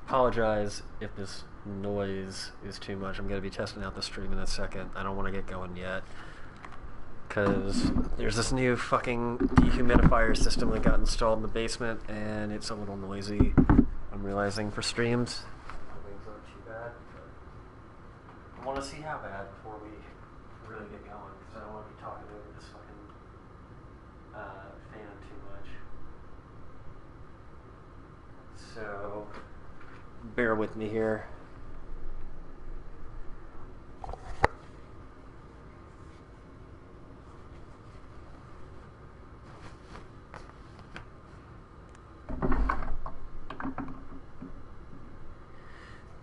Apologize if this noise is too much. I'm going to be testing out the stream in a second. I don't want to get going yet, because there's this new fucking dehumidifier system that got installed in the basement, and it's a little noisy, I'm realizing, for streams. Things aren't too bad, but I want to see how bad before we really get going, because I don't want to be talking over this fucking fan too much. So, bear with me here.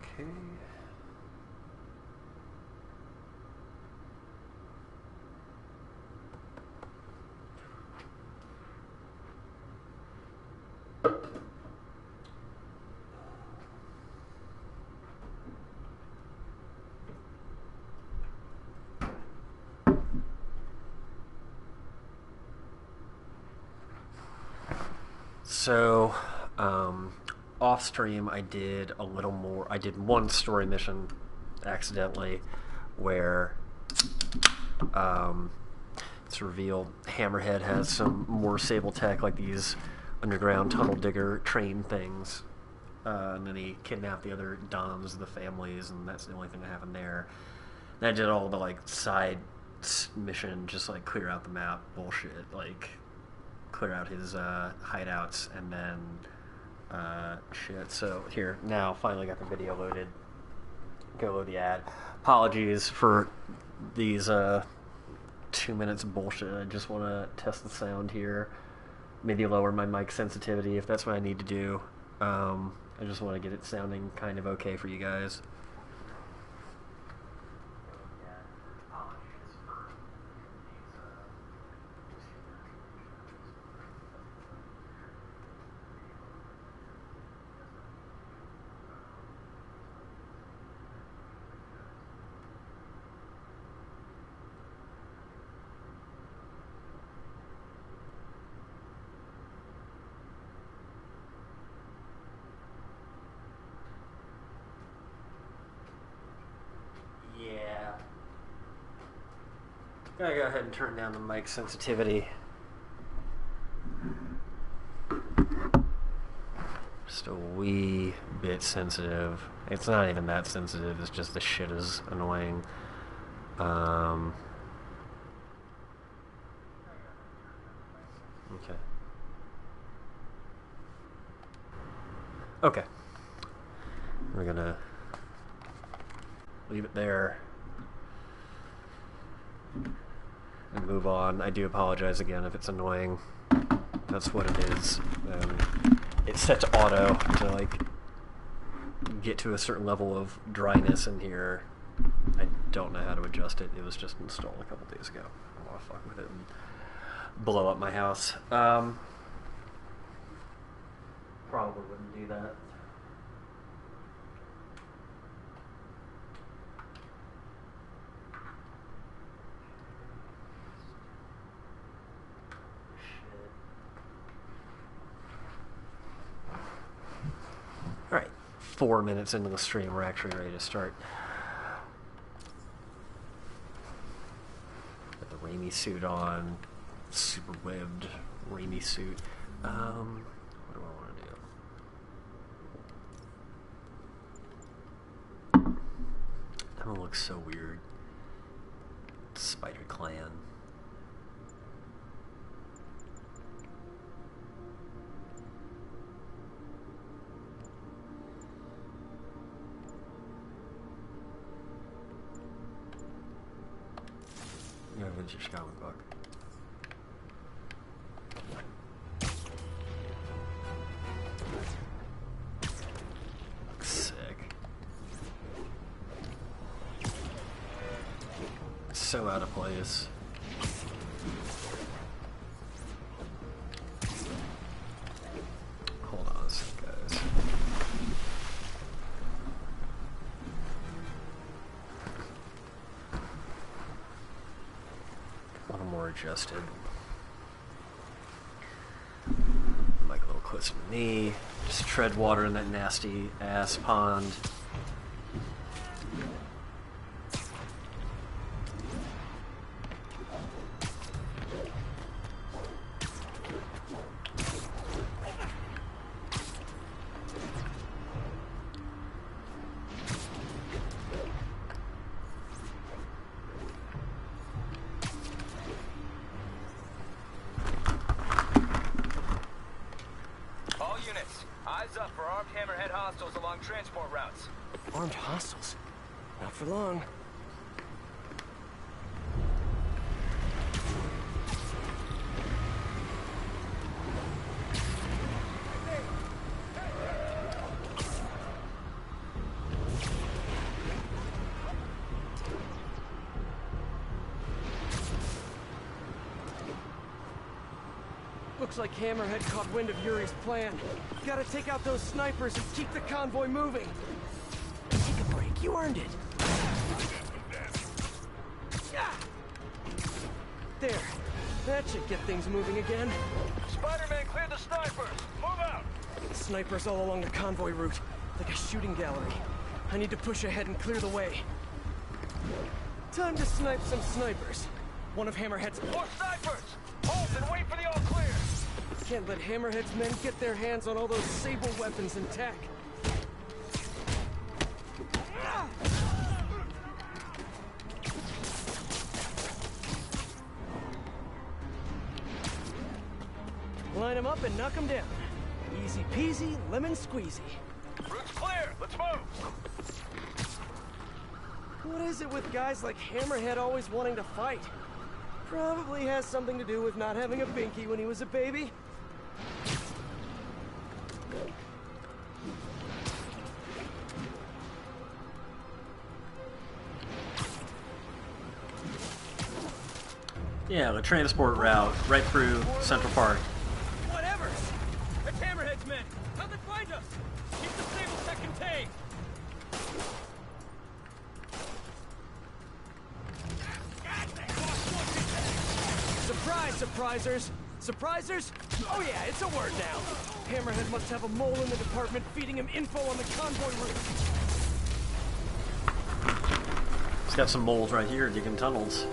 Okay. So, off stream, I did a little more. I did one story mission accidentally where it's revealed Hammerhead has some more Sable tech, like these underground tunnel digger train things. And then he kidnapped the other Doms of the families, and that's the only thing that happened there. And I did all the like side mission, just like clear out the map bullshit, like clear out his hideouts, and then shit. So here, now finally got the video loaded. Go load the ad. Apologies for these 2 minutes of bullshit. I just want to test the sound here. Maybe lower my mic sensitivity if that's what I need to do. I just want to get it sounding kind of okay for you guys. Gotta go ahead and turn down the mic sensitivity. Just a wee bit sensitive. It's not even that sensitive, it's just the shit is annoying. Okay. Okay. We're gonna leave it there and move on. I do apologize again if it's annoying. That's what it is. It's set to auto to like get to a certain level of dryness in here. I don't know how to adjust it. It was just installed a couple days ago. I don't want to fuck with it and blow up my house. Probably wouldn't do that. Alright, 4 minutes into the stream, we're actually ready to start. Got the Raimi suit on, super webbed Raimi suit. What do I want to do? That one looks so weird. Spider Clan. Yeah, vintage comic book. Looks sick. So out of place. Hold on a sec, guys. A little more adjusted. Mic a little closer. Put some in me. Just tread water in that nasty ass pond. Eyes up for armed hammerhead hostiles along transport routes. Armed hostiles? Not for long. Looks like Hammerhead caught wind of Yuri's plan. Gotta take out those snipers and keep the convoy moving. Take a break, you earned it. There. That should get things moving again. Spider-Man, clear the snipers! Move out! Snipers all along the convoy route, like a shooting gallery. I need to push ahead and clear the way. Time to snipe some snipers. One of Hammerhead's... More snipers! Hold and wait for the all-clear! Can't let Hammerhead's men get their hands on all those sable weapons and tech. Line them up and knock them down. Easy peasy, lemon squeezy. Route's clear! Let's move! What is it with guys like Hammerhead always wanting to fight? Probably has something to do with not having a binky when he was a baby. Yeah, the transport route right through Central Park. Whatever! It's Hammerhead's men! How'd they find us? Keep the stable tech contained! Surprise, surprisers! Surprisers? Oh yeah, it's a word now. Hammerhead must have a mole in the department feeding him info on the convoy route. It's got some moles right here digging tunnels.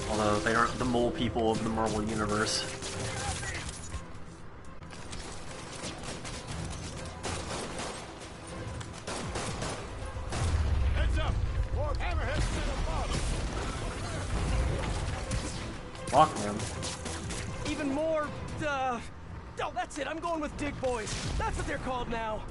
Although they aren't the mole people of the Marvel Universe. Heads up! More Hammerheads above! Walkman. Even more, oh, that's it. I'm going with Dig Boys. That's what they're called now.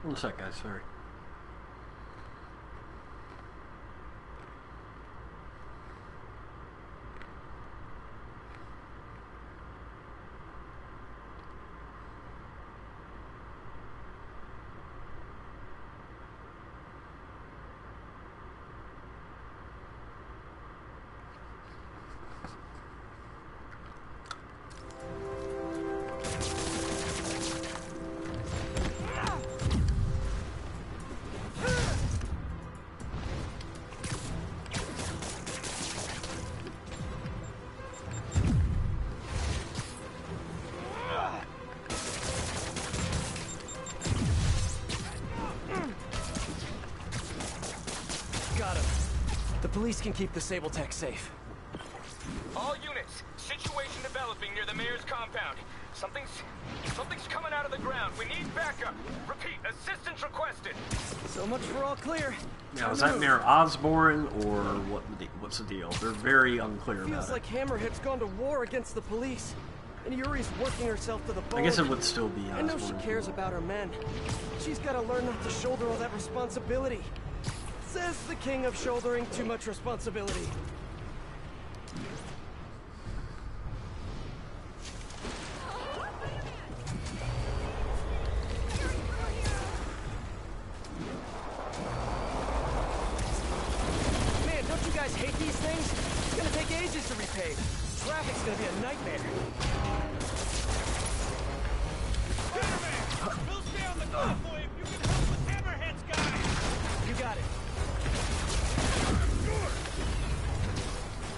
One sec, guys, sorry. Got him. The police can keep the Sable Tech safe. All units, situation developing near the mayor's compound. Something's coming out of the ground. We need backup. Repeat, assistance requested. So much for all clear. Now, is that Mayor Osborn, or what's the deal? They're very unclear about Feels it. like Hammerhead's gone to war against the police. And Yuri's working herself to the bone. I guess it would still be I know she cares about her men. She's got to learn not to shoulder all that responsibility. Says the king of shouldering too much responsibility. Man, don't you guys hate these things? It's gonna take ages to repave. Traffic's gonna be a nightmare. We'll stay on the convoy if you can help with Hammerhead's guys. You got it.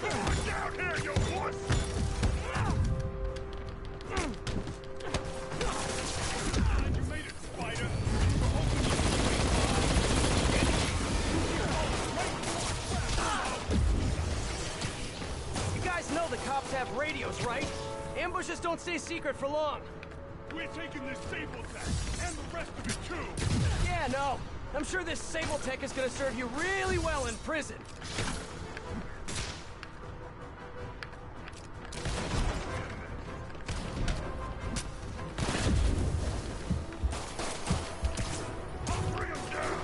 Get down here, you wuss! You made it, Spider. You guys know the cops have radios, right? Ambushes don't stay secret for long. We're taking this Sable Tech, and the rest of it too. Yeah, no. I'm sure this Sable Tech is gonna serve you really well in prison. Bring him down!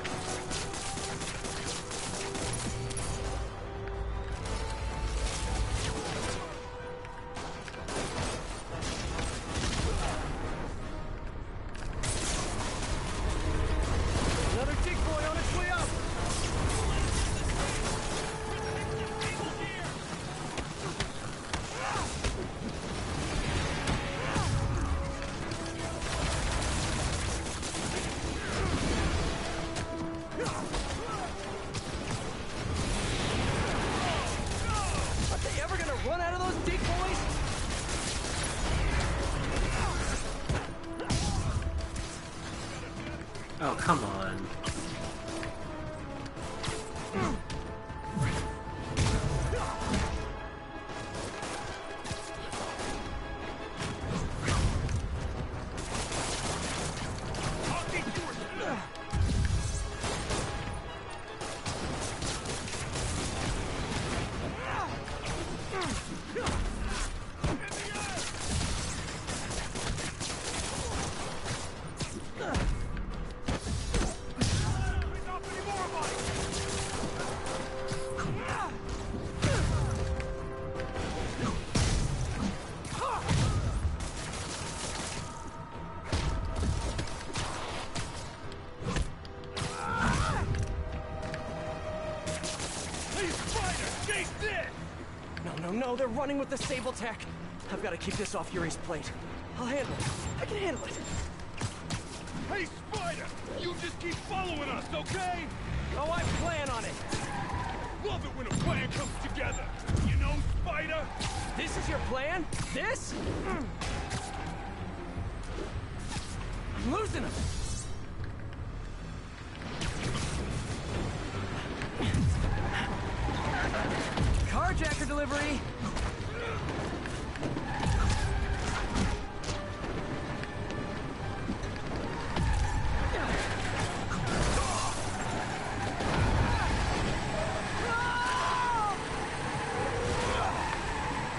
Another dig boy on its way up. Are they ever gonna run out of those dig boys? Oh, come on. No, they're running with the Sable Tech. I've got to keep this off Yuri's plate. I'll handle it. I can handle it. Hey, Spider! You just keep following us, okay? Oh, I plan on it. Love it when a plan comes together. You know, Spider? This is your plan? This? I'm losing him. Carjacker delivery.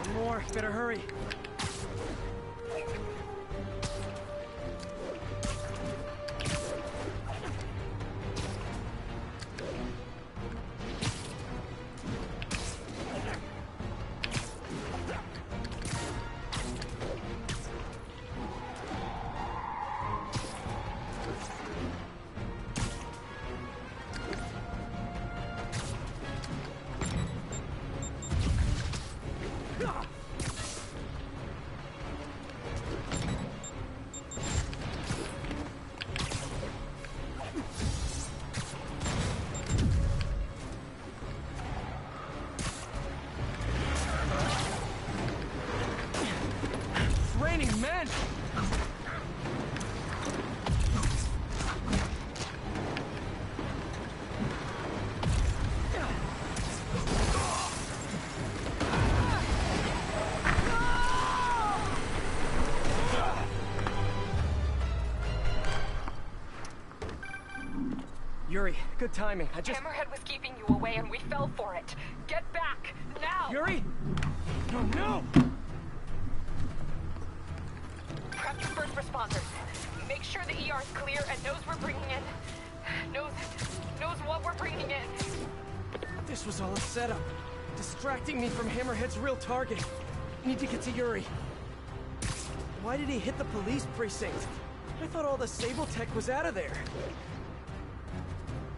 One more. Better hurry. Raining men! Yuri, good timing. Hammerhead was keeping you away and we fell for it. Get back, now! Yuri! No, no! Prep the first responders. Make sure the ER is clear and knows we're bringing in... knows what we're bringing in. This was all a setup. Distracting me from Hammerhead's real target. Need to get to Yuri. Why did he hit the police precinct? I thought all the Sable tech was out of there.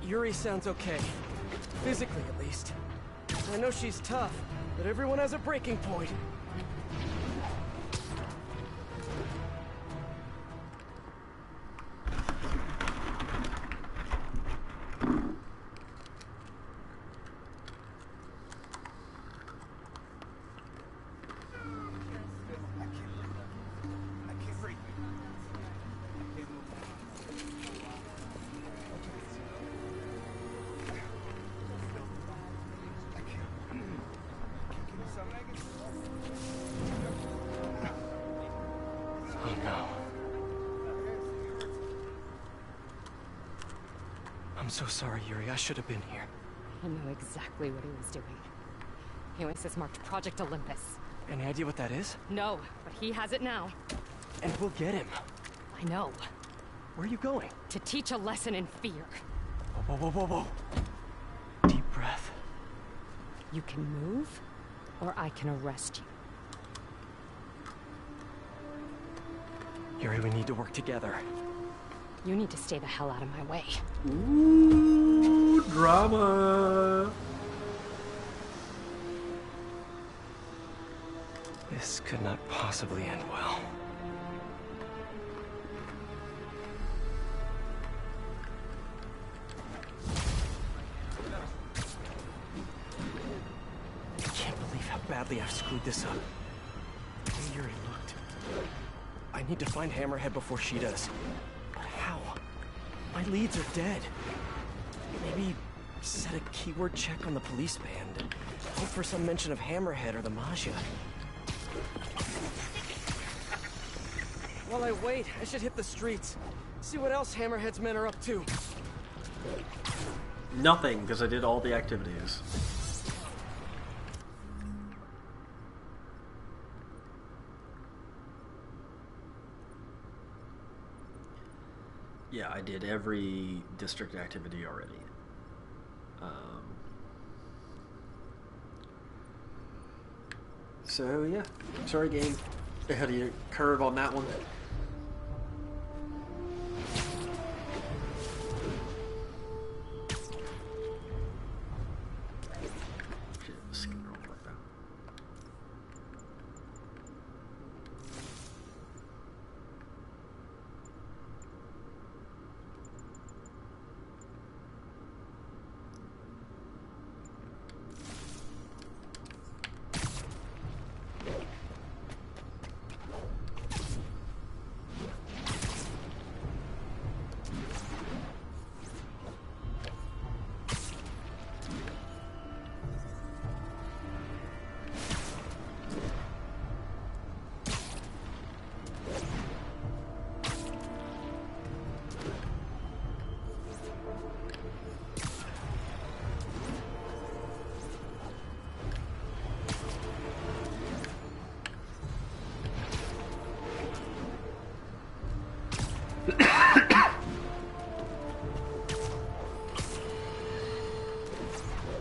Yuri sounds okay. Physically, at least. I know she's tough, but everyone has a breaking point. Oh no. I'm so sorry, Yuri. I should have been here. I know exactly what he was doing. Oasis marked Project Olympus. Any idea what that is? No, but he has it now. And we'll get him. I know. Where are you going? To teach a lesson in fear. Whoa, whoa, whoa, whoa, whoa. Deep breath. You can move, or I can arrest you. Yuri, we need to work together. You need to stay the hell out of my way. Ooh, drama. This could not possibly end well. I can't believe how badly I've screwed this up. The way Yuri looked. I need to find Hammerhead before she does. But how? My leads are dead. Maybe set a keyword check on the police band and hope for some mention of Hammerhead or the Maja. While I wait, I should hit the streets. See what else Hammerhead's men are up to. Nothing, because I did all the activities. Yeah, I did every district activity already. So yeah, sorry game. Ahead of your curve on that one. Shit, skipping real quick though.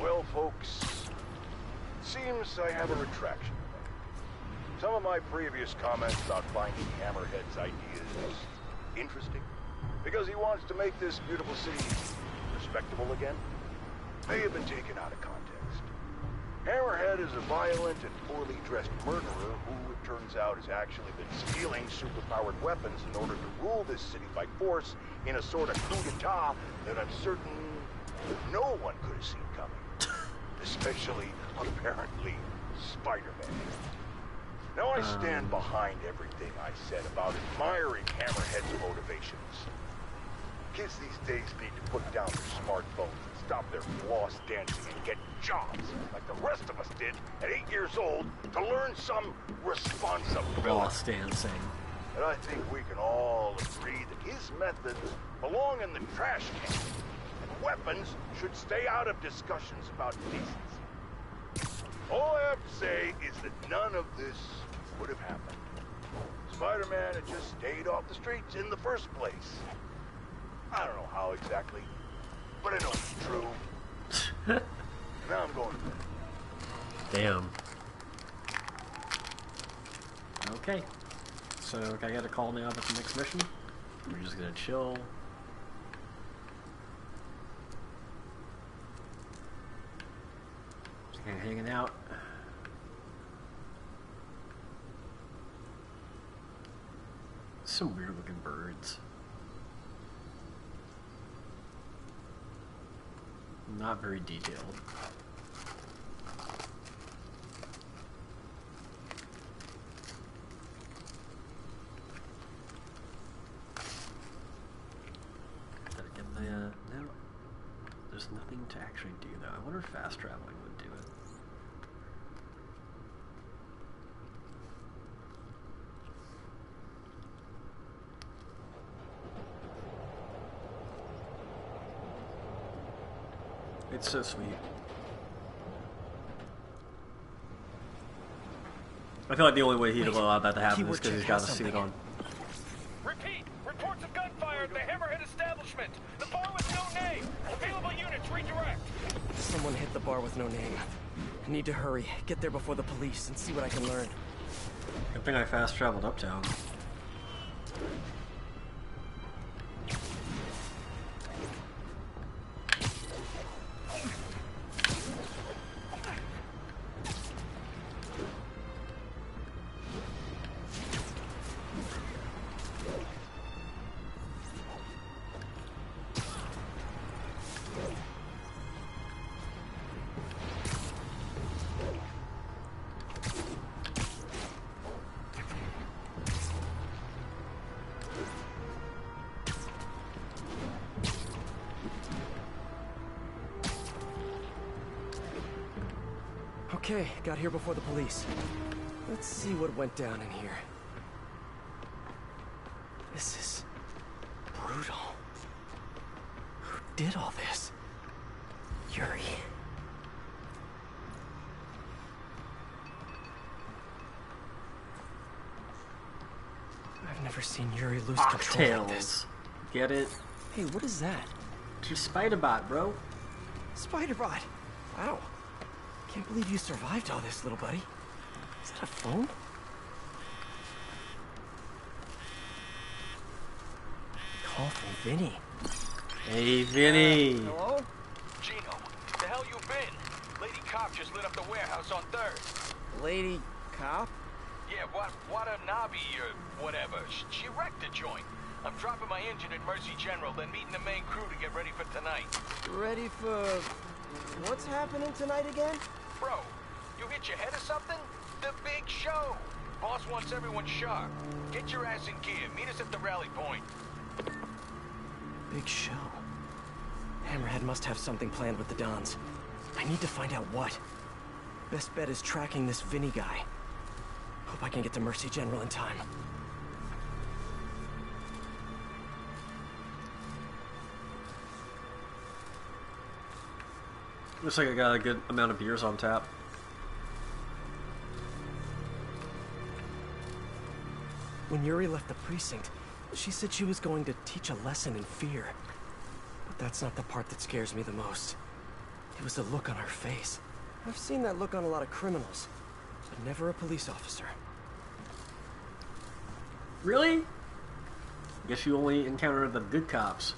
Well, folks, seems I have a retraction. Some of my previous comments about finding Hammerhead's ideas interesting, because he wants to make this beautiful city respectable again, may have been taken out of context. Hammerhead is a violent and poorly dressed murderer who, it turns out, has actually been stealing superpowered weapons in order to rule this city by force in a sort of coup d'etat that I'm certain no one could have seen coming. Especially, apparently, Spider-Man. Now I stand behind everything I said about admiring Hammerhead's motivations. Kids these days need to put down their smartphones and stop their floss dancing and get jobs, like the rest of us did at 8 years old, to learn some responsibility. Floss dancing. And I think we can all agree that his methods belong in the trash can. weapons should stay out of discussions about decency. All I have to say is that none of this would have happened. Spider-Man had just stayed off the streets in the first place. I don't know how exactly, but I know it's true. Now I'm going to bed. Damn. Okay. So I got a call now about the next mission. We're just gonna chill. Just kinda hanging out. Some weird looking birds. Not very detailed. No, there's nothing to actually do though. I wonder if fast traveling would do it. It's so sweet. I feel like the only way he'd allow that to happen is because he's got a suit on. Repeat! Reports of gunfire at the Hammerhead establishment! The bar with no name! Available units, redirect! Someone hit the bar with no name. I need to hurry, get there before the police, and see what I can learn. Good thing I fast traveled uptown. Okay, got here before the police. Let's see what went down in here. This is brutal. Who did all this? Yuri. I've never seen Yuri lose control like this. Get it? Hey, what is that? It's your Spider-Bot, bro. Spider-Bot. Wow. Can't believe you survived all this, little buddy. Is that a phone? Call from Vinny. Hey, Vinny. Hello? Gino, the hell you been? Lady Cop just lit up the warehouse on 3rd. Lady Cop? Yeah, Watanabe or whatever. She wrecked the joint. I'm dropping my engine at Mercy General, then meeting the main crew to get ready for tonight. Ready for... what's happening tonight again? Bro, you hit your head or something? The big show. Boss wants everyone sharp. Get your ass in gear. Meet us at the rally point. Big show. Hammerhead must have something planned with the Dons. I need to find out what. Best bet is tracking this Vinny guy. Hope I can get to Mercy General in time. Looks like I got a good amount of beers on tap. When Yuri left the precinct, she said she was going to teach a lesson in fear. But that's not the part that scares me the most. It was the look on her face. I've seen that look on a lot of criminals, but never a police officer. Really? Guess you only encounter the good cops.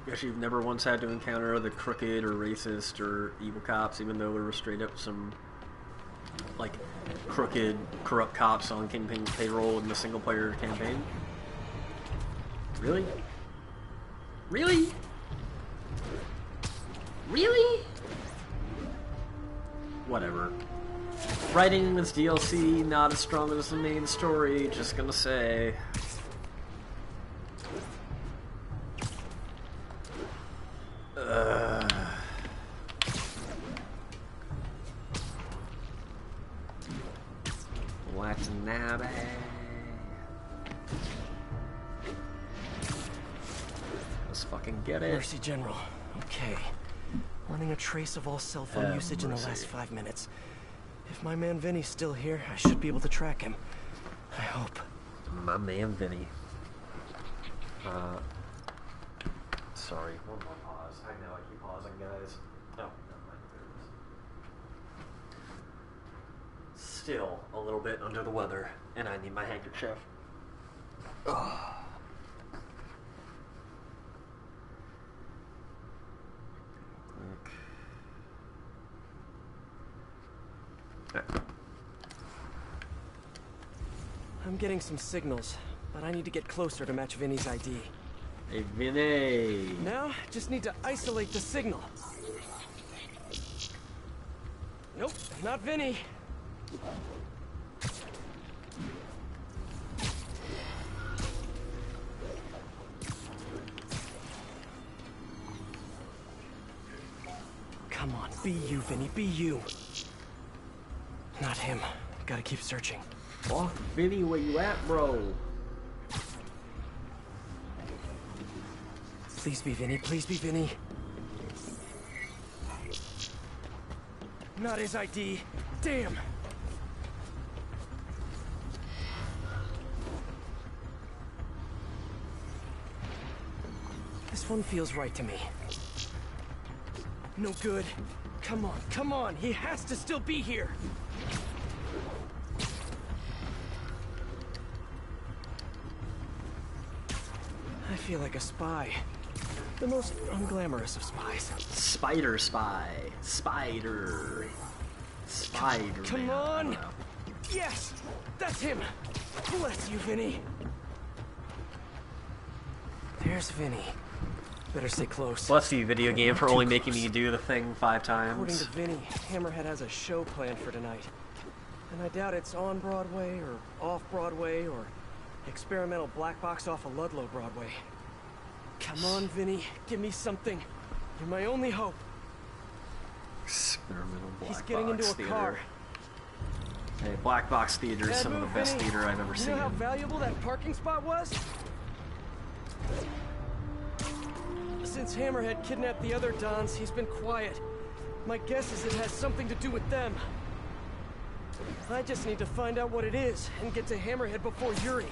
Guess you've never once had to encounter the crooked or racist or evil cops, even though there were straight up some, like, crooked, corrupt cops on Kingpin's payroll in the single-player campaign. Really? Really? Really? Whatever. Writing in this DLC, not as strong as the main story, just gonna say. Watanabe. Get it? Mercy General. Okay. Running a trace of all cell phone usage in the last 5 minutes. If my man Vinny's still here, I should be able to track him. I hope. My man Vinny. Sorry, one more pause. I know I keep pausing, guys. Oh, never mind. There it is. Still a little bit under the weather, and I need my handkerchief. Ugh. I'm getting some signals, but I need to get closer to match Vinny's ID. Hey, Vinny. Now, just need to isolate the signal. Nope, not Vinny. Come on, be you, Vinny, be you. Not him. Gotta keep searching. Oh, Vinny, where you at, bro? Please be Vinny, please be Vinny. Not his ID. Damn. This one feels right to me. No good. Come on, he has to still be here. I feel like a spy. The most unglamorous of spies. Spider spy. Spider. Spider. Come man. on! Yes! That's him! Bless you, Vinny. There's Vinny. Better stay close. Bless you, video game, for only making me do the thing 5 According times. to Vinny, Hammerhead has a show planned for tonight. And I doubt it's on Broadway or off Broadway or experimental black box off of Ludlow Broadway. Come on, Vinny. Give me something. You're my only hope. Experimental black He's getting box into a theater. car. Hey, black box theater is Bad some of the move, best Vinny. theater I've ever You seen. know how valuable that parking spot was? Since Hammerhead kidnapped the other Dons, he's been quiet. My guess is it has something to do with them. I just need to find out what it is and get to Hammerhead before Yuri.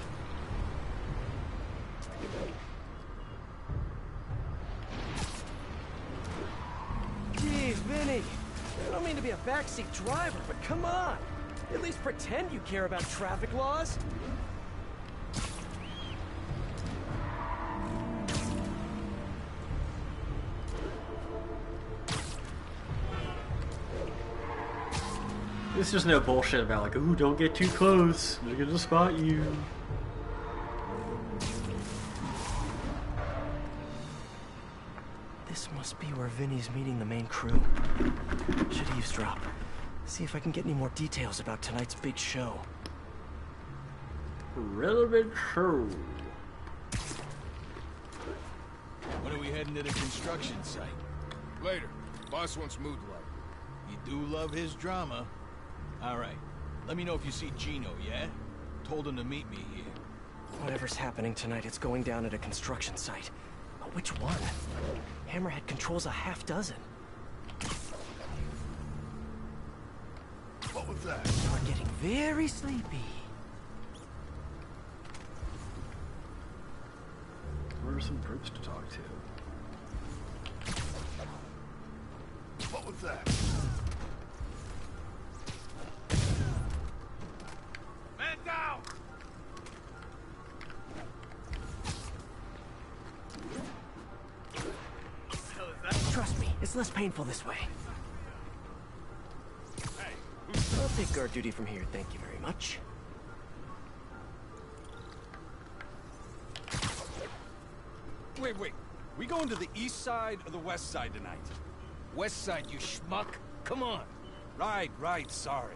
Geez, Vinny. I don't mean to be a backseat driver, but come on. At least pretend you care about traffic laws. There's just no bullshit about like, ooh, don't get too close. They're gonna spot you. This must be where Vinny's meeting the main crew. Should eavesdrop. See if I can get any more details about tonight's big show. Relevant show. When are we heading to the construction site? Later. Boss wants mood light. You do love his drama. All right. Let me know if you see Gino, yeah? Told him to meet me here. Whatever's happening tonight, it's going down at a construction site. But which one? Hammerhead controls a half dozen. What was that? Start getting very sleepy. Where are some groups to talk to? What was that? Man down! Trust me, it's less painful this way. Hey, I'll take guard duty from here, thank you very much. wait. We going to the east side or the west side tonight? West side, you schmuck. Come on. Right, sorry.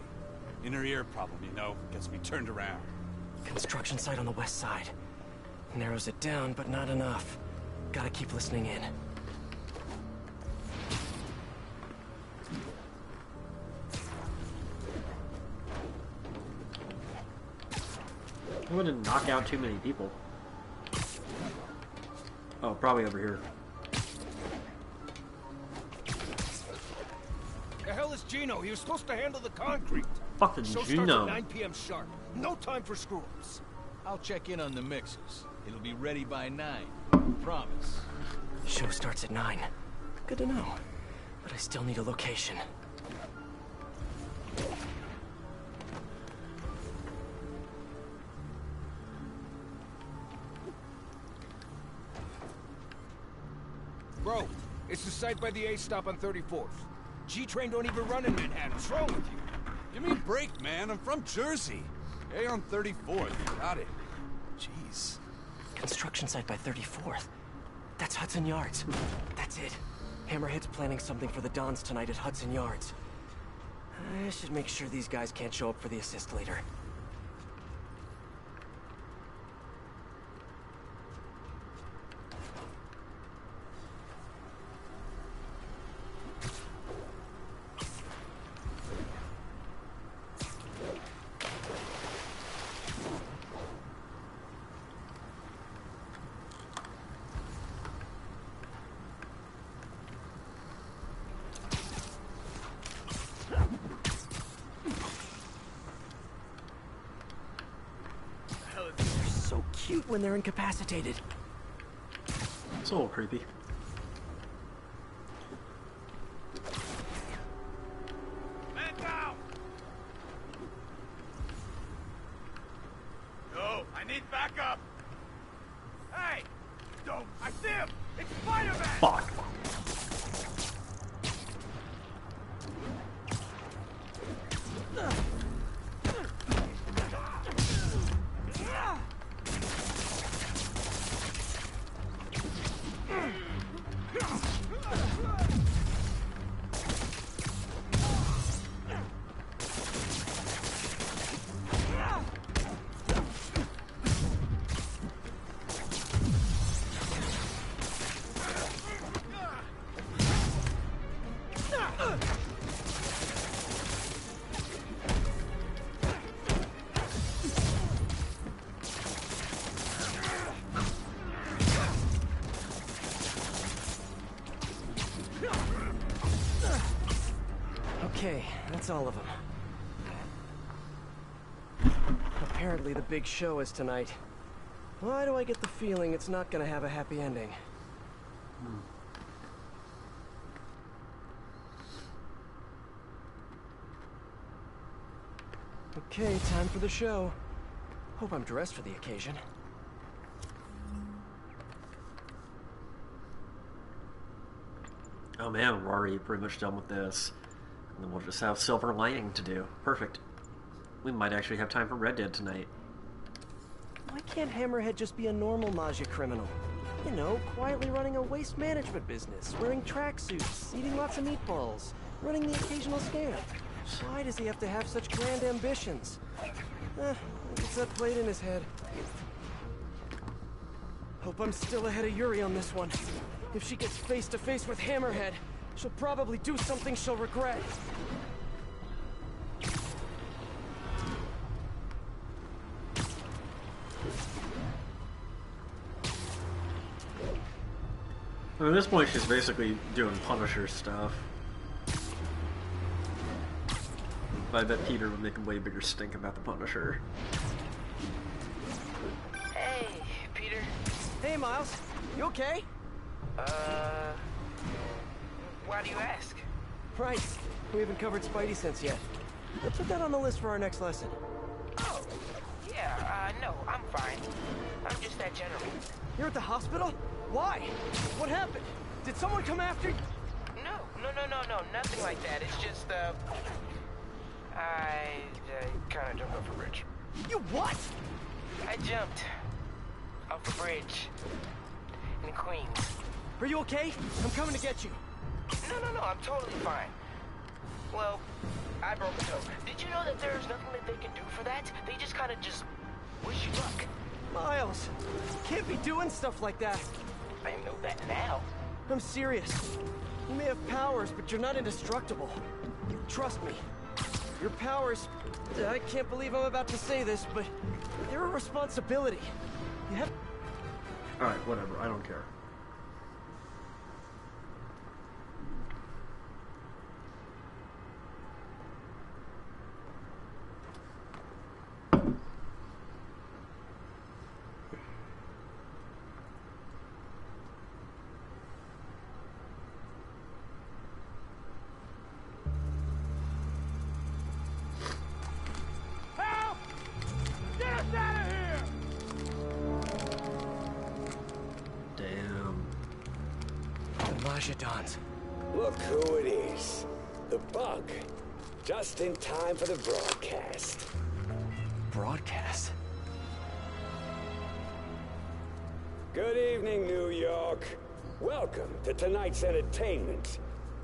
Inner ear problem, you know, gets me turned around. Construction site on the west side. Narrows it down, but not enough. Gotta keep listening in. I wouldn't knock out too many people. Oh, probably over here. hell is Gino? He was supposed to handle the concrete. Fucking Show starts Gino. at 9 p.m. sharp. No time for screw-ups. I'll check in on the mixes. It'll be ready by 9. Promise. Show starts at 9. Good to know. But I still need a location. Bro, it's the site by the A stop on 34th. G-Train don't even run in Manhattan. What's wrong with you? Give me a break, man. I'm from Jersey. A on 34th. Got it. Jeez. Construction site by 34th. That's Hudson Yards. That's it. Hammerhead's planning something for the Dons tonight at Hudson Yards. I should make sure these guys can't show up for the assist later. They're so cute when they're incapacitated. It's a little creepy. Man down! No, I need backup. Hey! Don't! I see him! It's Spider-Man! Fuck. Okay, that's all of them. Apparently the big show is tonight. Why do I get the feeling it's not gonna have a happy ending? Okay, time for the show. Hope I'm dressed for the occasion. Oh man, we're already pretty much done with this. And then we'll just have Silver Lining to do. Perfect. We might actually have time for Red Dead tonight. Why can't Hammerhead just be a normal Maggia criminal? You know, quietly running a waste management business, wearing tracksuits, eating lots of meatballs, running the occasional scam. Why does he have to have such grand ambitions? I guess that played in his head. Hope I'm still ahead of Yuri on this one. If she gets face to face with Hammerhead, she'll probably do something she'll regret. At this point, she's basically doing Punisher stuff. But I bet Peter would make a way bigger stink about the Punisher. Hey, Peter. Hey, Miles. You okay? Why do you ask? Right. We haven't covered Spidey sense yet. Let's put that on the list for our next lesson. Oh, yeah, no, I'm fine. I'm just that general. You're at the hospital? Why? What happened? Did someone come after you? No, nothing like that. It's just, I kinda jumped off a bridge. You what? I jumped off a bridge in Queens. Are you okay? I'm coming to get you. No, I'm totally fine. Well, I broke a toe. Did you know that there's nothing that they can do for that? They just kinda just wish you luck. Miles, you can't be doing stuff like that. I know that now. I'm serious. You may have powers, but you're not indestructible. Trust me. Your powers... I can't believe I'm about to say this, but they're a responsibility. You have... Alright, whatever. I don't care. Nausea dawns. Look who it is. The bug. Just in time for the broadcast. Broadcast? Good evening, New York. Welcome to tonight's entertainment.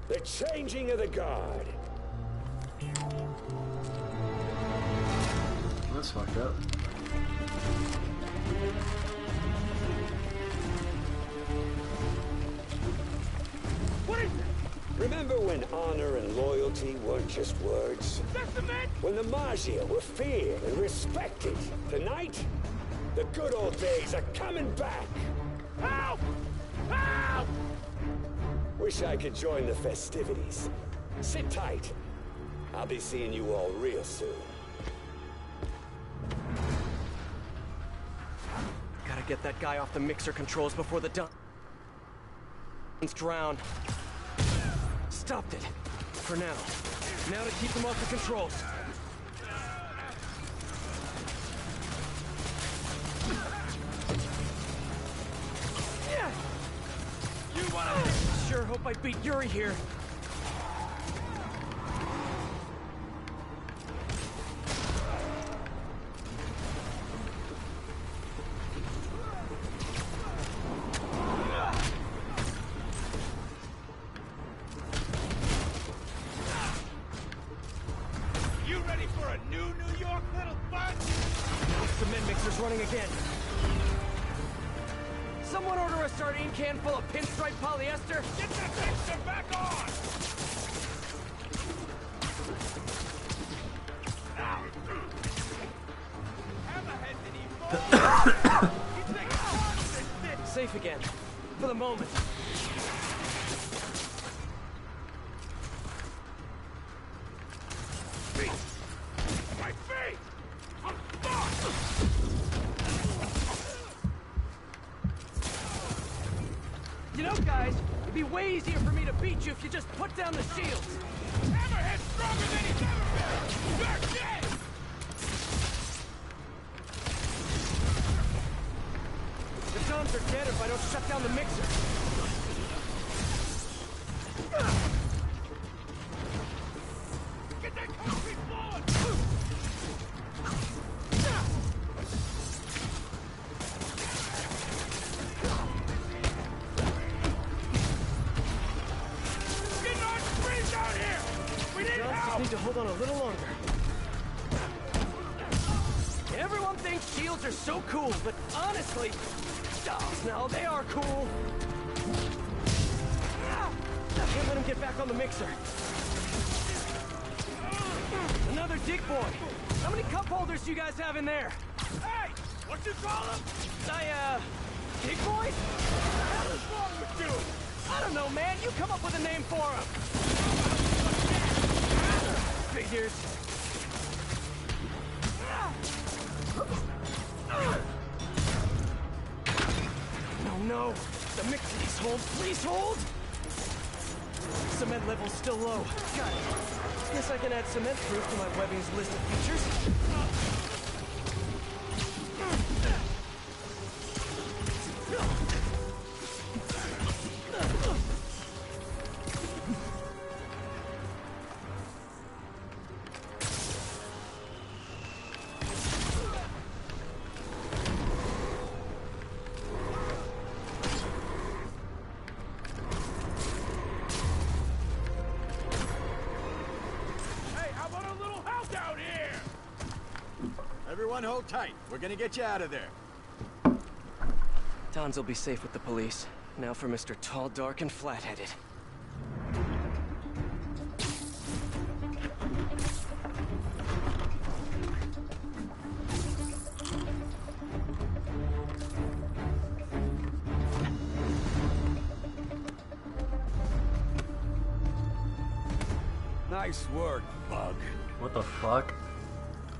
The changing of the guard. That's fucked up. What is it? Remember when honor and loyalty weren't just words? When the Maggia were feared and respected? Tonight, the good old days are coming back. Help! Help! Wish I could join the festivities. Sit tight. I'll be seeing you all real soon. Gotta get that guy off the mixer controls before the Dons drown. Stopped it. For now. Now to keep them off the controls. You wanna... Sure hope I beat Yuri here. Running again. Someone order a sardine can full of pinstripe polyester. Get that mixer back on! Safe again. For the moment. My feet! You know, guys, it'd be way easier for me to beat you if you just put down the shields. Hammerhead's stronger than he's ever been! You're dead! The Dons are dead if I don't shut down the mixer. Get that concrete flowing! Need to hold on a little longer. Everyone thinks shields are so cool, but honestly, no, they are cool. I can't let him get back on the mixer. Another dig boy. How many cup holders do you guys have in there? Hey, what you call him? Dig boy? What is wrong with you? I don't know, man. You come up with a name for him. Figures. No. The mix, please hold. Please hold. Cement level's still low. Got it. Guess I can add cement proof to my webbing's list of features. Everyone hold tight. We're gonna get you out of there. Dons will be safe with the police. Now for Mr. Tall, Dark, and Flat-Headed. Nice work, Bug. What the fuck?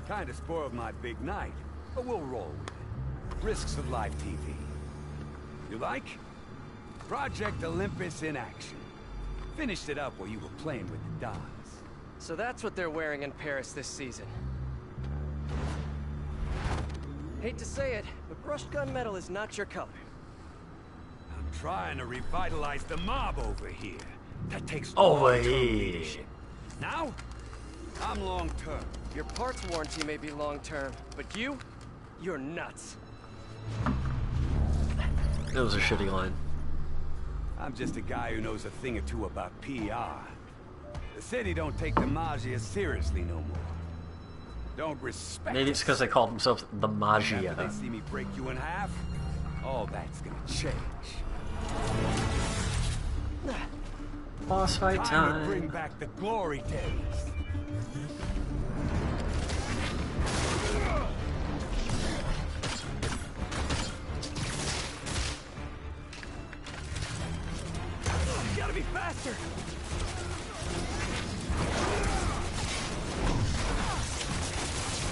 Kinda spoiled my big night, but we'll roll with it. Risks of live TV. You like? Project Olympus in action. Finished it up while you were playing with the Dons. So that's what they're wearing in Paris this season. Hate to say it, but brushed gunmetal is not your color. Now trying to revitalize the mob over here. That takes Over long-term here. leadership. Now, I'm long-term. Your parts warranty may be long-term, but you're nuts. That was a shitty line. I'm just a guy who knows a thing or two about PR. The city don't take the Maggia seriously no more. Don't respect Maybe it's us. because they called themselves the After they Maggia. see me break you in half, all that's gonna change. Boss fight Time to bring time. back the glory days. Gotta be faster!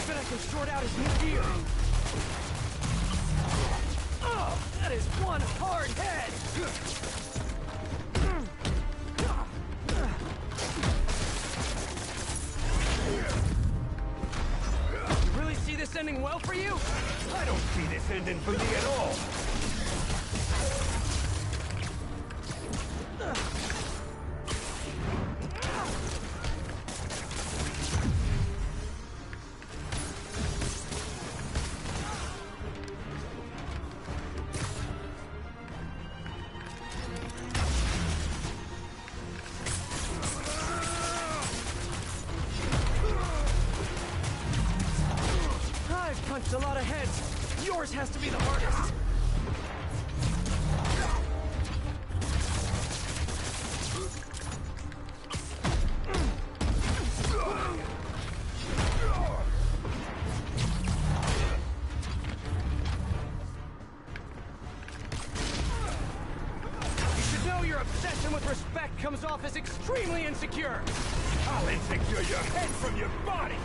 Bet I can short out his new gear. Oh, that is one hard head! You really see this ending well for you? I don't see this ending for me at all. I've punched a lot of heads. Yours has to be the hardest. You should know your obsession with respect comes off as extremely insecure. I'll insecure your head from your body.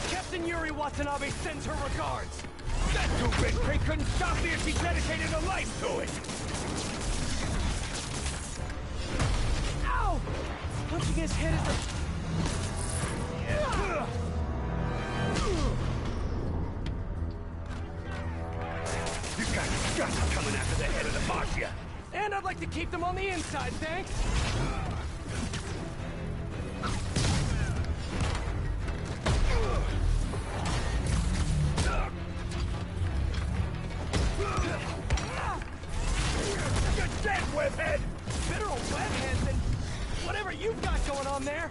Captain Yuri Watanabe sends her regards. That two-bit crate couldn't stop me if she dedicated her life to it. Ow! Punching his head is the... You got guts coming after the head of the Maggia. And I'd like to keep them on the inside, thanks. You're dead, webhead! Better a webhead than whatever you've got going on there.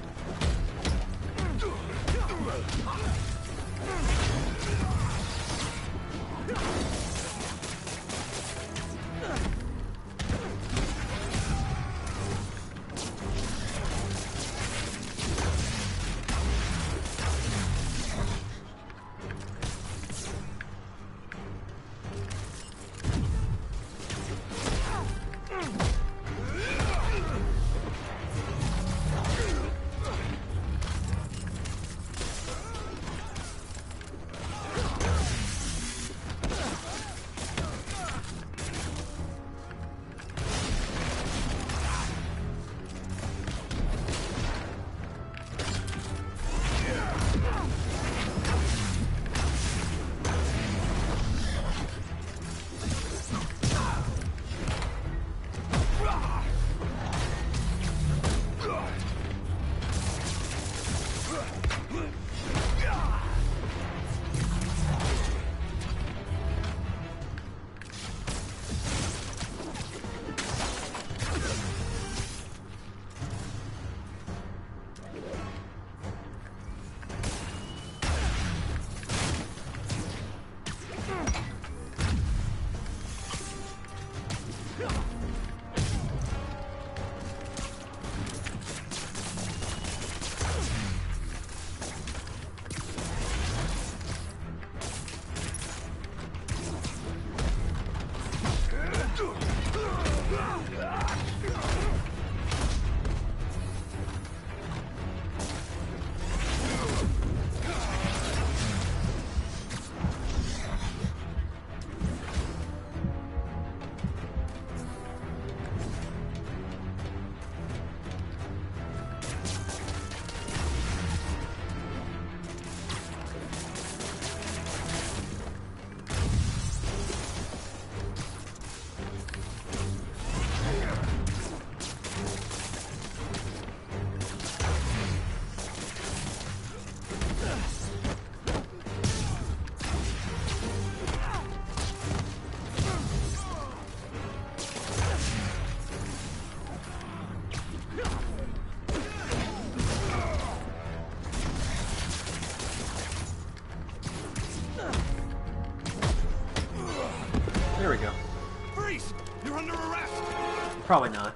Probably not.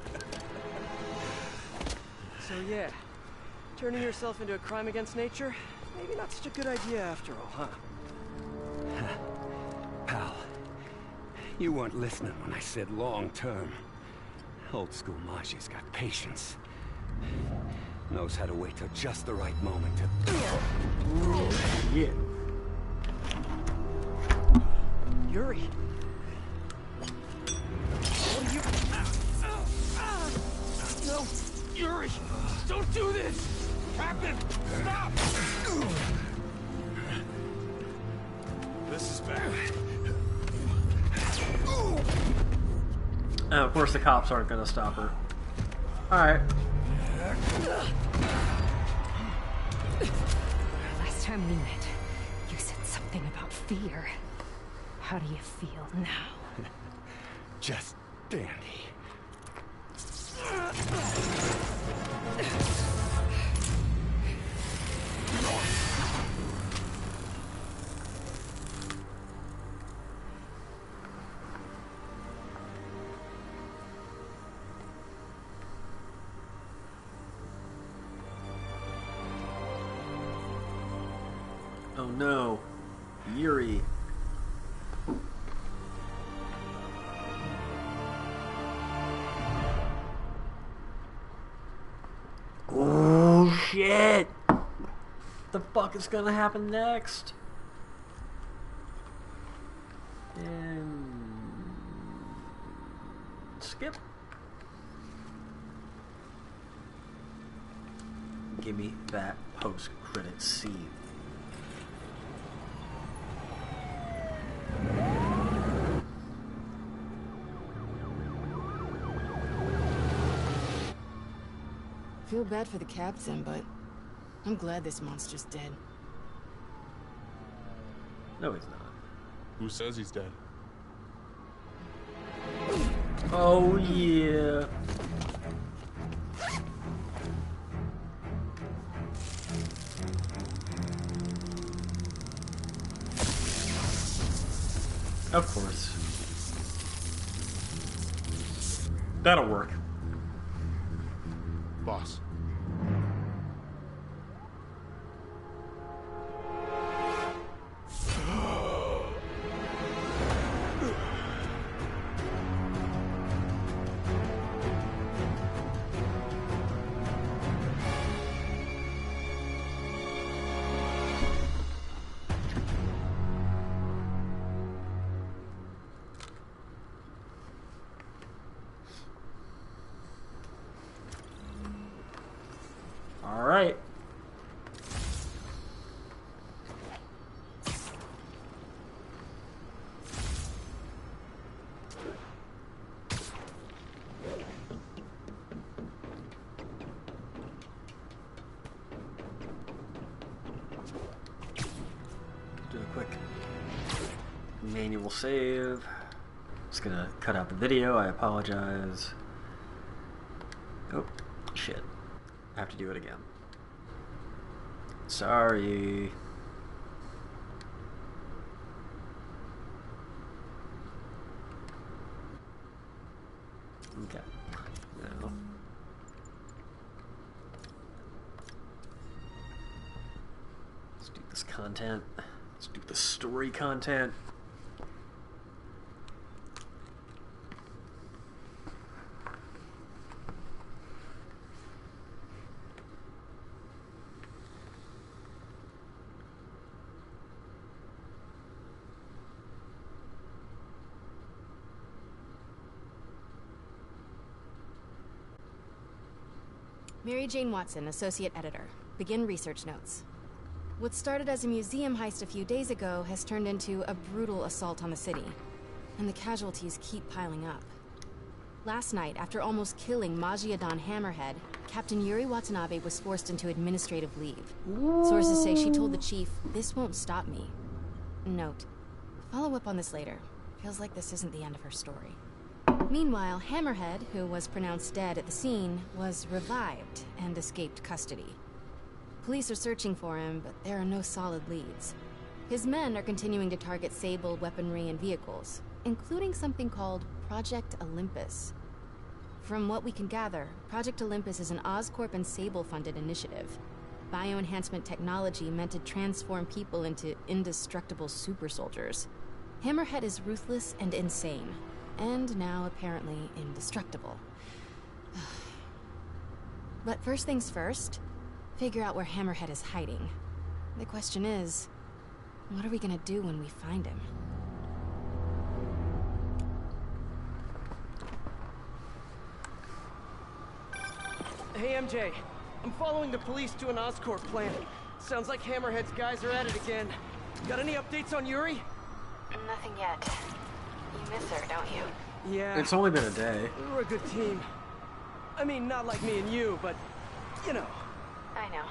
So yeah, turning yourself into a crime against nature, maybe not such a good idea after all, huh? Pal, you weren't listening when I said long term. Old school Maji's got patience. Knows how to wait till just the right moment to... Yeah. Yuri. What are you... No, Yuri! Don't do this! Captain, stop! This is bad. And of course the cops aren't gonna stop her. Alright. Last time we met, you said something about fear. How do you feel now? Just dandy. Oh no. Yuri. Oh shit! The fuck is gonna happen next? And skip. Give me that post-credit scene. Feel bad for the captain, but I'm glad this monster's dead. No, he's not. Who says he's dead? Oh yeah. Of course. That'll work. Boss. All right. Do a quick manual save. Just gonna cut out the video. I apologize. Oh, shit. I have to do it again. Sorry. Okay. Now. Let's do this content. Let's do the story content. Mary Jane Watson, Associate Editor. Begin research notes. What started as a museum heist a few days ago has turned into a brutal assault on the city, and the casualties keep piling up. Last night, after almost killing Maji-Adan Hammerhead, Captain Yuri Watanabe was forced into administrative leave. Sources say she told the chief, "This won't stop me." Note, follow up on this later. Feels like this isn't the end of her story. Meanwhile, Hammerhead, who was pronounced dead at the scene, was revived and escaped custody. Police are searching for him, but there are no solid leads. His men are continuing to target Sable weaponry and vehicles, including something called Project Olympus. From what we can gather, Project Olympus is an Oscorp and Sable-funded initiative. Bioenhancement technology meant to transform people into indestructible super soldiers. Hammerhead is ruthless and insane, and now apparently indestructible. But first things first, figure out where Hammerhead is hiding. The question is, what are we gonna do when we find him? Hey, MJ. I'm following the police to an Oscorp plant. Sounds like Hammerhead's guys are at it again. Got any updates on Yuri? Nothing yet. You miss her, don't you? Yeah. It's only been a day. We were a good team. I mean, not like me and you, but, you know. I know.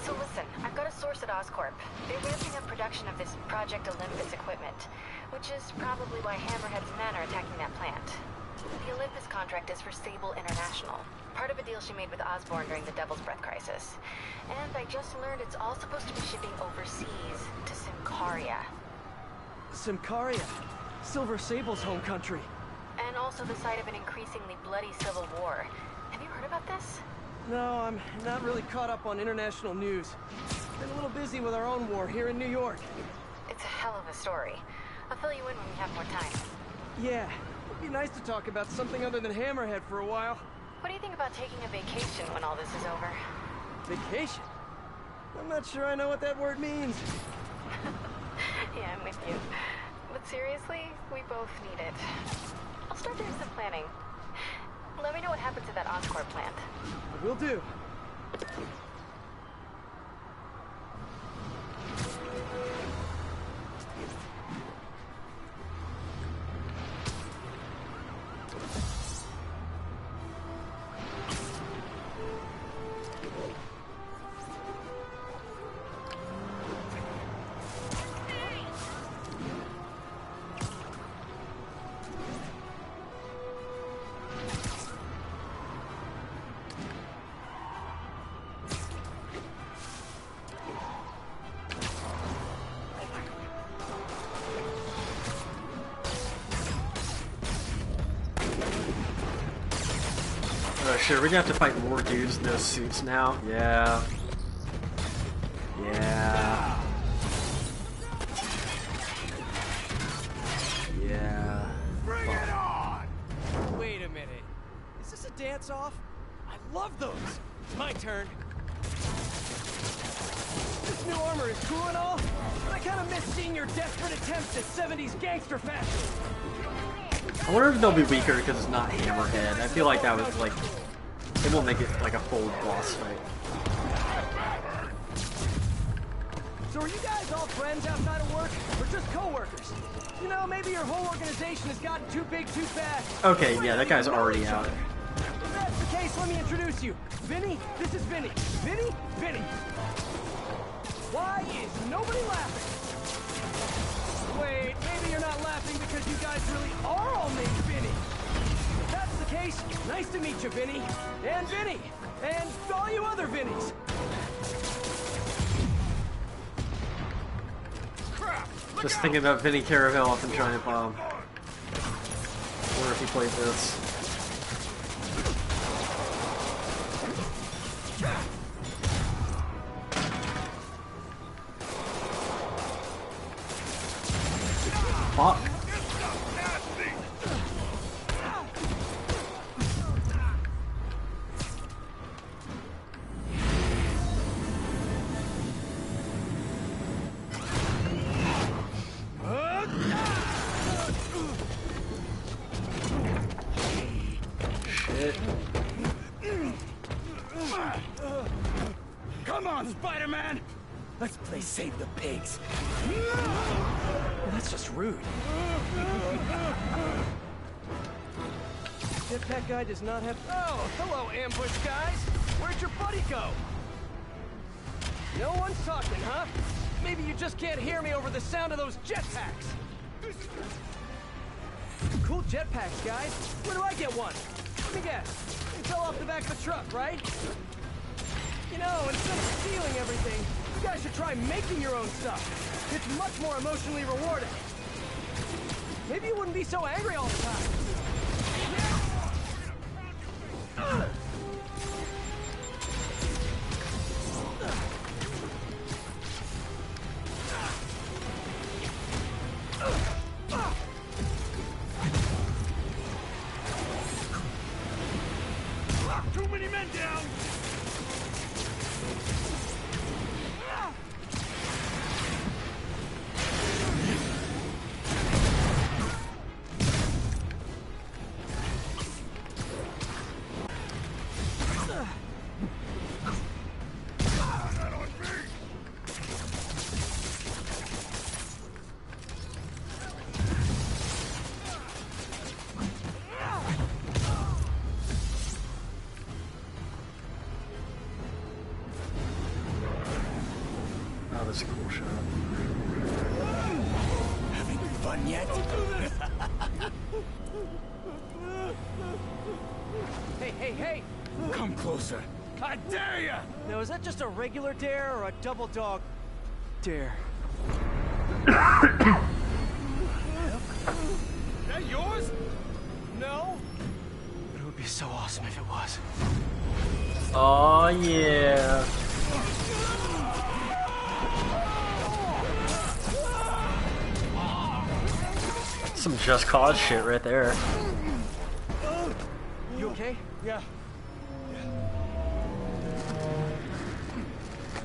So listen, I've got a source at Oscorp. They're ramping up production of this Project Olympus equipment, which is probably why Hammerhead's men are attacking that plant. The Olympus contract is for Sable International, part of a deal she made with Osborn during the Devil's Breath crisis. And I just learned it's all supposed to be shipping overseas to Symkaria. Symkaria? Silver Sable's home country. And also the site of an increasingly bloody civil war. Have you heard about this? No, I'm not really caught up on international news. Been a little busy with our own war here in New York. It's a hell of a story. I'll fill you in when we have more time. Yeah, it'd be nice to talk about something other than Hammerhead for a while. What do you think about taking a vacation when all this is over? Vacation? I'm not sure I know what that word means. Yeah, I'm with you. But seriously, we both need it. I'll start doing some planning. Let me know what happens to that Oscorp plant. Will do. Shit, are we gonna have to fight more dudes in those suits now? Yeah. Yeah. Yeah. Bring it on! Wait a minute. Is this a dance-off? I love those! It's my turn. This new armor is cool and all, but I kinda miss seeing your desperate attempts at 70s gangster fashion. I wonder if they'll be weaker because it's not Hammerhead. I feel like that was like... It won't make it like a full boss fight. So are you guys all friends outside of work, or just co-workers? You know, maybe your whole organization has gotten too big too fast. Okay, yeah, that guy's already out. If that's the case, let me introduce you. Vinny, this is Vinny. Vinny, Vinny. Why is nobody laughing? Wait, maybe you're not laughing because you guys really are all named Vinny. If that's the case, nice to meet you, Vinny. And Vinny. And all you other Vinnies. Just thinking about Vinny Caravel from Giant Bomb. Wonder if he played this. Fuck. Come on, Spider-Man! Let's play Save the Pigs. That's just rude. Jetpack guy does not have... Oh, hello, ambush guys! Where'd your buddy go? No one's talking, huh? Maybe you just can't hear me over the sound of those jetpacks. Cool jetpacks, guys. Where do I get one? Let me guess. They fell off the back of the truck, right? You know, instead of stealing everything, you guys should try making your own stuff. It's much more emotionally rewarding. Maybe you wouldn't be so angry all the time. Too many men down! Oh, that's a cool shot. Having fun yet? Hey! Come closer. I dare ya! Now, is that just a regular dare or a double dog dare? That yours? No? But it would be so awesome if it was. Oh yeah. Some Just Cause shit right there. You okay? Yeah.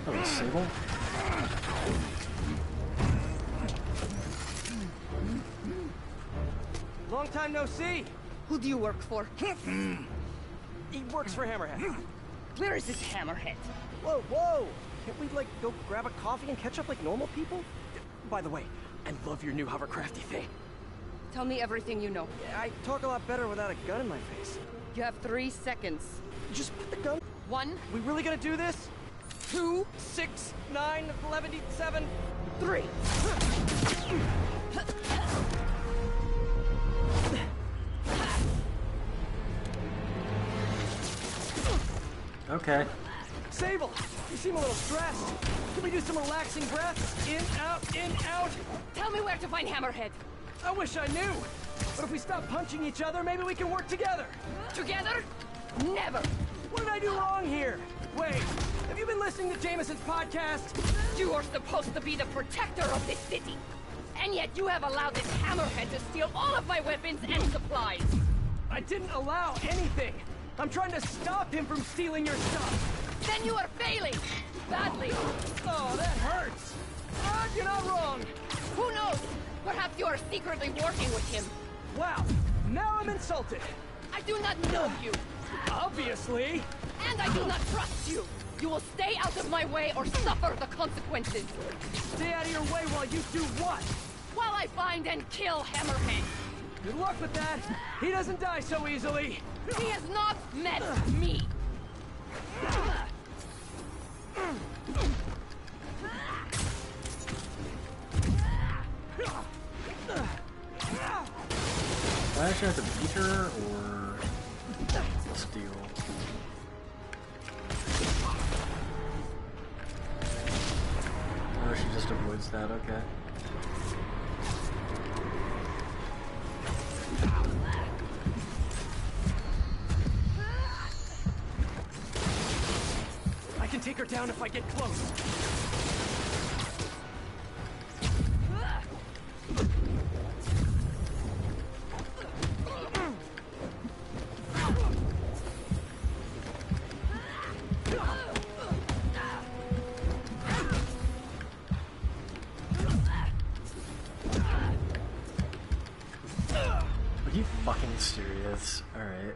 Oh, Sable? Long time no see. Who do you work for? He works for Hammerhead. Where is this Hammerhead? Whoa! Can't we, like, go grab a coffee and catch up like normal people? By the way, I love your new hovercrafty thing. Tell me everything you know. I talk a lot better without a gun in my face. You have 3 seconds. Just put the gun... 1, We really gonna do this? 2, 6, 9, 11, 7... 3. Okay. Sable, you seem a little stressed. Can we do some relaxing breaths? In, out. Tell me where to find Hammerhead. I wish I knew. But if we stop punching each other, maybe we can work together. Together? Never. What did I do wrong here? Wait, have you been listening to Jameson's podcast? You are supposed to be the protector of this city. And yet you have allowed this Hammerhead to steal all of my weapons and supplies. I didn't allow anything. I'm trying to stop him from stealing your stuff. Then you are failing. Badly. Oh, that hurts. But you're not wrong. Who knows? Perhaps you are secretly working with him. Wow, now I'm insulted. I do not know you. Obviously. And I do not trust you. You will stay out of my way or suffer the consequences. Stay out of your way while you do what? While I find and kill Hammerhead. Good luck with that. He doesn't die so easily. He has not met me. Do I actually have to beat her or steal? Oh, she just avoids that, okay. I can take her down if I get close. Are you fucking serious? Alright.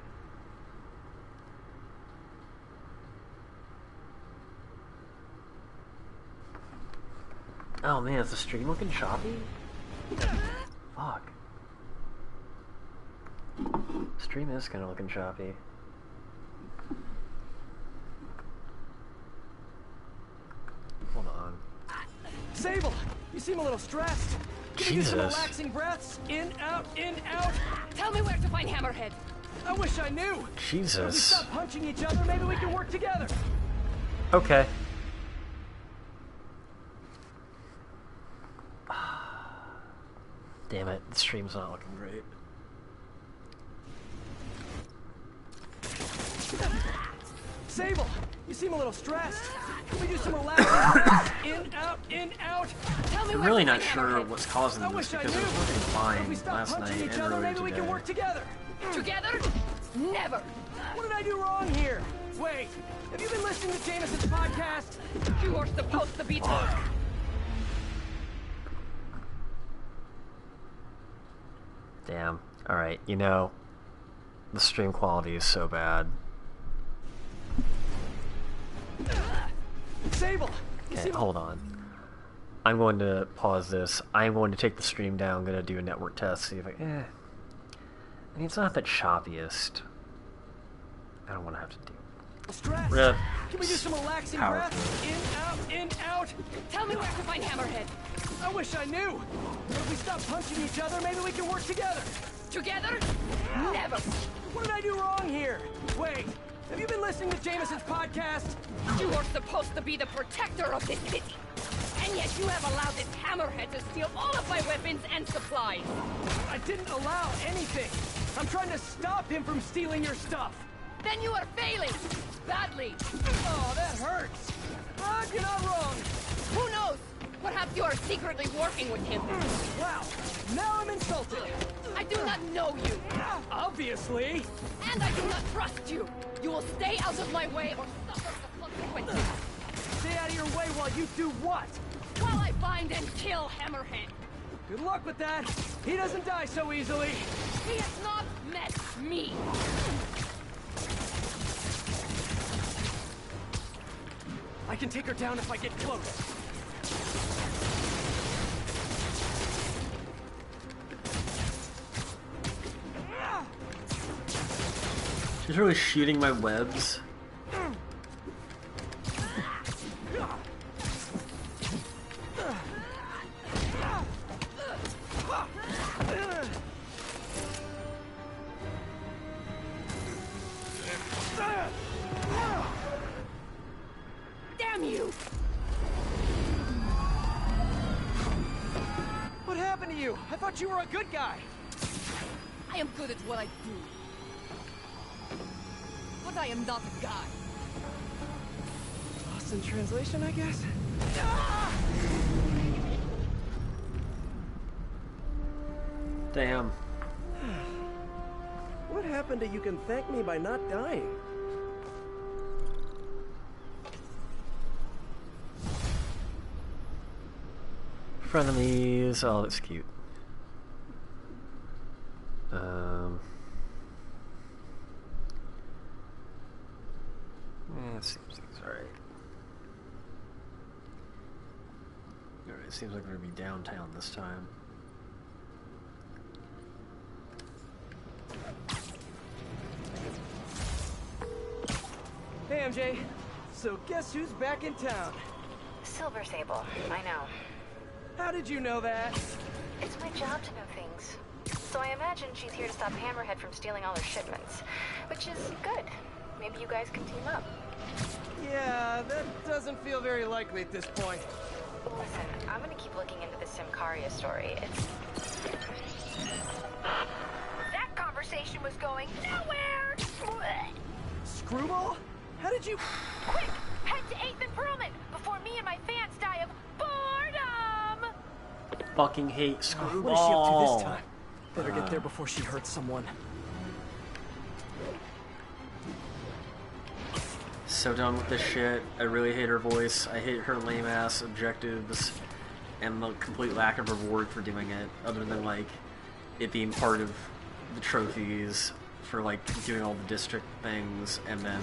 Oh man, is the stream looking choppy? Fuck. Stream is kinda looking choppy. Hold on. Sable, you seem a little stressed. Can you do some Jesus. relaxing breaths? In, out, in, out. Tell me where to find Hammerhead. I wish I knew. If we Jesus. stop punching each other, maybe we can work together. Okay. Damn it, the stream's not looking great. Sable, you seem a little stressed. Can we do some relaxing breaths? In, out, in, out. Tell me I'm where really to not find sure Hammerhead. what's causing I this wish I because it knew. was working If we fine stop last night punching each and other, earlier maybe we today. can work together. Together? Never. What did I do wrong here? Wait, have you been listening to Jameson's podcast? You are supposed to be told. Damn. Alright, you know, the stream quality is so bad. Sable, Okay, hold on. I'm going to pause this. I'm going to take the stream down. I'm going to do a network test, see if I... I mean, it's not the choppiest. I don't want to have to do... Stress. Rip. Can we do some relaxing Power breaths? In, out. Tell me where to find Hammerhead. I wish I knew. If we stop punching each other, maybe we can work together. Together? Never. What did I do wrong here? Wait, have you been listening to Jameson's podcast? You are supposed to be the protector of this city. And yet you have allowed this Hammerhead to steal all of my weapons and supplies. I didn't allow anything. I'm trying to stop him from stealing your stuff. Then you are failing. Badly. Oh, that hurts. But you're not wrong. Who knows? Perhaps you are secretly working with him. Wow, now I'm insulted. I do not know you. Obviously. And I do not trust you. You will stay out of my way or suffer the consequences. Stay out of your way while you do what? While I find and kill Hammerhead. Good luck with that. He doesn't die so easily. He has not met me. I can take her down if I get close. She's really shooting my webs. Damn you! What happened to you? I thought you were a good guy. I am good at what I do. But I am not a guy. Lost in translation, I guess? Damn. What happened to you can thank me by not dying? Frenemies. Oh, that's cute. It seems alright. Alright, it seems like we're gonna be downtown this time. Hey, MJ. So guess who's back in town? Silver Sable, I know. How did you know that? It's my job to know things. So I imagine she's here to stop Hammerhead from stealing all her shipments. Which is good. Maybe you guys can team up. Yeah, that doesn't feel very likely at this point. Listen, I'm gonna keep looking into the Simcaria story. That conversation was going nowhere! Screwball? How did you... Quick! Head to 8th and Perlman before me and my fans die of boredom! Fucking hate Screwball. What is she up to this time? Better get there before she hurts someone. So done with this shit. I really hate her voice. I hate her lame ass objectives and the complete lack of reward for doing it, other than like it being part of the trophies for like doing all the district things and then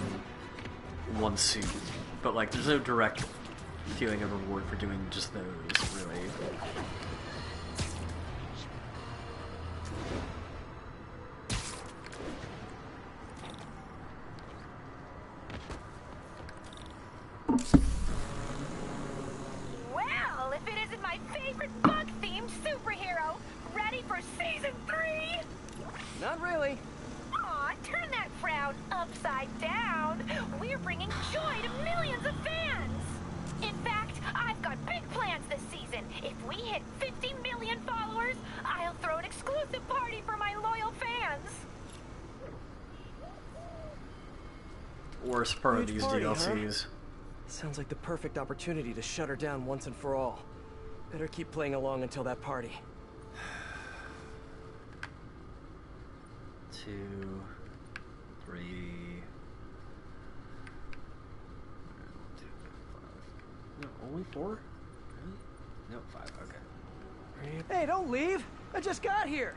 one suit. But like there's no direct feeling of reward for doing just those, really. Well, if it isn't my favorite bug-themed superhero, ready for Season 3? Not really. Aw, turn that frown upside down. We're bringing joy to millions of fans. In fact, I've got big plans this season. If we hit 50 million followers, I'll throw an exclusive party for my loyal fans. worst part of Huge these party, DLCs. huh? Sounds like the perfect opportunity to shut her down once and for all. Better keep playing along until that party. 2, 3. 1, 2, 5. No, only 4? Really? No, 5. Okay. Hey, don't leave! I just got here!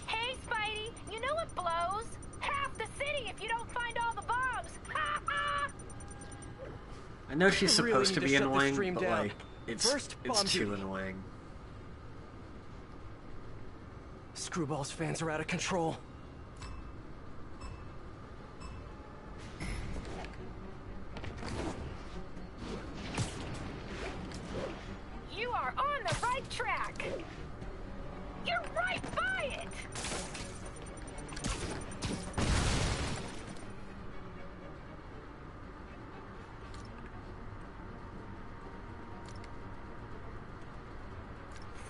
Hey, Spidey, you know what blows? Half the city if you don't find all the bombs! Ha ha! I know she's I really supposed need to to be shut this annoying, stream but down. like, it's First, bomb too duty. annoying. Screwball's fans are out of control. You are on the right track! You're right by it!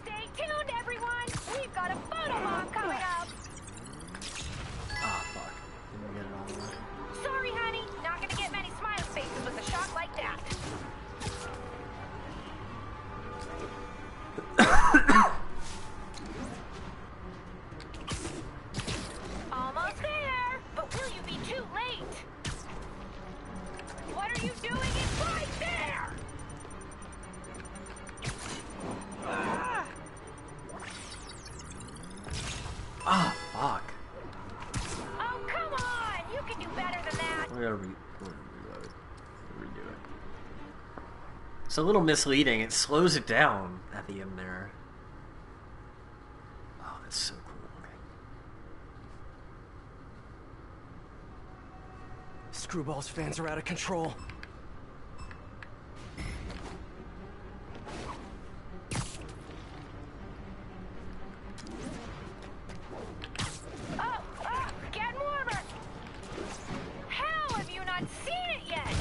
Stay tuned, everyone! We've got a photo bomb coming up! Ah, fuck. Didn't get it all the way. Sorry, honey. Not gonna get many smiley faces with a shot like that. Almost there, but will you be too late? What are you doing? It's right there! Ah, fuck. Oh, come on! You can do better than that! We gotta reload. Redo it. It's a little misleading. It slows it down at the end there. Oh, that's so cool. Okay. Screwball's fans are out of control. Oh, getting warmer! How have you not seen it yet?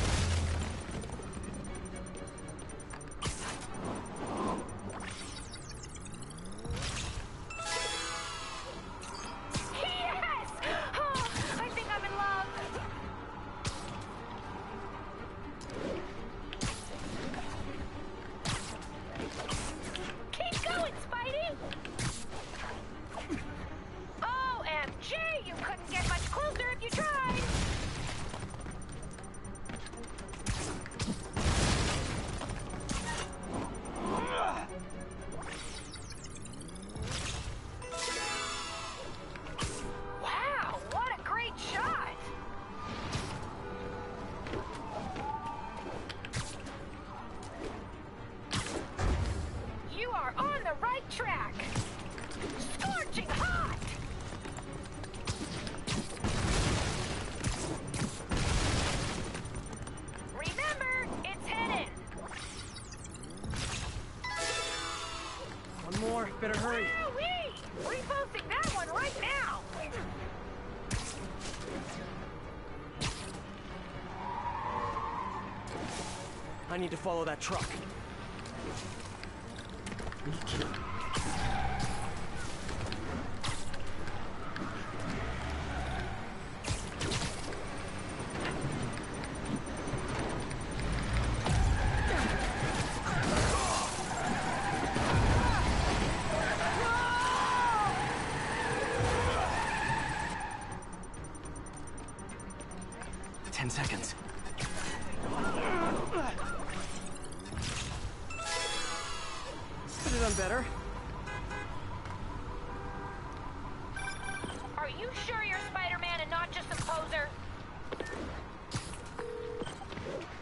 Yes! Oh, I think I'm in love. Keep going, Spidey! OMG, you couldn't get much closer if you tried! Wow, what a great shot! You are on the right track! Scorching hot! Remember, it's hidden! One more, better hurry. Wowee! Reposting that one right now! I need to follow that truck. Are you kidding me? 10 seconds. Could have done better. Are you sure you're Spider-Man and not just some poser?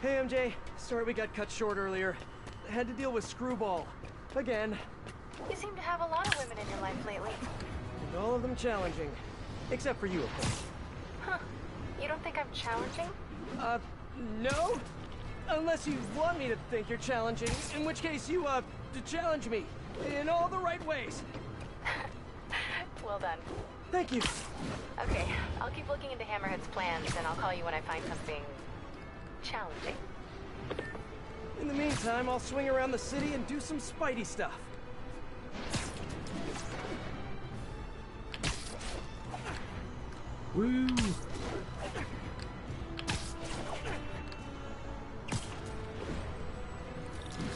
Hey, MJ. Sorry we got cut short earlier. Had to deal with Screwball. Again. You seem to have a lot of women in your life lately. And all of them challenging. Except for you, of course. Huh. You don't think I'm challenging? No? Unless you want me to think you're challenging, in which case you, to challenge me. In all the right ways. Well done. Thank you. Okay, I'll keep looking into Hammerhead's plans, and I'll call you when I find something challenging. In the meantime, I'll swing around the city and do some Spidey stuff. Woo!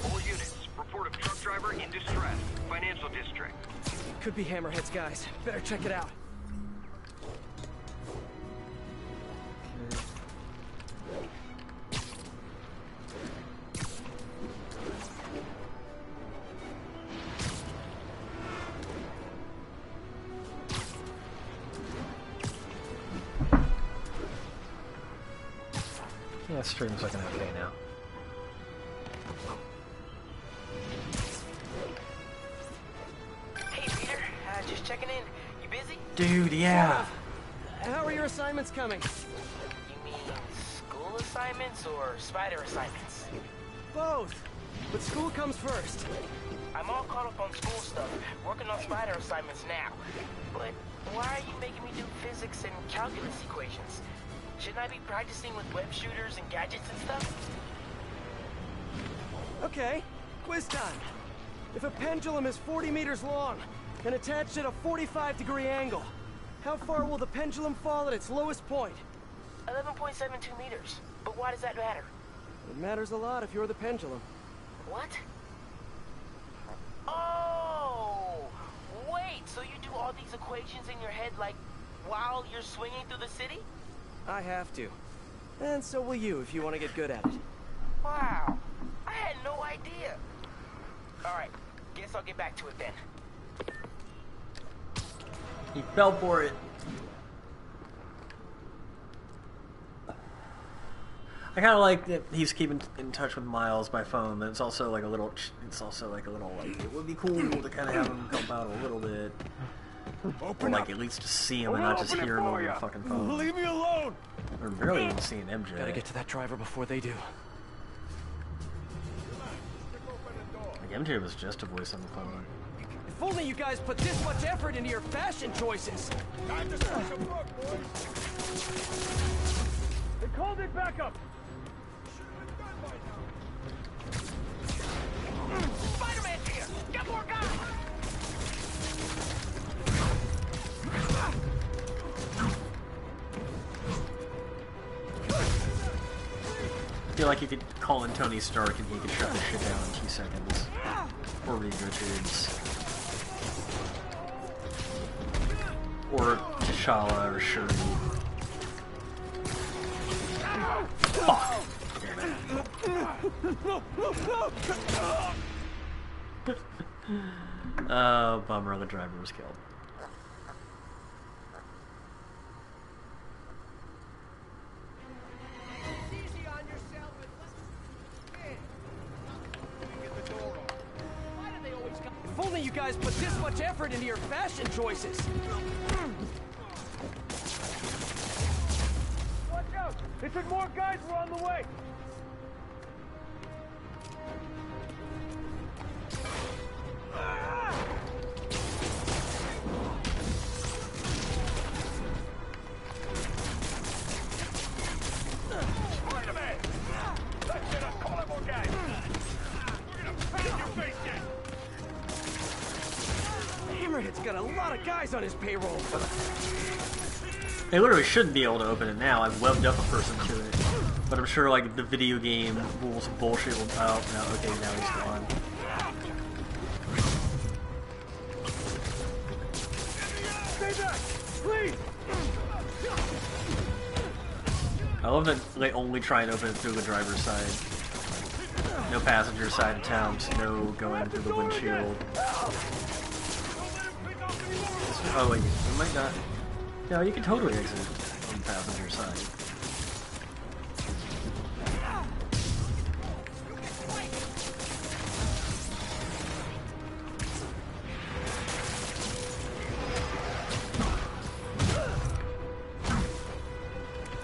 All units, report of truck driver in distress. Financial district. Could be Hammerhead's guys. Better check it out. Yeah, stream's looking okay now. Hey, Peter. Just checking in. You busy? Dude, yeah. How are your assignments coming? You mean school assignments or spider assignments? Both. But school comes first. I'm all caught up on school stuff, working on spider assignments now. But why are you making me do physics and calculus equations? Shouldn't I be practicing with web shooters and gadgets and stuff? Okay, quiz time. If a pendulum is 40 meters long and attached at a 45-degree angle, how far will the pendulum fall at its lowest point? 11.72 meters. But why does that matter? It matters a lot if you're the pendulum. What? Oh! Wait, so you do all these equations in your head like while you're swinging through the city? I have to. And so will you if you want to get good at it. Wow. I had no idea. Alright, guess I'll get back to it then. He fell for it. I kind of like that he's keeping in touch with Miles by phone. But it's also like a little. Like it would be cool to kind of have him help out a little bit, or like at least just see him and not just hear him over the fucking phone. Leave me alone! Or barely even seeing MJ. Gotta get to that driver before they do. Like MJ was just a voice on the phone. If only you guys put this much effort into your fashion choices. Time to switch a book, boys. They called it backup. Spider-Man's here! Get more guys! I feel like you could call in Tony Stark and he could shut this shit down in 2 seconds. Or Reed Richards. Or T'Challa or Shuri. Fuck! Oh, bummer, the driver was killed. If only you guys put this much effort into your fashion choices. Watch out! They said more guys were on the way! Spider-Man! That's it, I'm calling more guys! We're gonna pound your face in! Hammerhead's got a lot of guys on his payroll. They literally shouldn't be able to open it now. I've webbed up a person to it. But I'm sure like the video game rules of bullshit will... Oh, no, okay, now he's gone. Stay back! Please! I love that they only try and open it through the driver's side. No passenger side attempts, no going through the windshield. Oh wait, you might not... No, you can totally exit on the passenger side.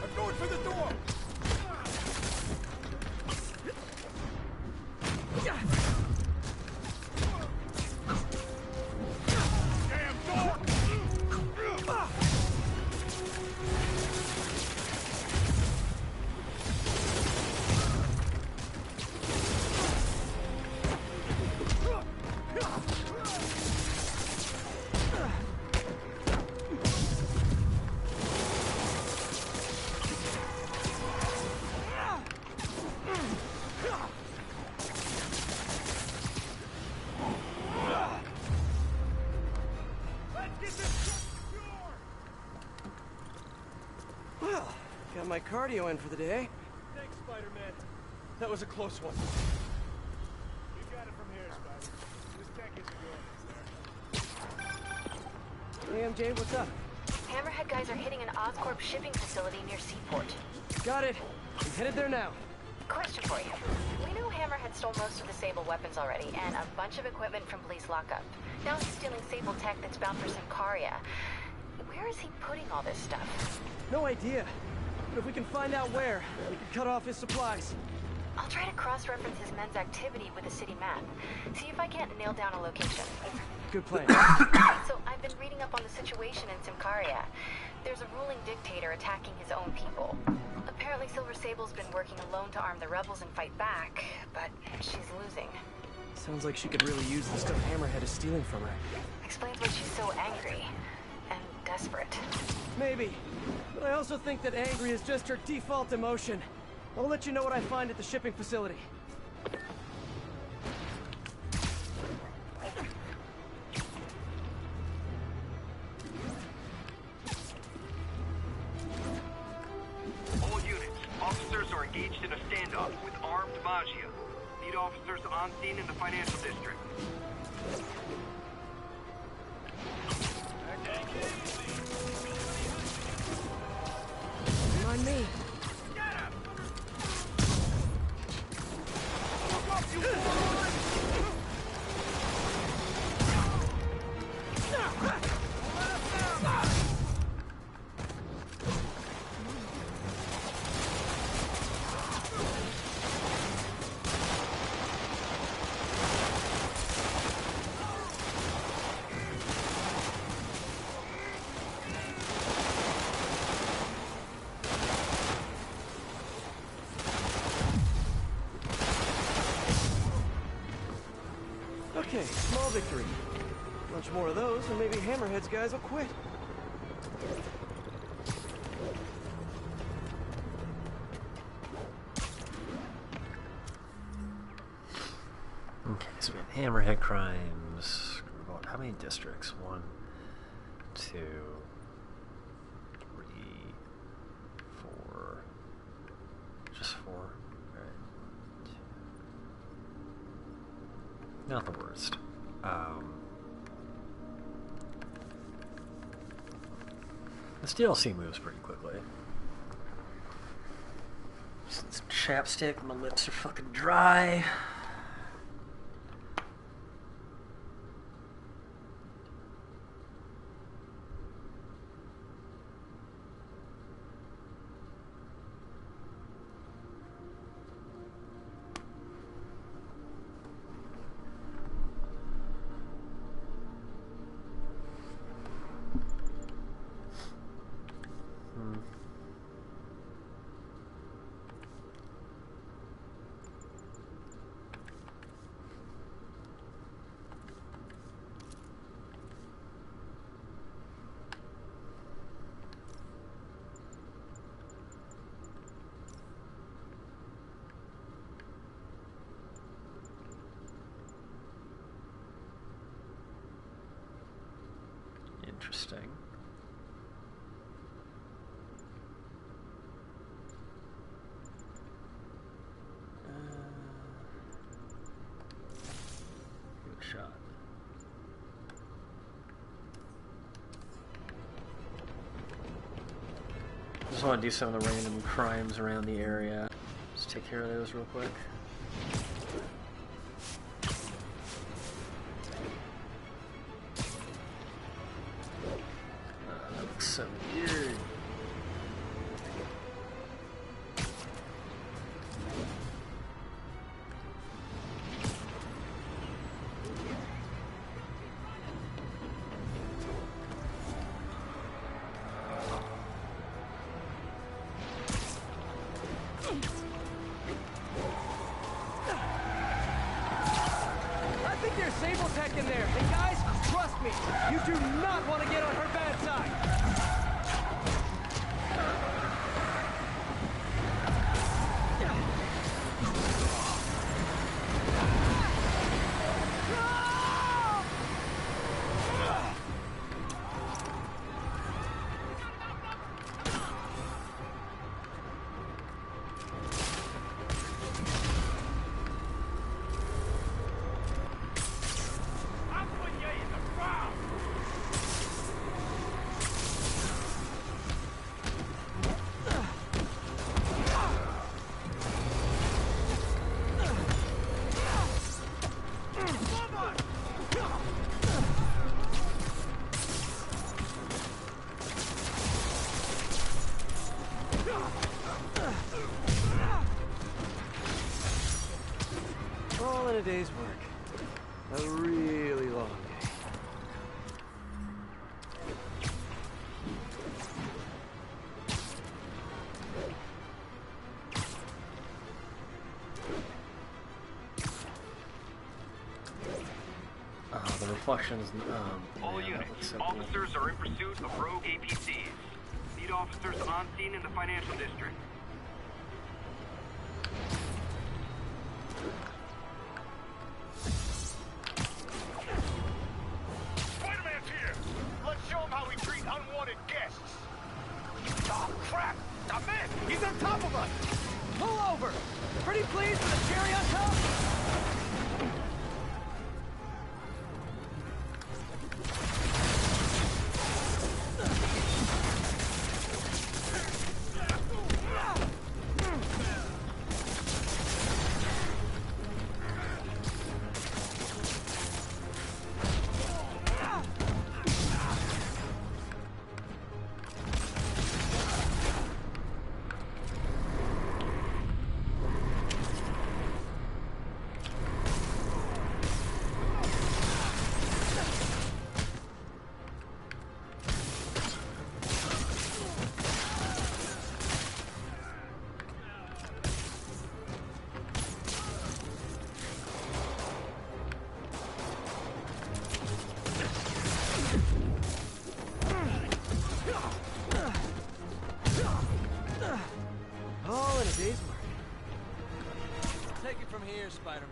I'm going for the door! my cardio in for the day. Thanks, Spider-Man. That was a close one. You got it from here, Spider. This tech isn't yours, Hey, MJ, what's up? Hammerhead guys are hitting an Oscorp shipping facility near Seaport. Got it. I'm headed there now. Question for you. We know Hammerhead stole most of the Sable weapons already, and a bunch of equipment from police lockup. Now he's stealing Sable tech that's bound for Symkaria. Where is he putting all this stuff? No idea. But if we can find out where, we can cut off his supplies. I'll try to cross-reference his men's activity with the city map. See if I can't nail down a location. Good plan. So I've been reading up on the situation in Symkaria. There's a ruling dictator attacking his own people. Apparently Silver Sable's been working alone to arm the rebels and fight back, but she's losing. Sounds like she could really use the stuff Hammerhead is stealing from her. Explains why she's so angry and desperate. Maybe. But I also think that angry is just her default emotion. I'll let you know what I find at the shipping facility. All units, officers are engaged in a standoff with armed Magia. Need officers on scene in the financial district. Mind me. Okay, small victory. Bunch more of those, and maybe Hammerhead's guys will quit. Okay, so we have Hammerhead crimes. How many districts? 1, 2, 3, 4. Just 4. Alright. Not the worst. This DLC moves pretty quickly. Just some chapstick, my lips are fucking dry. Interesting. Give it a shot. Just want to do some of the random crimes around the area. Just take care of those real quick. That looks so weird. in a day's work. A really long day. The reflections. All Man, units, so cool. officers are in pursuit of rogue APCs. Need officers on scene in the financial district. Spider-Man's here! Let's show him how we treat unwanted guests! Oh, crap! I missed! He's on top of us! Pull over! Pretty pleased with a cherry on top? All in a day's work. Take it from here, Spider-Man.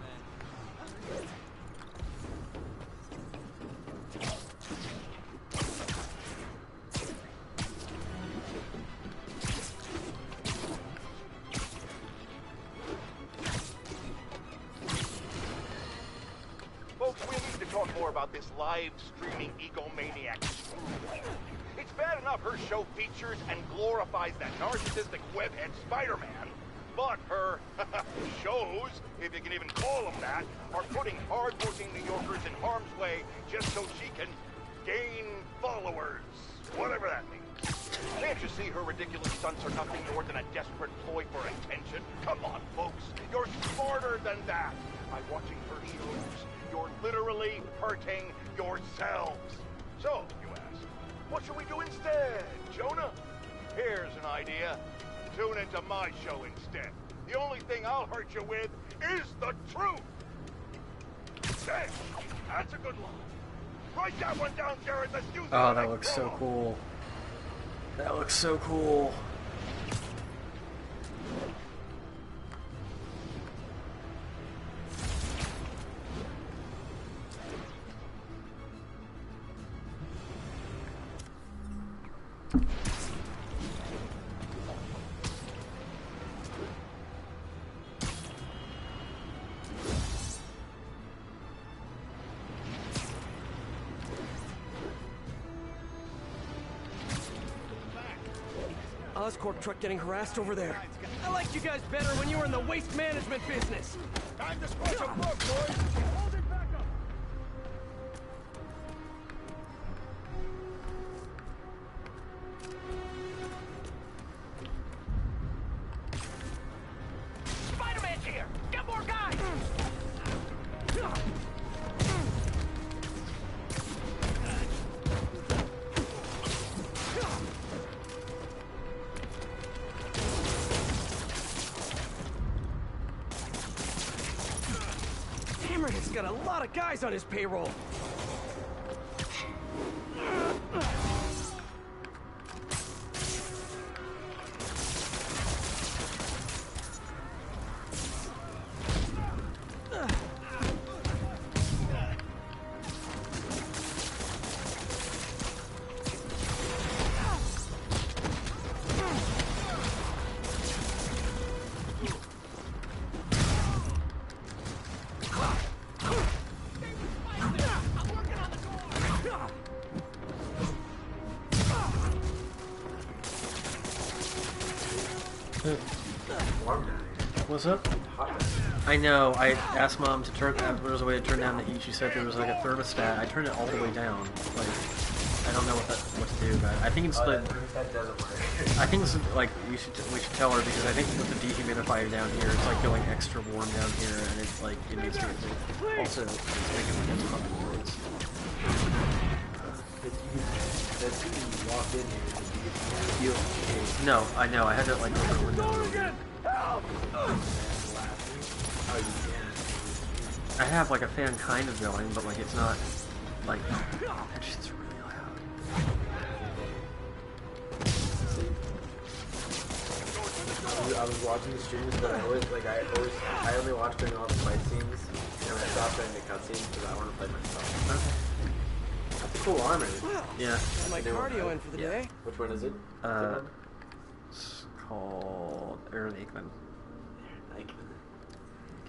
Folks, we need to talk more about this live streaming egomaniac. It's bad enough her show features and glorifies that narcissistic webhead Spider-Man, but her shows, if you can even call them that, are putting hard-working New Yorkers in harm's way just so she can gain followers, whatever that means. Can't you see her ridiculous stunts are nothing more than a desperate ploy for attention? Come on, folks, you're smarter than that. By watching her shows, you're literally hurting yourselves. So, you ask, what should we do instead, Jonah? Here's an idea. Tune into my show instead. The only thing I'll hurt you with is the truth. Hey, that's a good line. Write that one down, Jared. Let's use it. Oh, that looks so cool. That looks so cool. Oscorp truck getting harassed over there. I liked you guys better when you were in the waste management business. Time to squash a book, boys. Hold it back up. Spider-Man's here! Get more guys! Hammerhead's got a lot of guys on his payroll. What's up? I know. I asked Mom to turn. There was a way to turn down the heat. She said there was like a thermostat. I turned it all the way down. Like, I don't know what to do, but I think it's That doesn't work. I think it's like we should tell her because I think with the dehumidifier down here, it's like going extra warm down here, and it's like it needs to be also it's making like a ton of noise. That's you walked in here. No, I know. I had to like open a window. I have like a fan kind of going, but like it's not like that shit's really loud. I was watching the streams, but I only watch during all the fight scenes, and I stopped during the cutscenes because I want to play myself. Okay. That's a cool armor. Yeah. Got my cardio in for the day. Which one is it? It's called Aaron Aikman.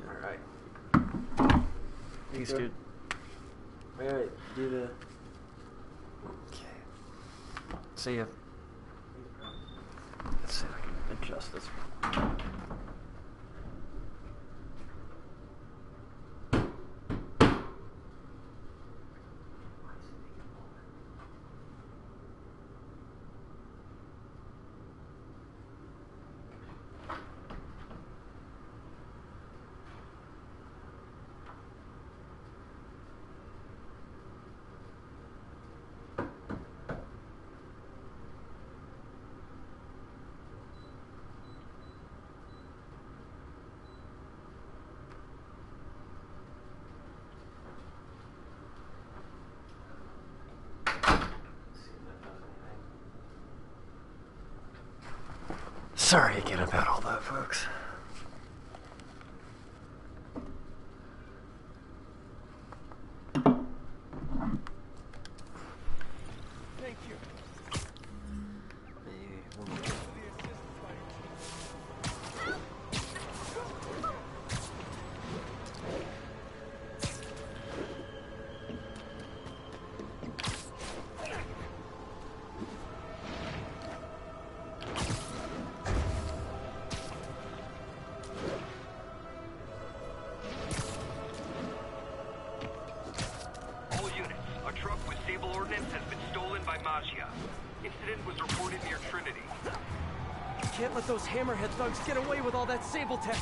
Alright. Peace, dude. Alright, do the... Okay. See ya. Let's see if I can adjust this. Sorry again about all that, folks. Thank you. Maybe one more. Can't let those hammerhead thugs get away with all that sable tech.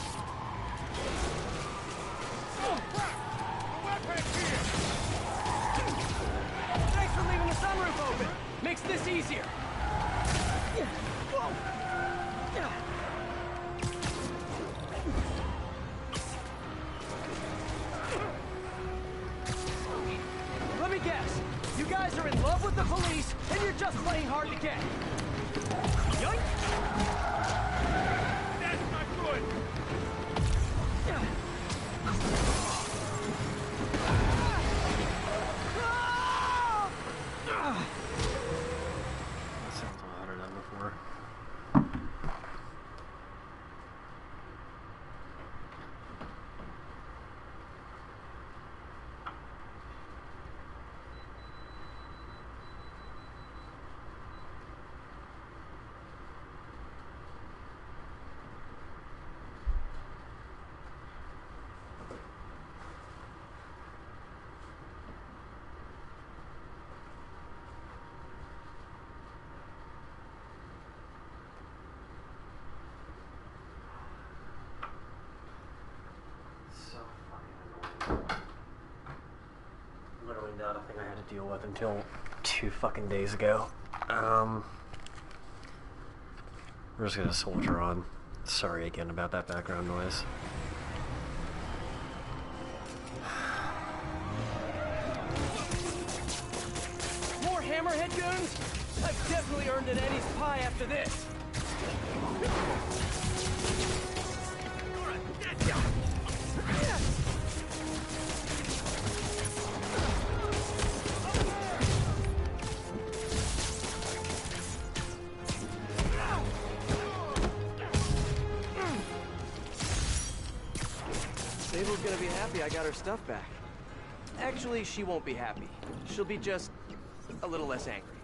Thanks for leaving the sunroof open. Makes this easier. Let me guess. You guys are in love with the police, and you're just playing hard to get. Yoink! That's not good! That sounds a lot harder than before. Literally not a thing I had to deal with until 2 fucking days ago. We're just gonna soldier on. Sorry again about that background noise. More hammerhead goons? I've definitely earned an Eddie's pie after this. Sable's gonna be happy I got her stuff back. Actually, she won't be happy. She'll be just a little less angry.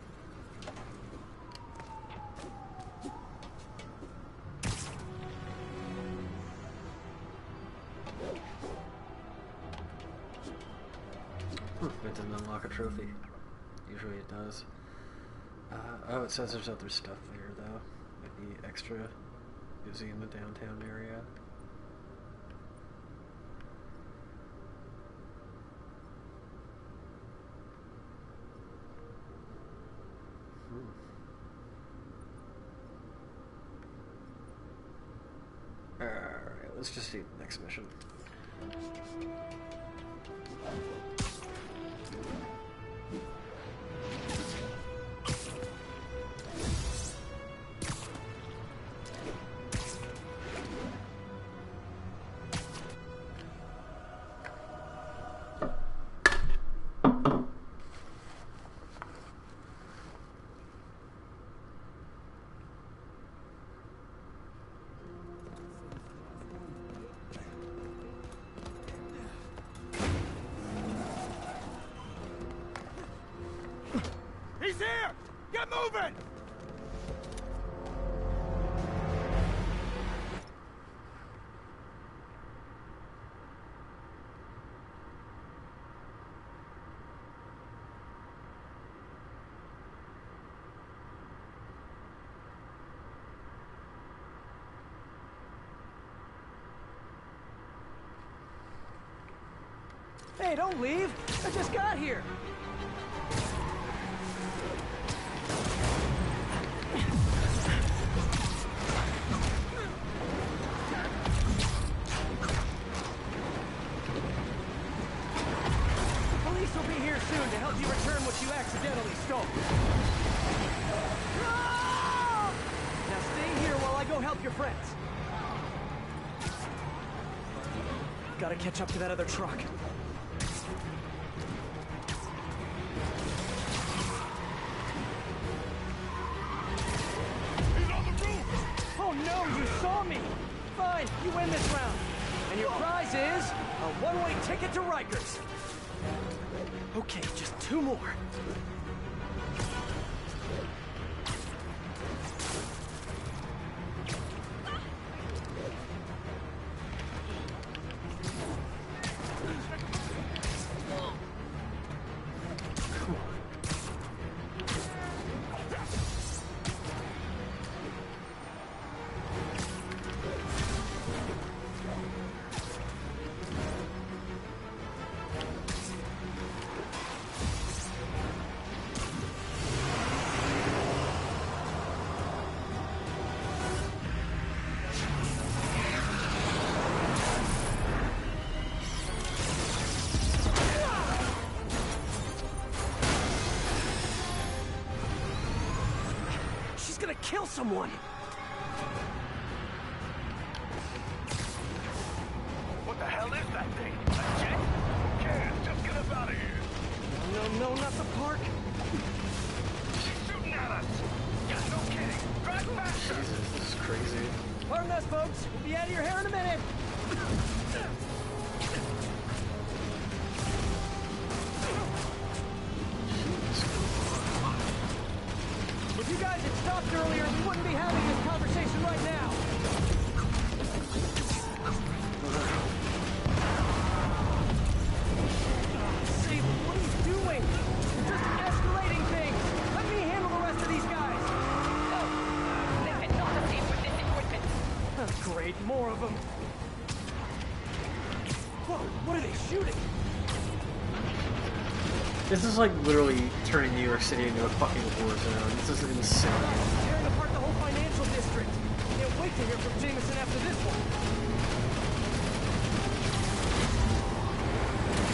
It didn't unlock a trophy. Usually it does. Oh, it says there's other stuff there, though. Maybe extra busy in the downtown area. Alright, let's just see the next mission. He's here! Get moving! Hey, don't leave! I just got here! Police will be here soon to help you return what you accidentally stole. Now stay here while I go help your friends. Gotta catch up to that other truck. Oh no, you saw me! Fine, you win this round. And your prize is a one-way ticket to Rikers. Okay, just 2 more. Gonna kill someone! What the hell is that thing? A jet? Who cares? Just get us out of here. No, not the park. She's shooting at us. Yeah, no kidding. Drive faster. Jesus, this is crazy. Pardon us, folks. We'll be out of your hair in a minute. If you guys had stopped earlier, we wouldn't be having this conversation right now. Sable, what are you doing? You're just escalating things. Let me handle the rest of these guys. No, they cannot escape with this equipment. Oh, great, more of them. Whoa, what are they shooting? This is like literally turning New York City into a fucking war zone. This is insane. Tearing apart the whole financial district. Can't wait to hear from Jameson after this one.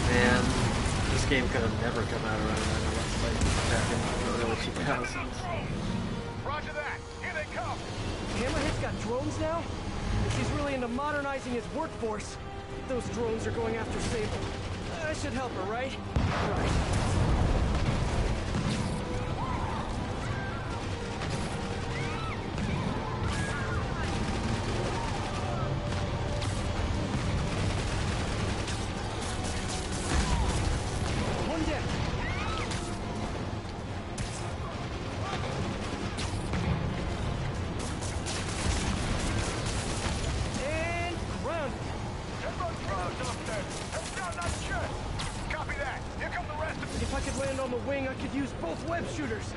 Man, this game could have never come out around that. Like back in the early 2000s. Roger that. Here they come. Hammerhead's got drones now? If he's really into modernizing his workforce, those drones are going after Sable. I should help her, right? Right. One down. And grounded. Everyone's grounded up there. Heads down that chest. Copy that. Here come the rest of If I could land on the wing, I could use both web shooters.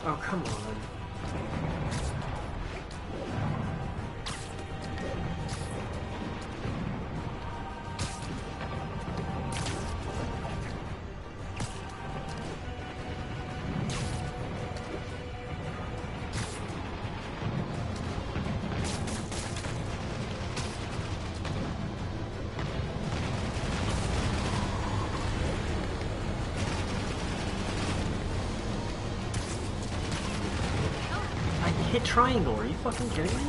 Oh, come on. Hit triangle, are you fucking kidding me?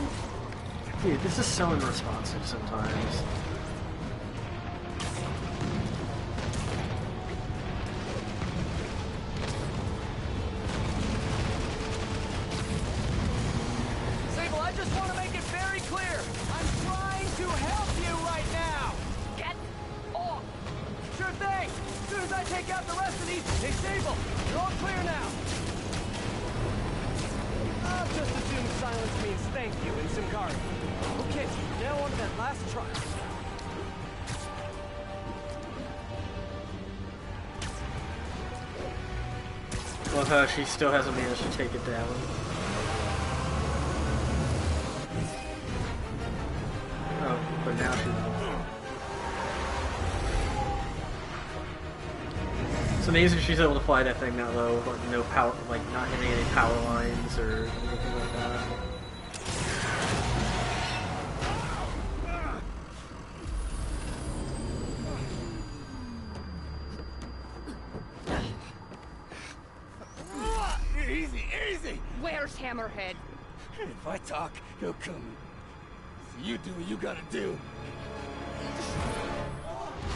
Dude, this is so unresponsive sometimes. Sable, I just want to make it very clear. I'm trying to help you right now. Get off. Sure thing. As soon as I take out the rest of these... Hey, Sable, you're all clear now. I'll just assume silence means thank you in Simkari. Okay, now on to that last trial. Love how she still hasn't managed to take it down. Oh, but now she will. It's amazing she's able to fly that thing that low, like no power, like not hitting any power lines or anything like that. Easy, easy! Where's Hammerhead? If I talk, he'll come. So you do what you gotta do.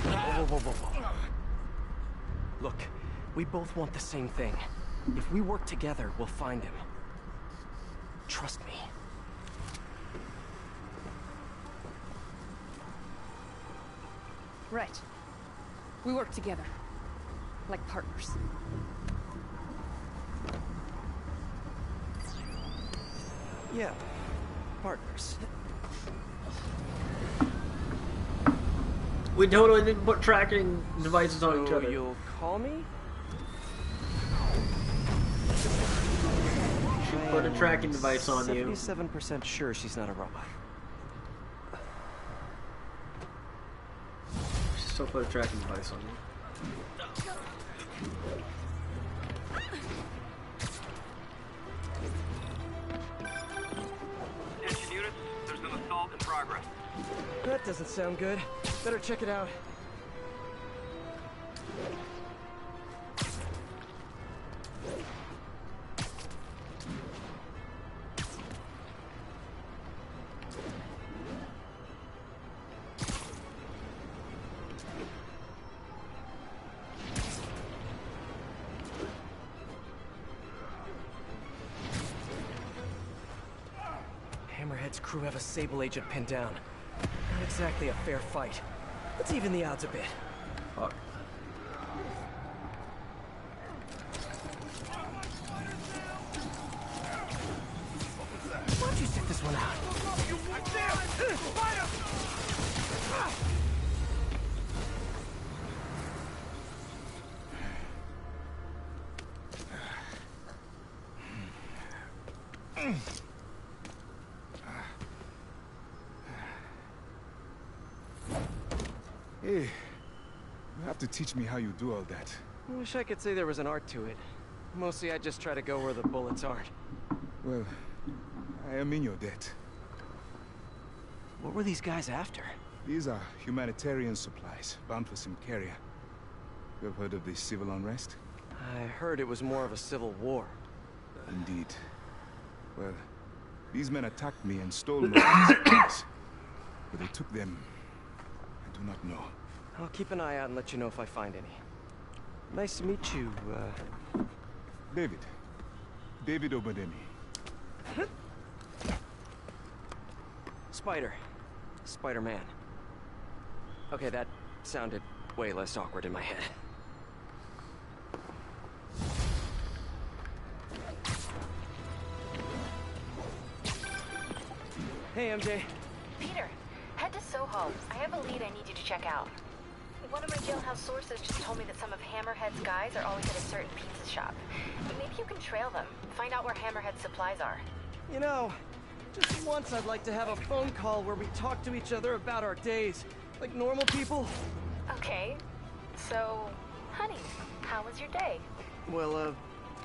Whoa. Look, we both want the same thing. If we work together, we'll find him. Trust me. Right. We work together. Like partners. Yeah, partners. We totally didn't put tracking devices on each other. You'll call me? She put a tracking device on you. 77% sure she's not a robot. She still put a tracking device on you. Attention units, there's an assault in progress. That doesn't sound good. Better check it out. Hammerhead's crew have a Sable agent pinned down. Not exactly a fair fight. Let's even the odds a bit. Fuck. Why don't you sit this one out? Hey, you have to teach me how you do all that. I wish I could say there was an art to it. Mostly I just try to go where the bullets aren't. Well, I am in your debt. What were these guys after? These are humanitarian supplies bound for Simcaria. You have heard of the civil unrest? I heard it was more of a civil war. Indeed. Well, these men attacked me and stole most of the supplies. But they took them. I do not know. I'll keep an eye out and let you know if I find any. Nice to meet you, David. David Obademi. Spider. Spider-Man. Okay, that sounded way less awkward in my head. Hey, MJ. Peter, head to Soho. I have a lead I need you to check out. One of my jailhouse sources just told me that some of Hammerhead's guys are always at a certain pizza shop. Maybe you can trail them, find out where Hammerhead's supplies are. You know, just once I'd like to have a phone call where we talk to each other about our days, like normal people. Okay, so, honey, how was your day? Well,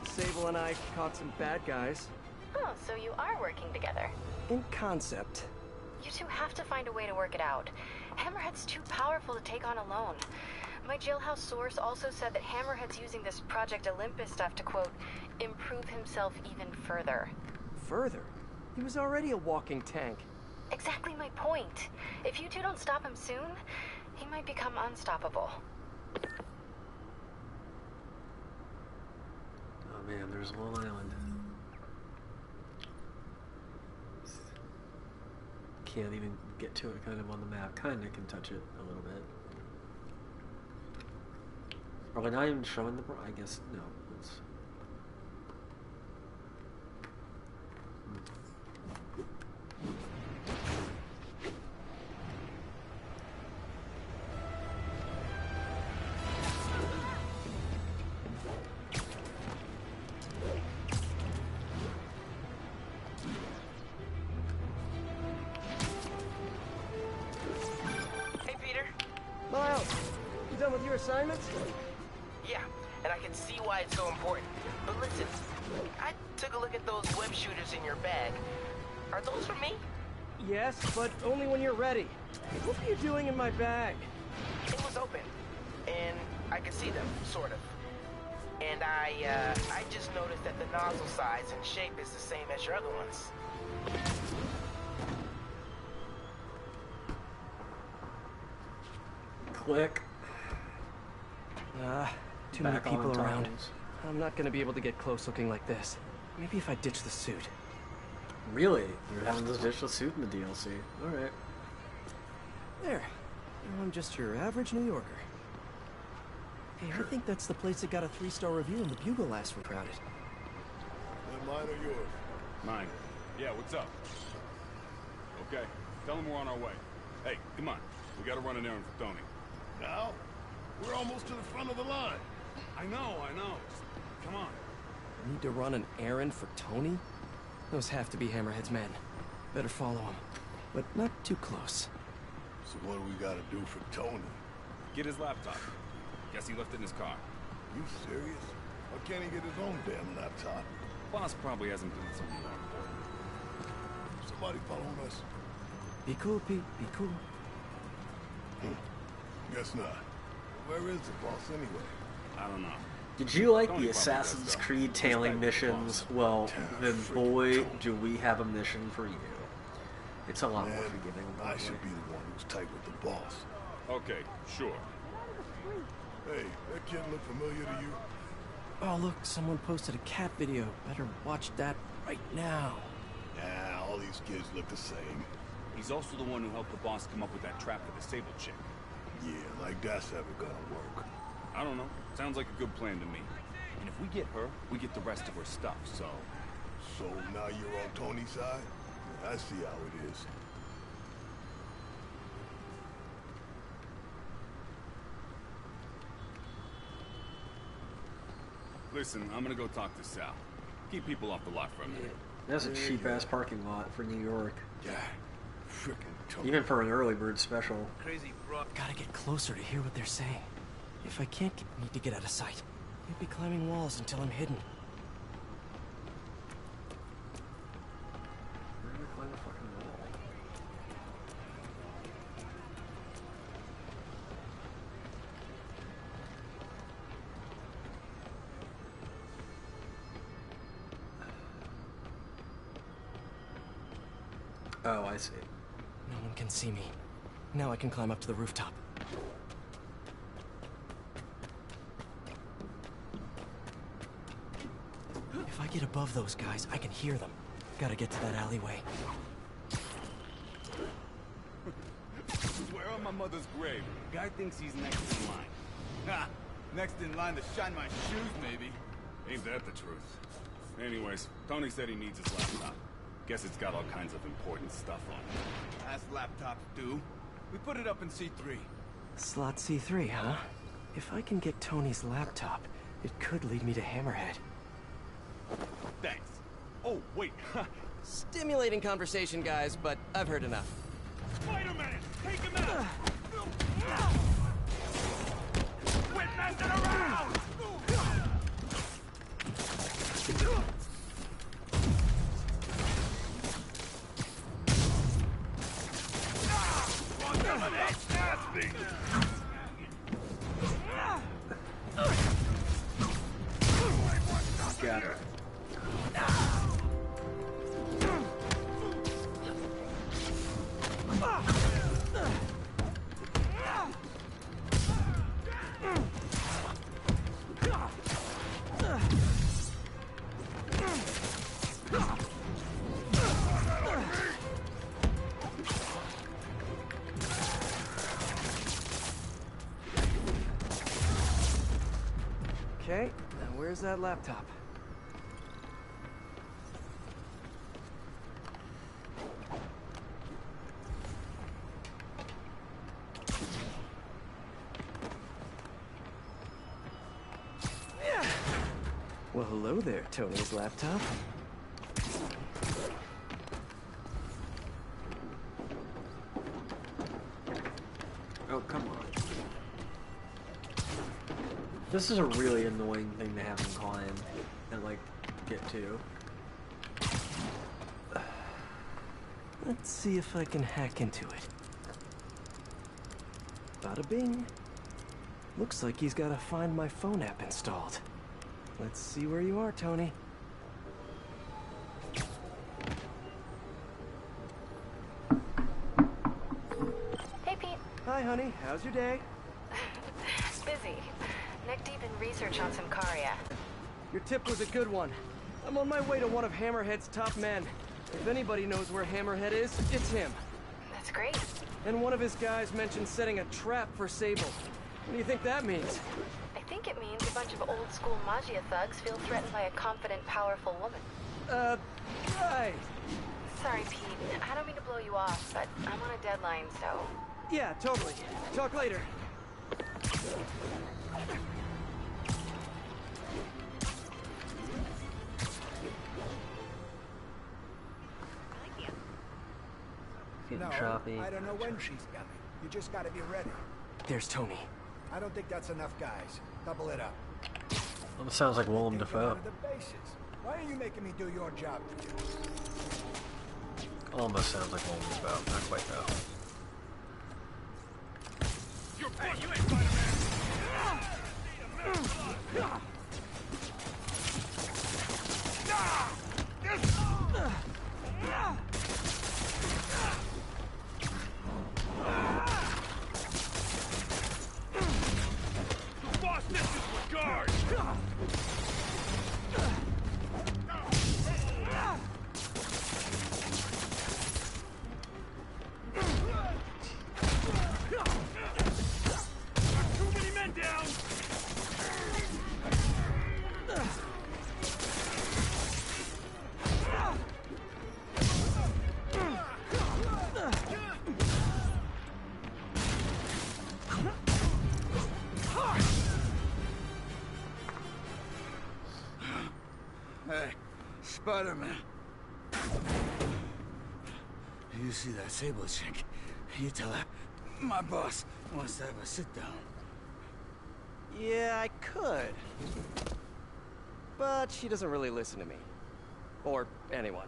Sable and I caught some bad guys. Oh, so you are working together. In concept. You two have to find a way to work it out. Hammerhead's too powerful to take on alone. My jailhouse source also said that Hammerhead's using this Project Olympus stuff to, quote, improve himself even further. Further? He was already a walking tank. Exactly my point. If you two don't stop him soon, he might become unstoppable. Oh man, there's Long Island. Can't even get to it kind of on the map. Kind of can touch it a little bit. Are we not even showing the... I guess, no. It's... Hey, Peter. Miles, you done with your assignments? Yeah, and I can see why it's so important. But listen, I took a look at those web shooters in your bag. Are those for me? Yes, but only when you're ready. What are you doing in my bag? It was open, and I could see them, sort of. And I just noticed that the nozzle size and shape is the same as your other ones. Click. Too many Back on people around. toggles. I'm not gonna be able to get close looking like this. Maybe if I ditch the suit. Really? You're having this digital suit in the DLC. Alright. There. Now I'm just your average New Yorker. Hey, I think that's the place that got a 3-star review in the Bugle last we crowded. That mine or yours? Mine. Yeah, what's up? Okay, tell him we're on our way. Hey, come on. We gotta run an errand for Tony. Now? We're almost to the front of the line. I know. Just come on. Need to run an errand for Tony? Those have to be Hammerhead's men. Better follow him. But not too close. So what do we gotta do for Tony? Get his laptop. Guess he left it in his car. You serious? Why can't he get his own damn laptop? Boss probably hasn't done something more important. Somebody following us? Be cool, Pete. Be cool. Guess not. Where is the boss anyway? I don't know. Did you like Tony the probably Assassin's does, though. Creed tailing Respect the missions? boss. Well, then boy, Tony. do we have a mission for you. It's a lot more Man, forgiving. I should be the one who's tight with the boss. Okay, sure. Hey, that kid look familiar to you? Oh, look, someone posted a cat video. Better watch that right now. Yeah, all these kids look the same. He's also the one who helped the boss come up with that trap for the Sable chick. Yeah, like that's ever gonna work. I don't know. Sounds like a good plan to me. And if we get her, we get the rest of her stuff, so... So now you're on Tony's side? I see how it is. Listen, I'm gonna go talk to Sal. Keep people off the lot for a minute. That's a cheap-ass parking lot for New York. Yeah, frickin' Tony. Even for an early bird special. Crazy bro. Gotta get closer to hear what they're saying. If I can't need to get out of sight. I'd be climbing walls until I'm hidden. Where do I climb a fucking wall? Oh, I see. No one can see me. Now I can climb up to the rooftop. If I get above those guys, I can hear them. Gotta get to that alleyway. Swear on my mother's grave. Guy thinks he's next in line. Ha! Next in line to shine my shoes, maybe. Ain't that the truth? Anyways, Tony said he needs his laptop. Guess it's got all kinds of important stuff on it. As laptops do. We put it up in C3. Slot C3, huh? If I can get Tony's laptop, it could lead me to Hammerhead. Thanks. Oh, wait. Stimulating conversation, guys, but I've heard enough. Spider-Man! Take him out! Quit messing around! Want some of this? Nasty! Got it. Okay, now where's that laptop? Well, hello there, Tony's laptop. Oh, come on. This is a really annoying thing to have him climb and, like, get to. Let's see if I can hack into it. Bada bing. Looks like he's got a Find My Phone app installed. Let's see where you are, Tony. Hey, Pete. Hi, honey. How's your day? Busy. Neck deep in research on Simcaria. Your tip was a good one. I'm on my way to one of Hammerhead's top men. If anybody knows where Hammerhead is, it's him. That's great. And one of his guys mentioned setting a trap for Sable. What do you think that means? I think it means a bunch of old-school Magia thugs feel threatened by a confident, powerful woman. Right. Sorry, Pete. I don't mean to blow you off, but I'm on a deadline, so... Yeah, totally. Talk later. Getting choppy. I don't know when she's coming. You just gotta be ready. There's Tony. I don't think that's enough, guys. Double it up. Well, it sounds like Willem Take Dafoe. out of the bases. Why are you making me do your job? Almost sounds like Willem Dafoe. Not quite though. Hey, you ain't Spider-Man! Boss, this is regard! Too many men down! Hey, Spider-Man. You see that Sable chick? You tell her my boss wants to have a sit-down. Yeah, I could. But she doesn't really listen to me. Or anyone.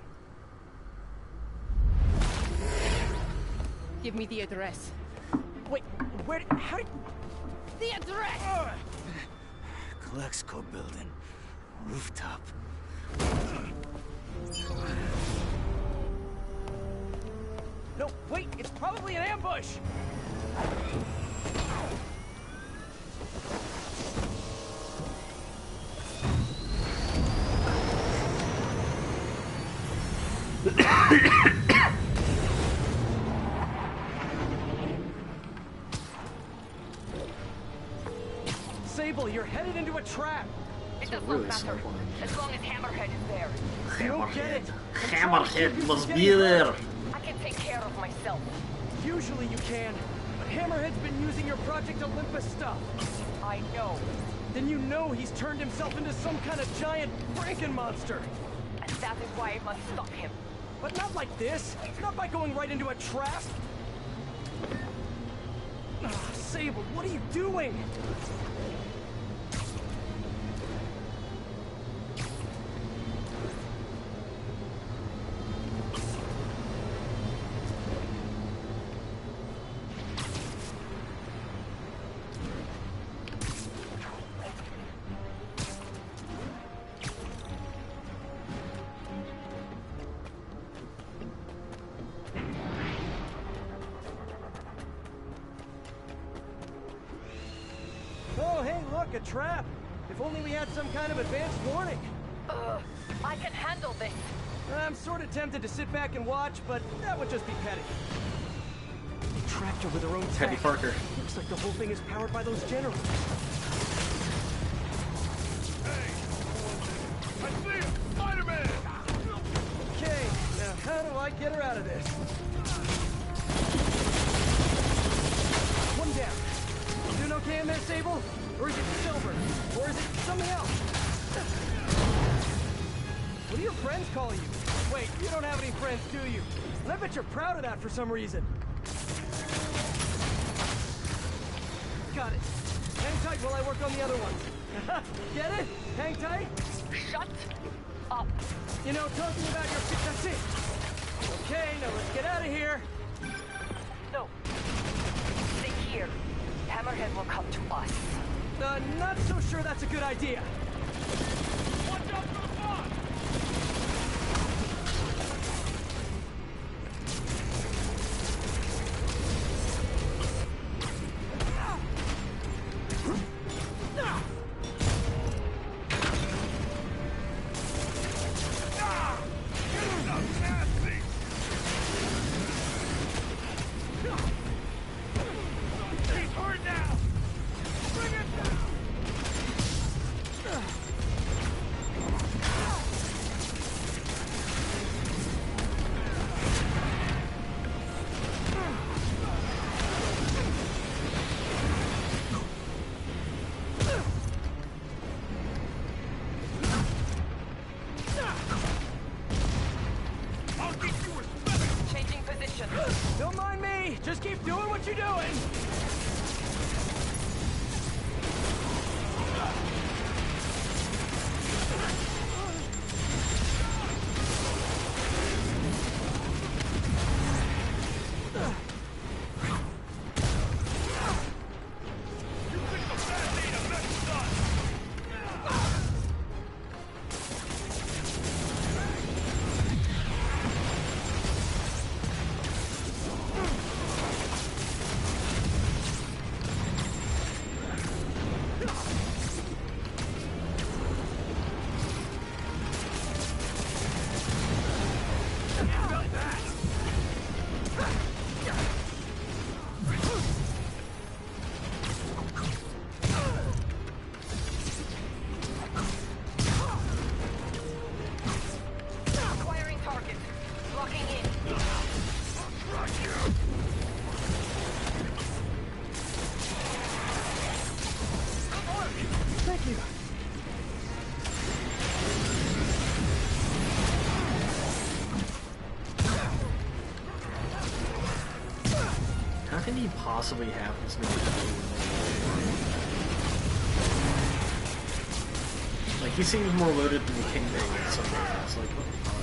Give me the address. Wait, where? How did... The address! Clexco building. Rooftop. No, wait, it's probably an ambush! Sable, you're headed into a trap! It doesn't really matter, smart line. as long as Hammerhead is there. You don't get it! Hammerhead must be there! I can take care of myself. Usually you can, but Hammerhead's been using your Project Olympus stuff. I know. then you know he's turned himself into some kind of giant Franken-monster. And that is why I must stop him. But not like this. Not by going right into a trap. Sable, what are you doing? Oh, hey, look, a trap. If only we had some kind of advanced warning. I can handle this. I'm sort of tempted to sit back and watch, but that would just be petty. They tracked her with her own Petty tech. Parker. Looks like the whole thing is powered by those generators. I see him! Spider-Man! Okay, now how do I get her out of this? One down. You doing okay in there, Sable? Or is it Silver? Or is it something else? What do your friends call you? Wait, you don't have any friends, do you? And I bet you're proud of that for some reason. Got it. Hang tight while I work on the other ones. Get it? Hang tight? Shut up. You know, talking about your... That's it. Okay, now let's get out of here. No. Stay here. Hammerhead will come to us. Not so sure that's a good idea. Watch out for the boss! Changing position. Don't mind me. Just keep doing what you're doing. Acquiring target. Locking in. Good work. Thank you. How can he possibly have this many people? Like, he seems more loaded than the Kingpin in some ways. Like, what the fuck?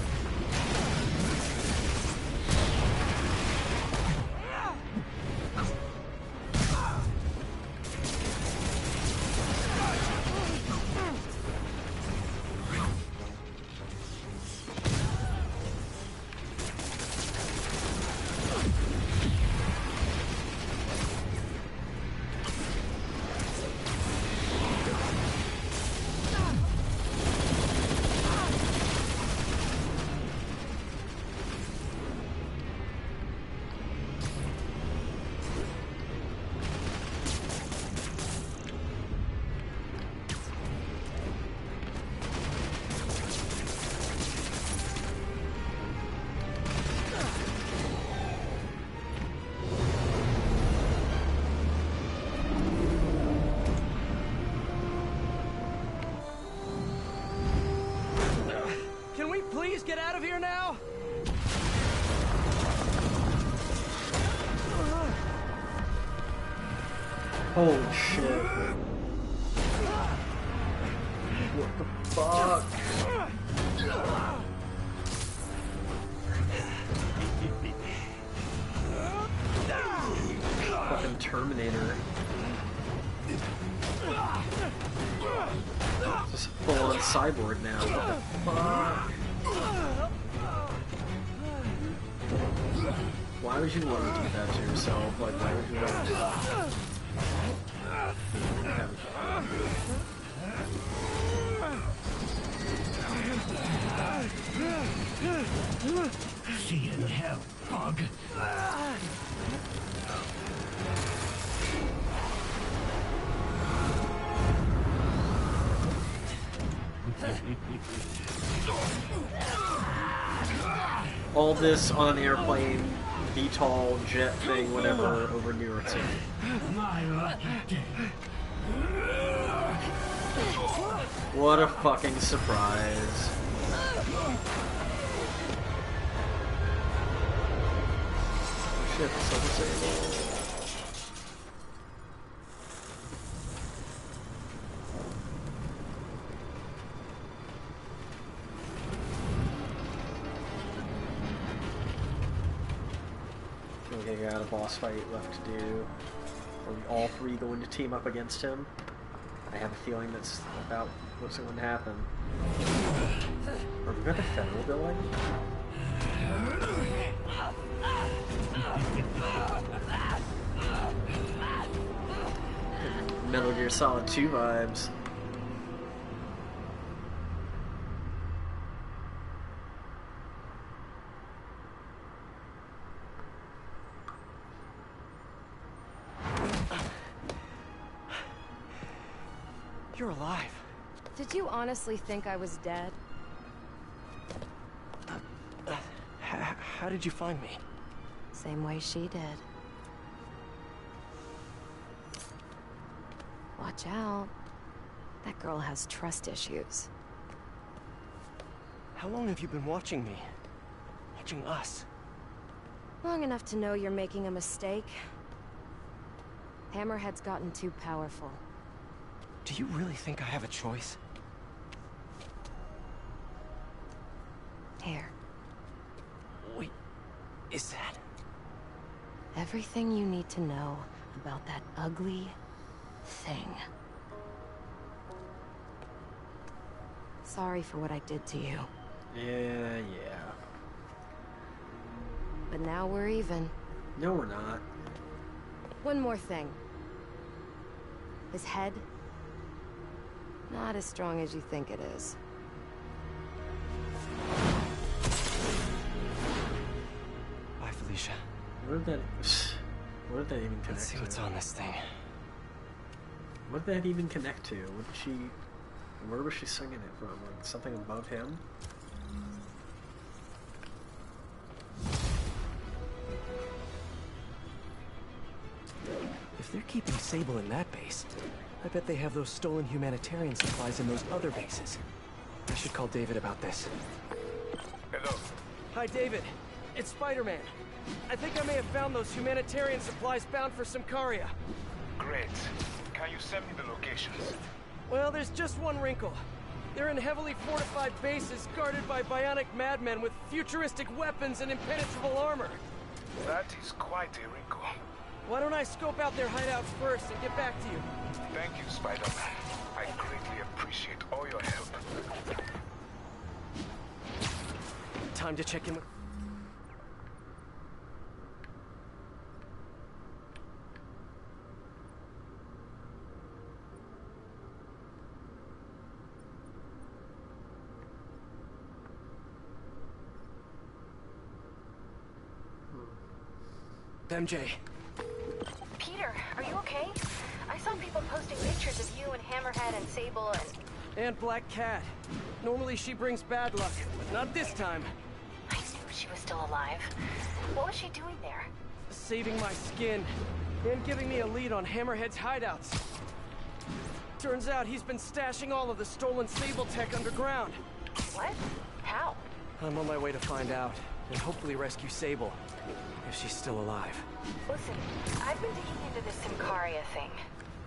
Please get out of here now! Holy shit. What the fuck? Fucking Terminator. Just full on cyborg now. What the fuck? Why would you want to do that to yourself? Like, why would you want to do that? See you in hell, pug. All this on an airplane, VTOL, jet thing, whatever, over New York City. My lucky day. What a fucking surprise. Shit, the Silver Sable. Okay, got a boss fight left to do. Are we all three going to team up against him? I have a feeling that's about what's going to happen. Are we at the federal building? Metal Gear Solid 2 vibes. You're alive. Did you honestly think I was dead? How did you find me? Same way she did. Watch out. That girl has trust issues. How long have you been watching me? Watching us? Long enough to know you're making a mistake. Hammerhead's gotten too powerful. Do you really think I have a choice? Here. Wait, is that... Everything you need to know about that ugly thing. Sorry for what I did to you. Yeah. But now we're even. No, we're not. One more thing. His head? Not as strong as you think it is. Bye, Felicia. What did that even connect to? Let's see what's on this thing. What did that even connect to? What did she... Where was she singing it from? Like something above him? If they're keeping Sable in that base, I bet they have those stolen humanitarian supplies in those other bases. I should call David about this. Hello. Hi, David. It's Spider-Man. I think I may have found those humanitarian supplies bound for Symkaria. Great. Can you send me the locations? Well, there's just one wrinkle. They're in heavily fortified bases guarded by bionic madmen with futuristic weapons and impenetrable armor. That is quite a wrinkle. Why don't I scope out their hideouts first and get back to you? Thank you, Spider-Man. I greatly appreciate all your help. Time to check in with... MJ. Peter, are you okay? I saw people posting pictures of you and Hammerhead and Sable And Black Cat. Normally she brings bad luck, but not this time. I knew she was still alive. What was she doing there? Saving my skin, and giving me a lead on Hammerhead's hideouts. Turns out he's been stashing all of the stolen Sable tech underground. What? How? I'm on my way to find out, and hopefully rescue Sable, if she's still alive. Listen, I've been digging into this Symkaria thing.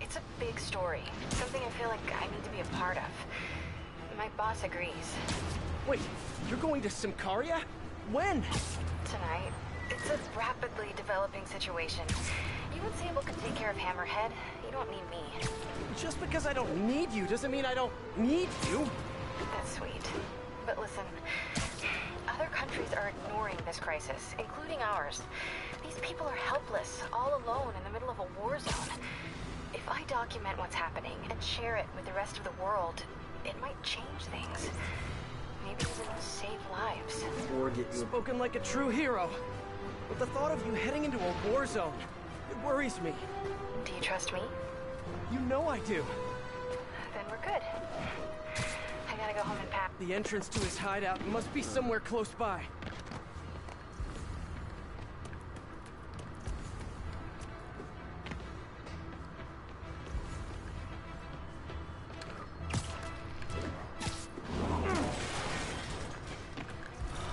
It's a big story, something I feel like I need to be a part of. My boss agrees. Wait, you're going to Symkaria? When? Tonight. It's a rapidly developing situation. You and Sable can take care of Hammerhead. You don't need me. Just because I don't need you doesn't mean I don't need you. That's sweet. But listen, other countries are ignoring this crisis, including ours. These people are helpless, all alone in the middle of a war zone. If I document what's happening and share it with the rest of the world, it might change things. Maybe even save lives. Or get you. Spoken like a true hero. But the thought of you heading into a war zone, it worries me. Do you trust me? You know I do. Then we're good. I gotta go home and pack. The entrance to his hideout must be somewhere close by.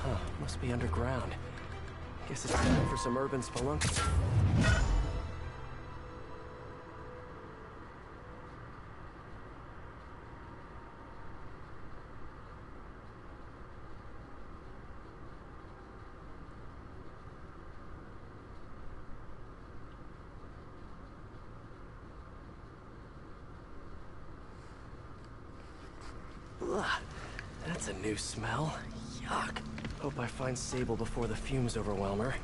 Huh, must be underground. Guess it's time for some urban spelunking. Ugh, that's a new smell. Yuck. Hope I find Sable before the fumes overwhelm her.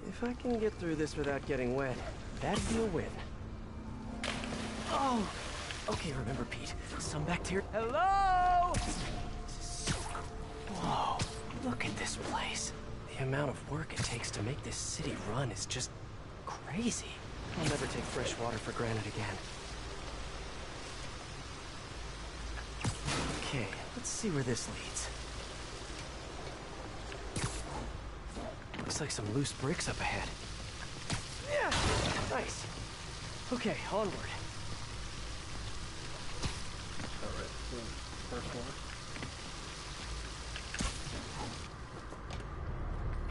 If I can get through this without getting wet, that'd be a win. Oh! Okay, remember, Pete. Some bacteria. Hello! Whoa, look at this place. The amount of work it takes to make this city run is just crazy. I'll never take fresh water for granted again. Okay, let's see where this leads. Looks like some loose bricks up ahead. Yeah, nice. Okay, onward. First floor.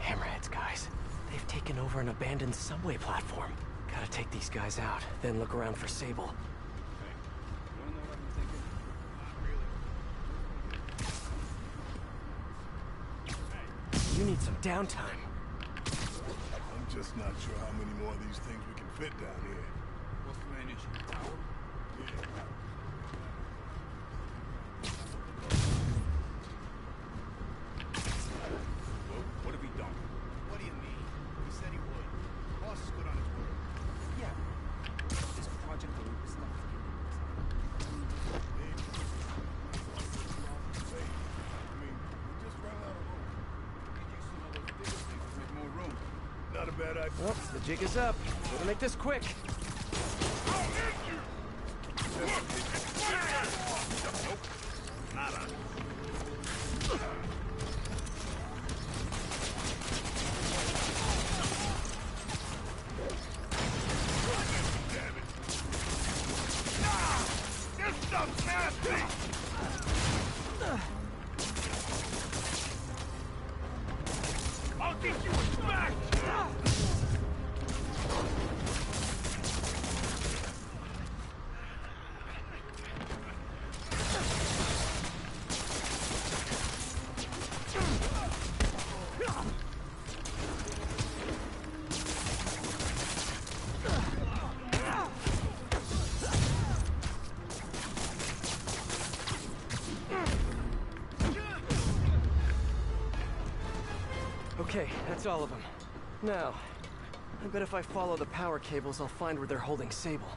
Hammerheads, guys. They've taken over an abandoned subway platform. Gotta take these guys out, then look around for Sable. You need some downtime. I'm just not sure how many more of these things we can fit down here. What's the main issue? Tower? Yeah. What have we done? What do you mean? He said he would. Boss is good on his word. Yeah. This project is not. Not a bad idea. Well, the jig is up. Better make this quick. Nada. This stuff's nasty! I'll get you a smash! Okay, that's all of them. Now, I bet if I follow the power cables, I'll find where they're holding Sable.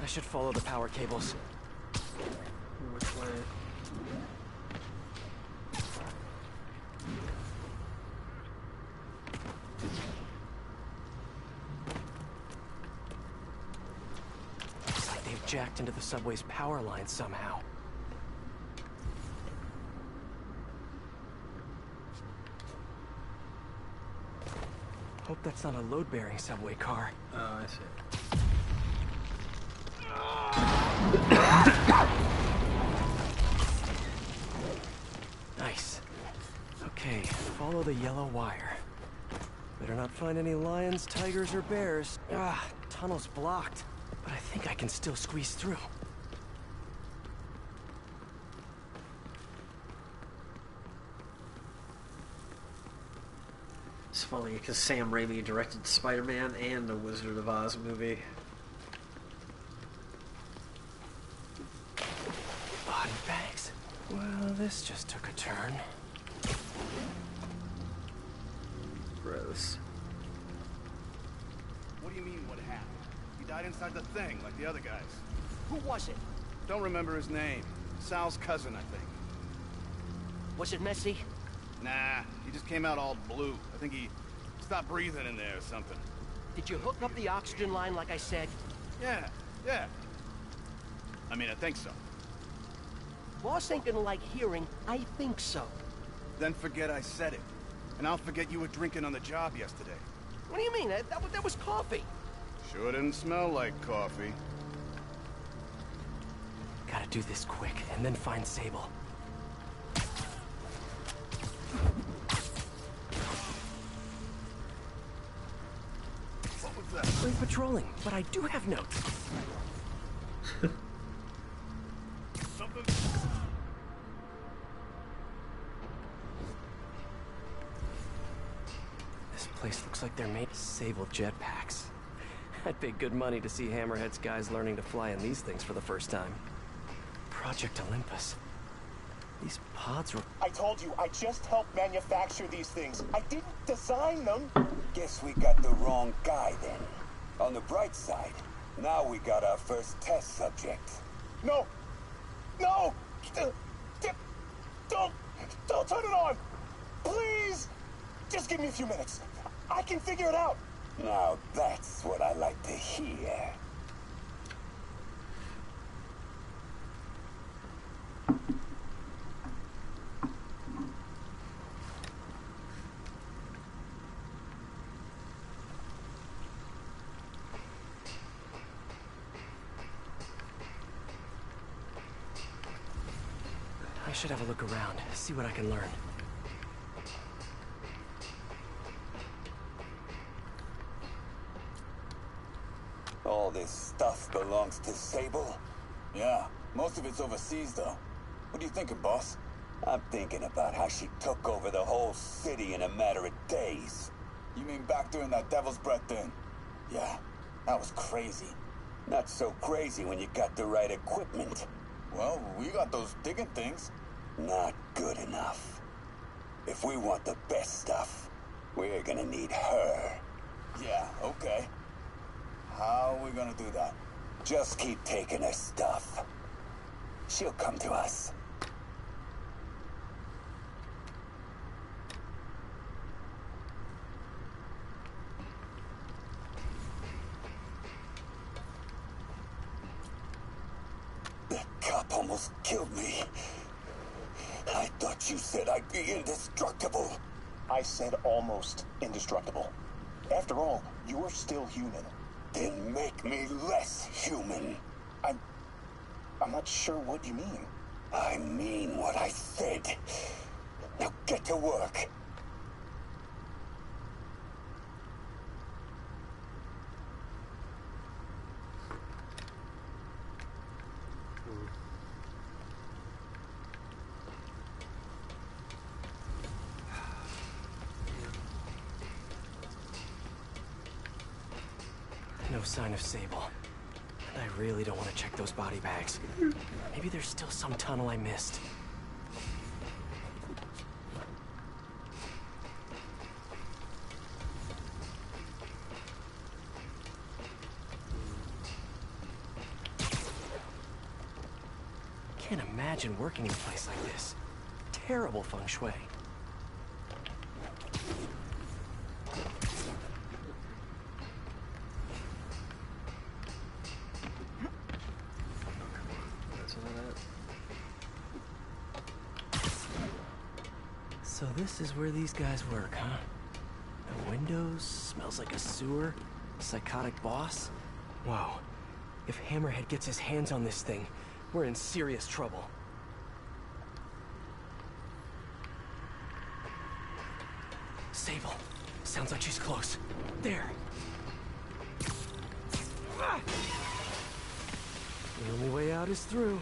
I should follow the power cables. Which way? jacked into the subway's power line somehow. Hope that's not a load-bearing subway car. Oh, I see. Nice. Okay, follow the yellow wire. Better not find any lions, tigers, or bears. Ah, tunnel's blocked. But I think I can still squeeze through. It's funny because Sam Raimi directed Spider-Man and the Wizard of Oz movie. Body bags? Well, this just took a turn. Gross. What do you mean, what happened? He died inside the thing, like the other guys. Who was it? Don't remember his name. Sal's cousin, I think. Was it messy? Nah, he just came out all blue. I think he stopped breathing in there or something. Did you hook up the oxygen line like I said? Yeah. I mean, I think so. Boss ain't gonna like hearing, I think so. Then forget I said it. And I'll forget you were drinking on the job yesterday. What do you mean? That was coffee. Sure didn't smell like coffee. Gotta do this quick, and then find Sable. What was that? Great patrolling, but I do have notes. Something... This place looks like they're made of Sable jetpacks. I'd pay good money to see Hammerhead's guys learning to fly in these things for the first time. Project Olympus. These pods were... I told you, I just helped manufacture these things. I didn't design them. Guess we got the wrong guy then. On the bright side, now we got our first test subject. No! Don't turn it on! Please! Just give me a few minutes. I can figure it out. Now that's what I like to hear. I should have a look around, see what I can learn. All this stuff belongs to Sable? Yeah, most of it's overseas though. What are you thinking, boss? I'm thinking about how she took over the whole city in a matter of days. You mean back during that Devil's Breath thing? Yeah, that was crazy. Not so crazy when you got the right equipment. Well, we got those digging things. Not good enough. If we want the best stuff, we're gonna need her. Yeah, okay. How are we gonna do that? Just keep taking her stuff. She'll come to us. That cop almost killed me. I thought you said I'd be indestructible. I said almost indestructible. After all, you're still human. Then make me less human. I'm not sure what you mean. I mean what I said. Now get to work. No sign of Sable. And I really don't want to check those body bags. Maybe there's still some tunnel I missed. Can't imagine working in a place like this. Terrible feng shui. So this is where these guys work, huh? No windows, smells like a sewer, psychotic boss. Wow. If Hammerhead gets his hands on this thing, we're in serious trouble. Sable. Sounds like she's close. There. Ah! The only way out is through.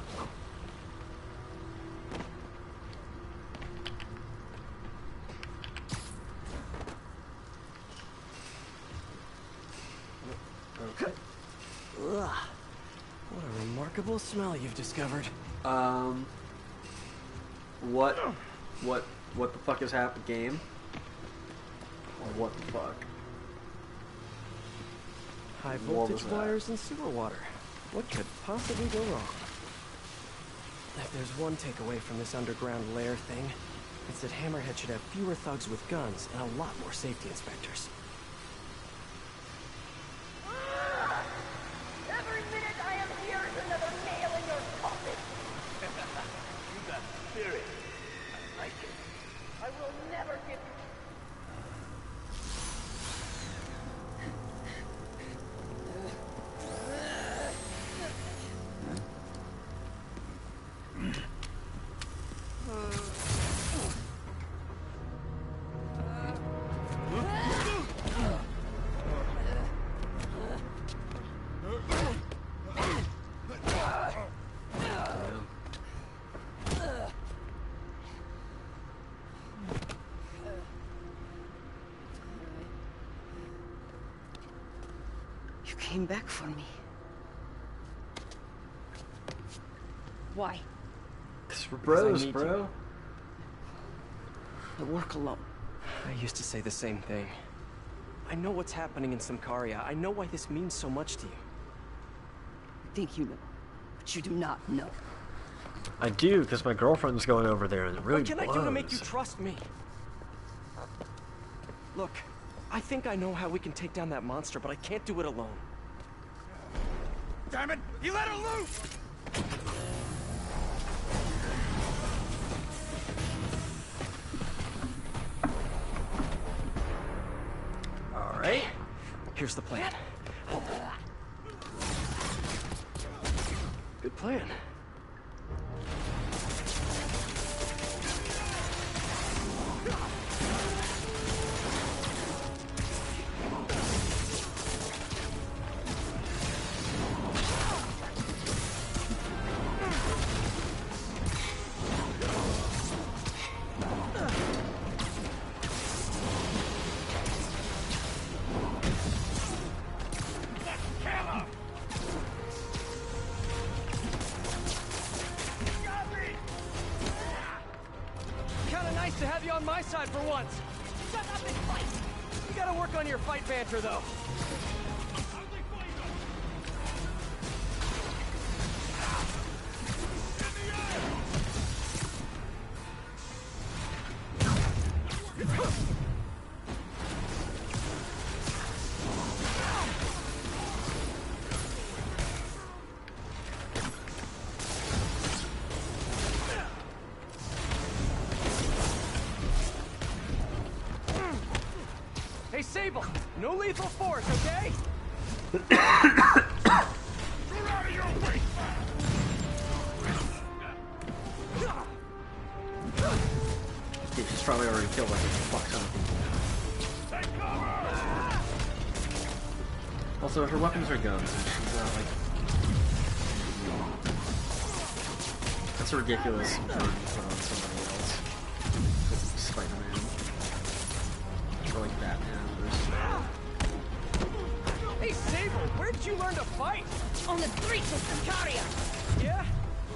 Okay. Ugh. What a remarkable smell you've discovered. What the fuck is happening? Game? What the fuck? High voltage wires and sewer water. What could possibly go wrong? If there's one takeaway from this underground lair thing, it's that Hammerhead should have fewer thugs with guns and a lot more safety inspectors. Every minute I am here is another nail in your coffin. You got spirit. I like it. I will never give you. You came back for me. Why? Because we're bros, bro. I work alone. I used to say the same thing. I know what's happening in Symkaria. I know why this means so much to you. I think you know, but you do not know. I do, because my girlfriend's going over there, and it really What can blows. I do to make you trust me? Look, I think I know how we can take down that monster, but I can't do it alone. Damn it! You let her loose! All right. Here's the plan. Good plan. Kinda nice to have you on my side for once. Shut up and fight. You gotta work on your fight banter, though. Hey, Sable! No lethal force, okay? Yeah, she's probably already killed like a fuck ton of people. Also, her weapons are guns, and she's not like... That's a ridiculous burden to put on somebody else. Spider-Man. Or like Batman or something. Hey, Sable! Where did you learn to fight? On the streets of Symkaria. Yeah?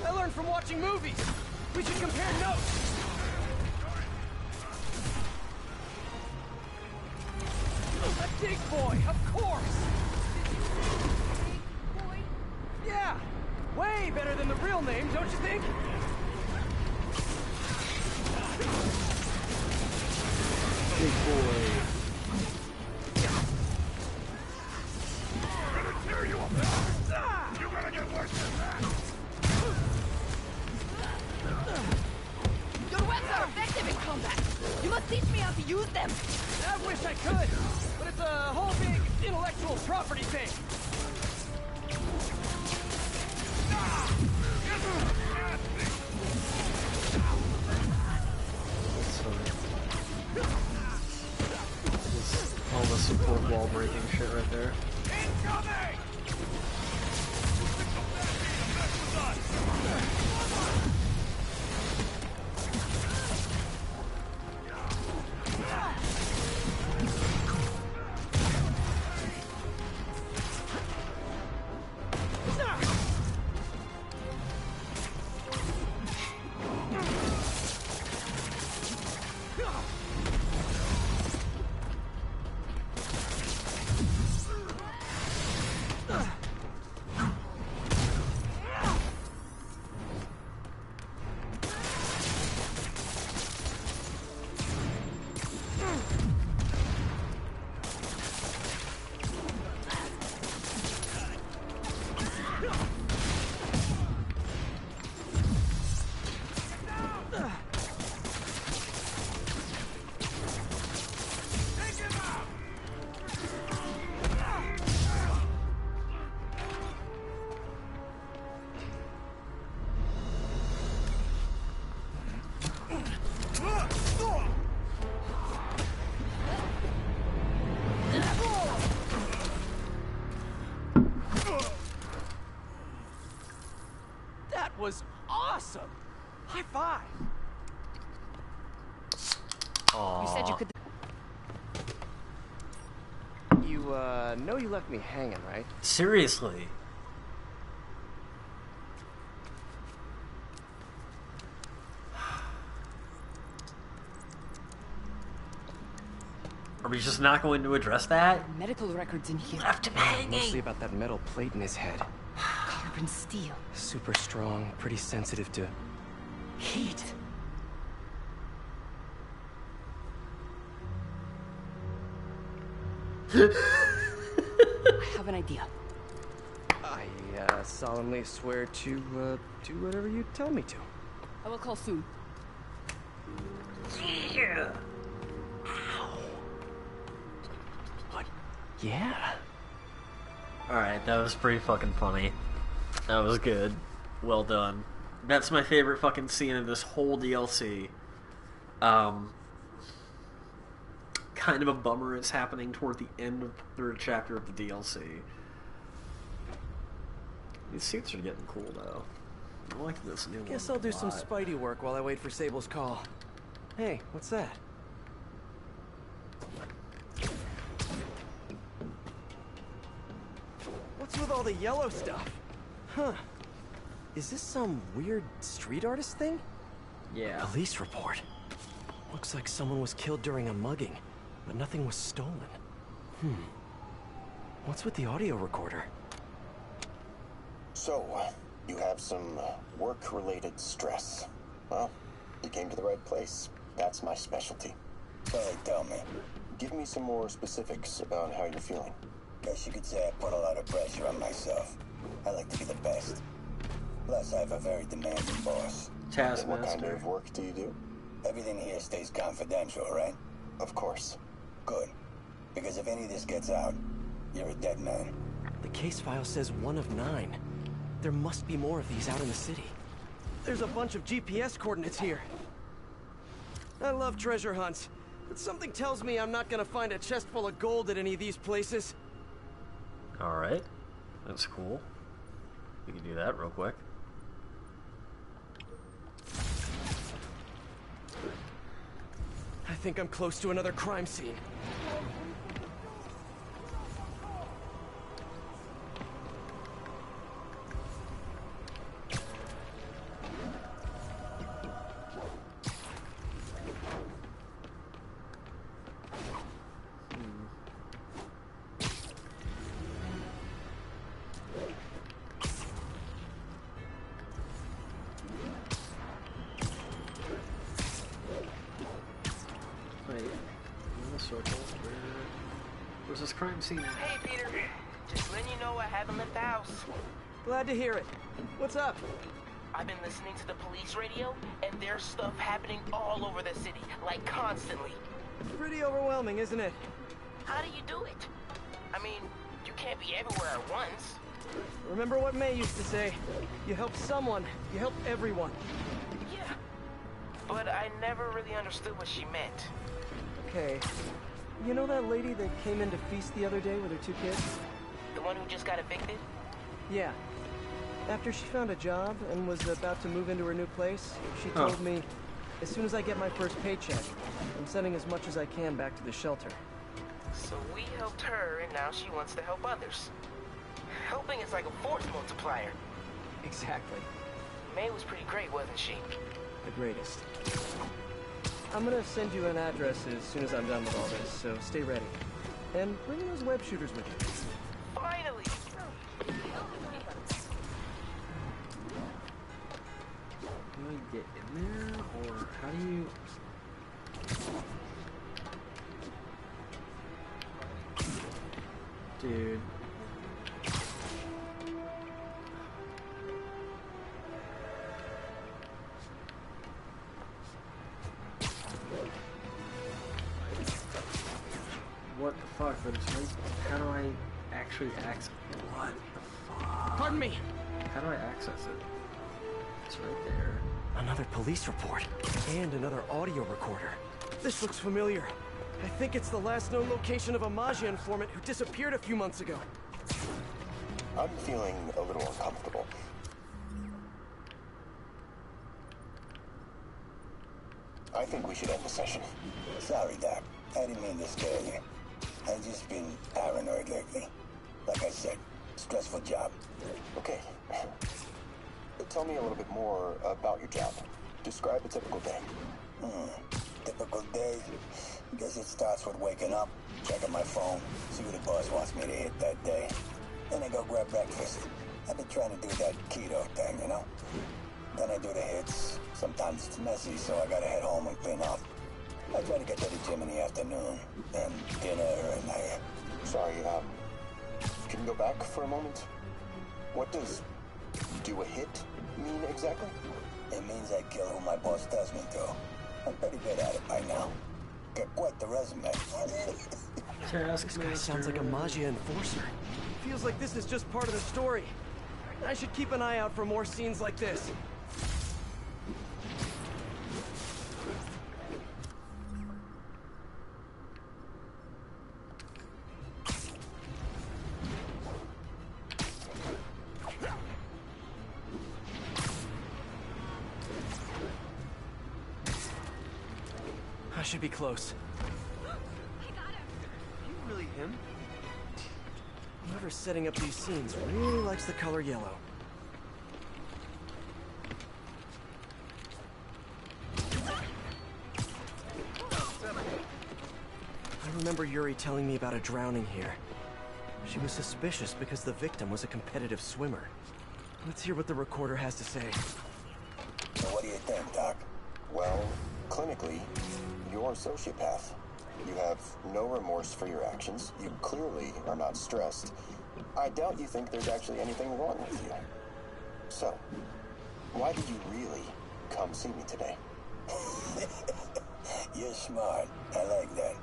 I learned from watching movies. We should compare notes. A big boy, of course! Yeah! Way better than the real name, don't you think? Big boy. I'm gonna tear you apart! You're gonna get worse than that! Your webs are effective in combat. You must teach me how to use them! I wish I could, but it's a whole big intellectual property thing. All the support wall breaking shit right there. That was awesome! High five! Aww. You said you could... You, know you left me hanging, right? Seriously? Are we just not going to address that? Medical records in here. Left him hanging! Mostly about that metal plate in his head. Carbon steel. Super strong, pretty sensitive to... Heat. I have an idea. I, solemnly swear to, do whatever you tell me to. I will call soon. Yeah. What? Yeah. Alright, that was pretty fucking funny. That was good. Well done. That's my favorite fucking scene of this whole DLC. Kind of a bummer it's happening toward the end of the third chapter of the DLC. These suits are getting cool though. I like this new one. Guess I'll do some lot. Spidey work while I wait for Sable's call. Hey, what's that? What's with all the yellow stuff? Huh. Is this some weird street artist thing? Yeah. Police report. Looks like someone was killed during a mugging, but nothing was stolen. What's with the audio recorder? So, you have some work-related stress. Well, you came to the right place. That's my specialty. So, tell me. Give me some more specifics about how you're feeling. Guess you could say I put a lot of pressure on myself. I like to be the best. Plus, I have a very demanding boss. Taskmaster. What kind of work do you do? Everything here stays confidential, right? Of course. Good. Because if any of this gets out, you're a dead man. The case file says 1 of 9. There must be more of these out in the city. There's a bunch of GPS coordinates here. I love treasure hunts, but something tells me I'm not gonna find a chest full of gold at any of these places. Alright. That's cool. We can do that real quick. I think I'm close to another crime scene. Where's this crime scene? Hey, Peter. Just letting you know I haven't left the house. Glad to hear it. What's up? I've been listening to the police radio, and there's stuff happening all over the city, like constantly. Pretty overwhelming, isn't it? How do you do it? I mean, you can't be everywhere at once. Remember what May used to say? You help someone, you help everyone. Yeah, but I never really understood what she meant. Okay. You know that lady that came in to feast the other day with her 2 kids? The one who just got evicted? Yeah. After she found a job and was about to move into her new place, she told me, as soon as I get my first paycheck, I'm sending as much as I can back to the shelter. So we helped her, and now she wants to help others. Helping is like a force multiplier. Exactly. May was pretty great, wasn't she? The greatest. I'm gonna send you an address as soon as I'm done with all this, so stay ready. And bring those web shooters with you. Finally! Do I get in there, or how do you... Dude. What the fuck? But it's like, how do I actually access? What the fuck? Pardon me. How do I access it? It's right there. Another police report and another audio recorder. This looks familiar. I think it's the last known location of a Maggia informant who disappeared a few months ago. I'm feeling a little uncomfortable. I think we should end the session. Sorry, Doc. I didn't mean to scare you. I've just been paranoid lately. Like I said, stressful job. Okay. Tell me a little bit more about your job. Describe a typical day. Typical day? Guess it starts with waking up, checking my phone, see what the boss wants me to hit that day. Then I go grab breakfast. I've been trying to do that keto thing, you know? Then I do the hits. Sometimes it's messy, so I gotta head home and clean up. I try to get to the gym in the afternoon, then dinner, and I... Sorry, can you go back for a moment? What does do a hit mean exactly? It means I kill who my boss tells me to. I'm pretty good at it by now. Got quite the resume. This guy sounds like a Maggia enforcer. Feels like this is just part of the story. I should keep an eye out for more scenes like this. I should be close. You really him? Whoever's setting up these scenes really likes the color yellow. I remember Yuri telling me about a drowning here. She was suspicious because the victim was a competitive swimmer. Let's hear what the recorder has to say. So what do you think, Doc? Well, clinically, you're a sociopath. You have no remorse for your actions. You clearly are not stressed. I doubt you think there's actually anything wrong with you. So, why did you really come see me today? You're smart. I like that.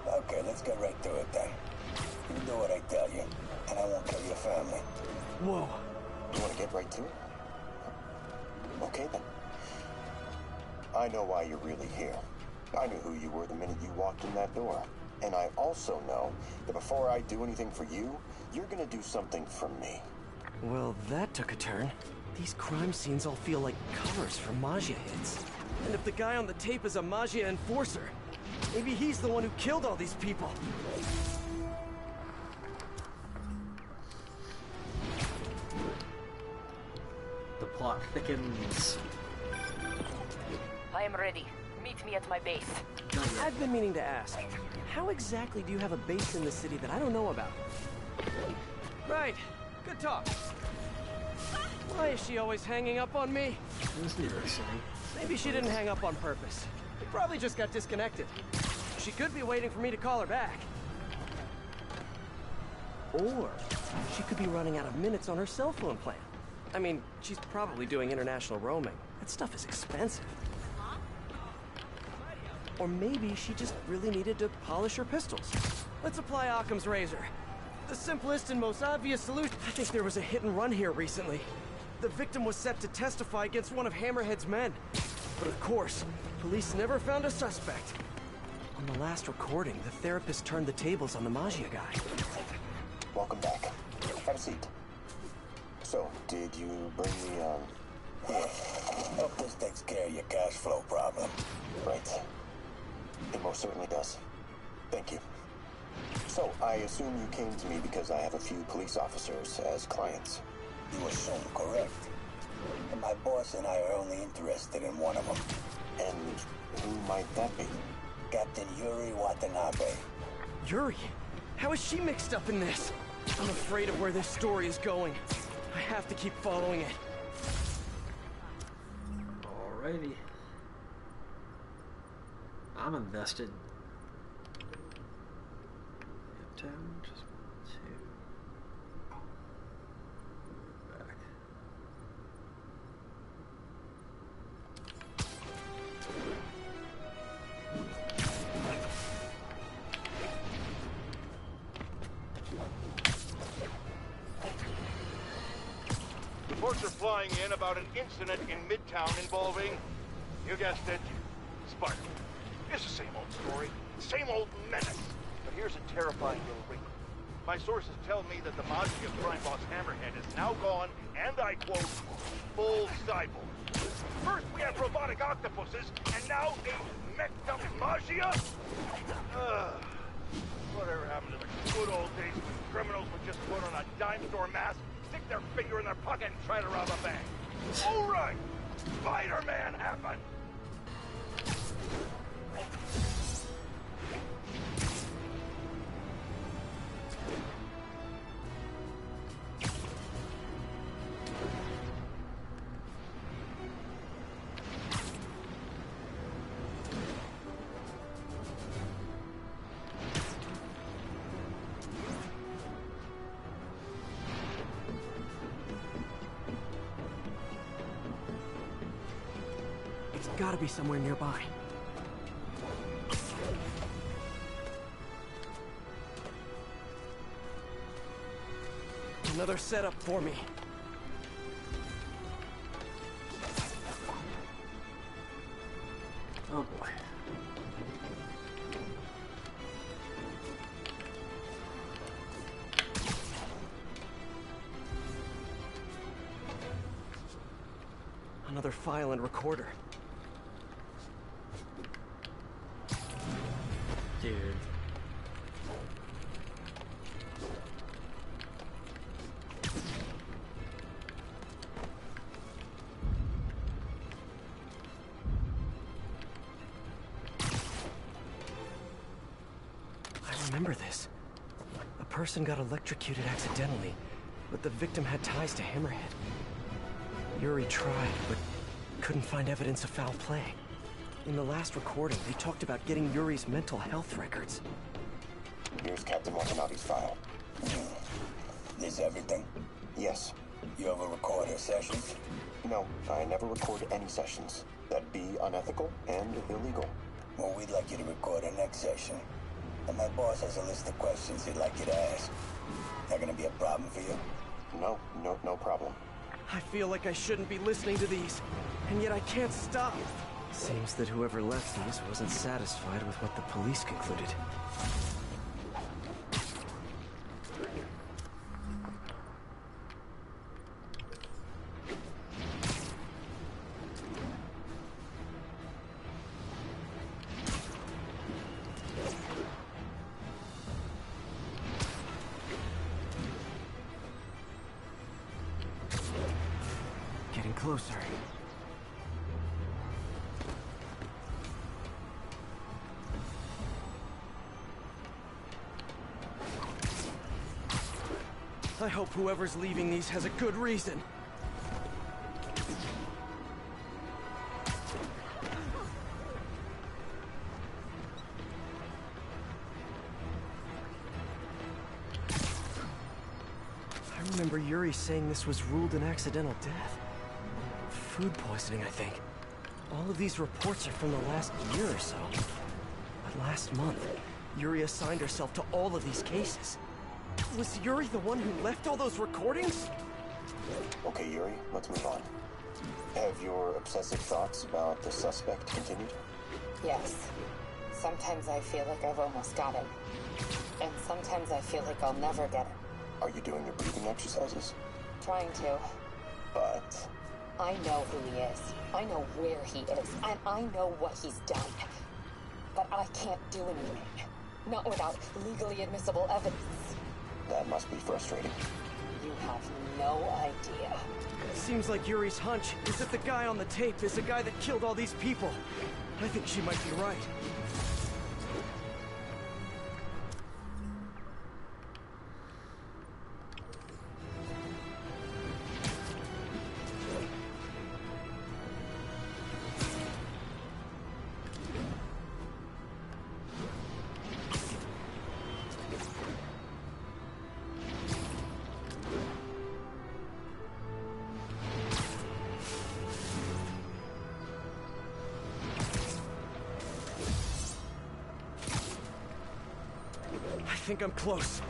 Okay, let's get right to it then. You do what I tell you, and I won't kill your family. Whoa. You want to get right to it? Okay then. I know why you're really here. I knew who you were the minute you walked in that door. And I also know that before I do anything for you, you're gonna do something for me. Well, that took a turn. These crime scenes all feel like covers for Maggia hits. And if the guy on the tape is a Maggia enforcer, maybe he's the one who killed all these people. The plot thickens. I am ready. Meet me at my base. I've been meaning to ask, how exactly do you have a base in the city that I don't know about? Right. Good talk. Why is she always hanging up on me? This is very silly. Maybe she didn't hang up on purpose. We probably just got disconnected. She could be waiting for me to call her back. Or she could be running out of minutes on her cell phone plan. I mean, she's probably doing international roaming. That stuff is expensive. Or maybe she just really needed to polish her pistols. Let's apply Occam's razor. The simplest and most obvious solution. I think there was a hit and run here recently. The victim was set to testify against one of Hammerhead's men. But of course, police never found a suspect. On the last recording, the therapist turned the tables on the Magia guy. Welcome back. Have a seat. So, did you bring the, Yeah. Hope this takes care of your cash flow problem. Right. It most certainly does. Thank you. So, I assume you came to me because I have a few police officers as clients. You assume correct. And my boss and I are only interested in one of them. And who might that be? Captain Yuri Watanabe. Yuri? How is she mixed up in this? I'm afraid of where this story is going. I have to keep following it. Alrighty. I'm invested. Uptown, just 2. Back. Reports are flying in about an incident in Midtown involving, you guessed it, Spider. It's the same old story, same old menace. But here's a terrifying little wrinkle. My sources tell me that the Magia crime boss Hammerhead is now gone, and I quote, full cyborg. First we had robotic octopuses, and now a messed up Magia? Whatever happened to the good old days when criminals would just put on a dime store mask, stick their finger in their pocket and try to rob a bank? All right, Spider-Man happened. It's gotta be somewhere nearby. Another setup for me. Oh boy. Another file and recorder. Dude. I remember this. A person got electrocuted accidentally, but the victim had ties to Hammerhead. Yuri tried, but couldn't find evidence of foul play. In the last recording, they talked about getting Yuri's mental health records. Here's Captain Watanabe's file. This everything? Yes. You ever record her sessions? No, I never record any sessions. That'd be unethical and illegal. Well, we'd like you to record her next session. And my boss has a list of questions he'd like you to ask. That gonna be a problem for you? No problem. I feel like I shouldn't be listening to these, and yet I can't stop. Seems that whoever left these wasn't satisfied with what the police concluded. Getting closer. I hope whoever's leaving these has a good reason. I remember remember Yuri saying this was ruled an accidental death. Food poisoning, I think. All of these reports are from the last year or so. But last month, Yuri assigned herself to all of these cases. Was Yuri the one who left all those recordings? Okay, Yuri, let's move on. Have your obsessive thoughts about the suspect continued? Yes. Sometimes I feel like I've almost got him. And sometimes I feel like I'll never get him. Are you doing your breathing exercises? Trying to. But... I know who he is. I know where he is. And I know what he's done. But I can't do anything. Not without legally admissible evidence. That must be frustrating. You have no idea. Seems like Yuri's hunch is that the guy on the tape is the guy that killed all these people. I think she might be right. I think I'm close.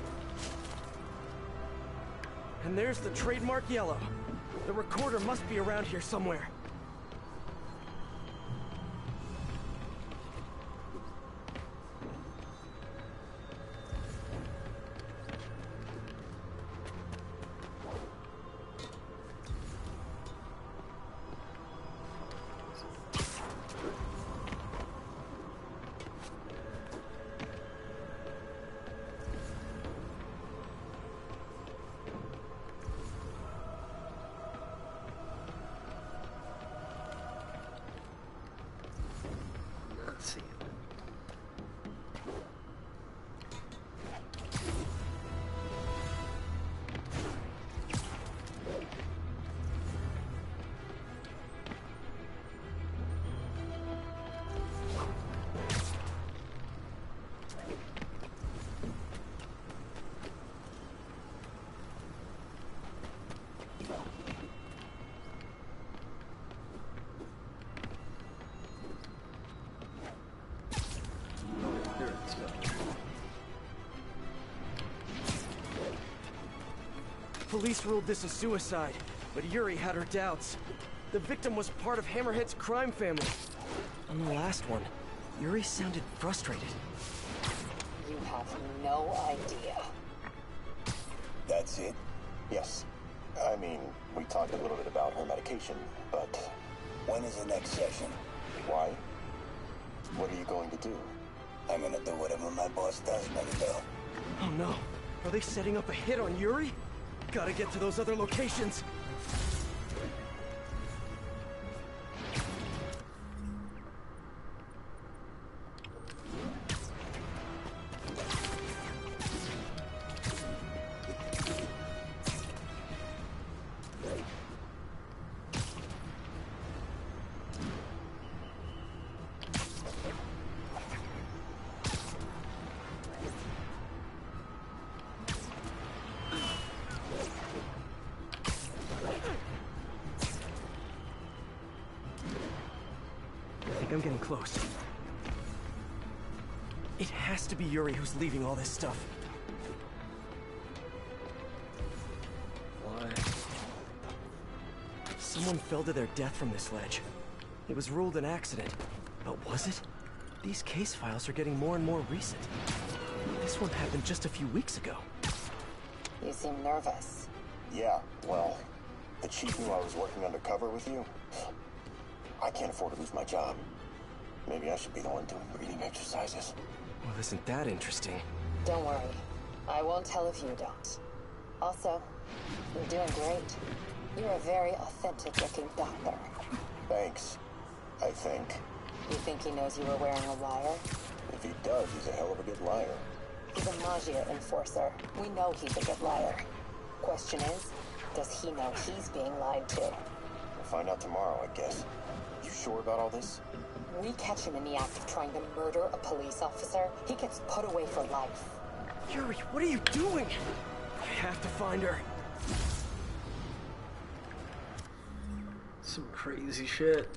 And there's the trademark yellow. The recorder must be around here somewhere. Let's see. Police ruled this a suicide, but Yuri had her doubts. The victim was part of Hammerhead's crime family. On the last one, Yuri sounded frustrated. You have no idea. That's it? Yes. I mean, we talked a little bit about her medication, but... When is the next session? Why? What are you going to do? I'm gonna do whatever my boss tells me to do. Oh no. Are they setting up a hit on Yuri? Gotta get to those other locations. I'm getting close. It has to be Yuri who's leaving all this stuff. Why? Someone fell to their death from this ledge. It was ruled an accident. But was it? These case files are getting more and more recent. This one happened just a few weeks ago. You seem nervous. Yeah, well, the chief knew I was working undercover with you. I can't afford to lose my job. Maybe I should be the one doing breathing exercises. Well, isn't that interesting? Don't worry. I won't tell if you don't. Also, you're doing great. You're a very authentic-looking doctor. Thanks. I think. You think he knows you were wearing a wire? If he does, he's a hell of a good liar. He's a Magia enforcer. We know he's a good liar. Question is, does he know he's being lied to? We'll find out tomorrow, I guess. You sure about all this? We catch him in the act of trying to murder a police officer, he gets put away for life. Yuri, what are you doing? I have to find her. Some crazy shit.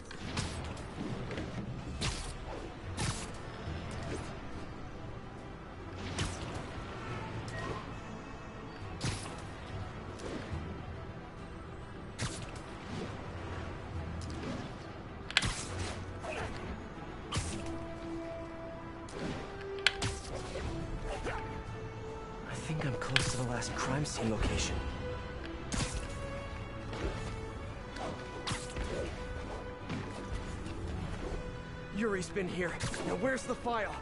I think I'm close to the last crime scene location. Yuri's been here. Now where's the file?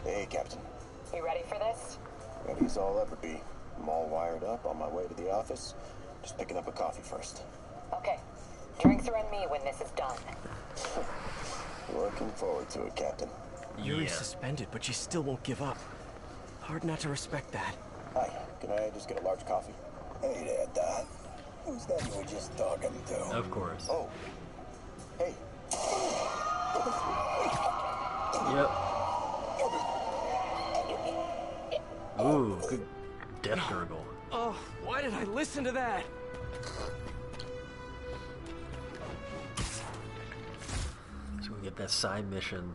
Hey, Captain. You ready for this? Ready as I'll ever be. I'm all wired up, on my way to the office. Just picking up a coffee first. Okay. Drinks are on me when this is done. Looking forward to it, Captain. Yuri's suspended, but she still won't give up. Hard not to respect that. Hi, can I just get a large coffee? Hey there, Dot. Who's that you were just talking to? Of course. Oh. Hey. Yep. Ooh, good death gurgle. Oh, why did I listen to that? So we get that side mission.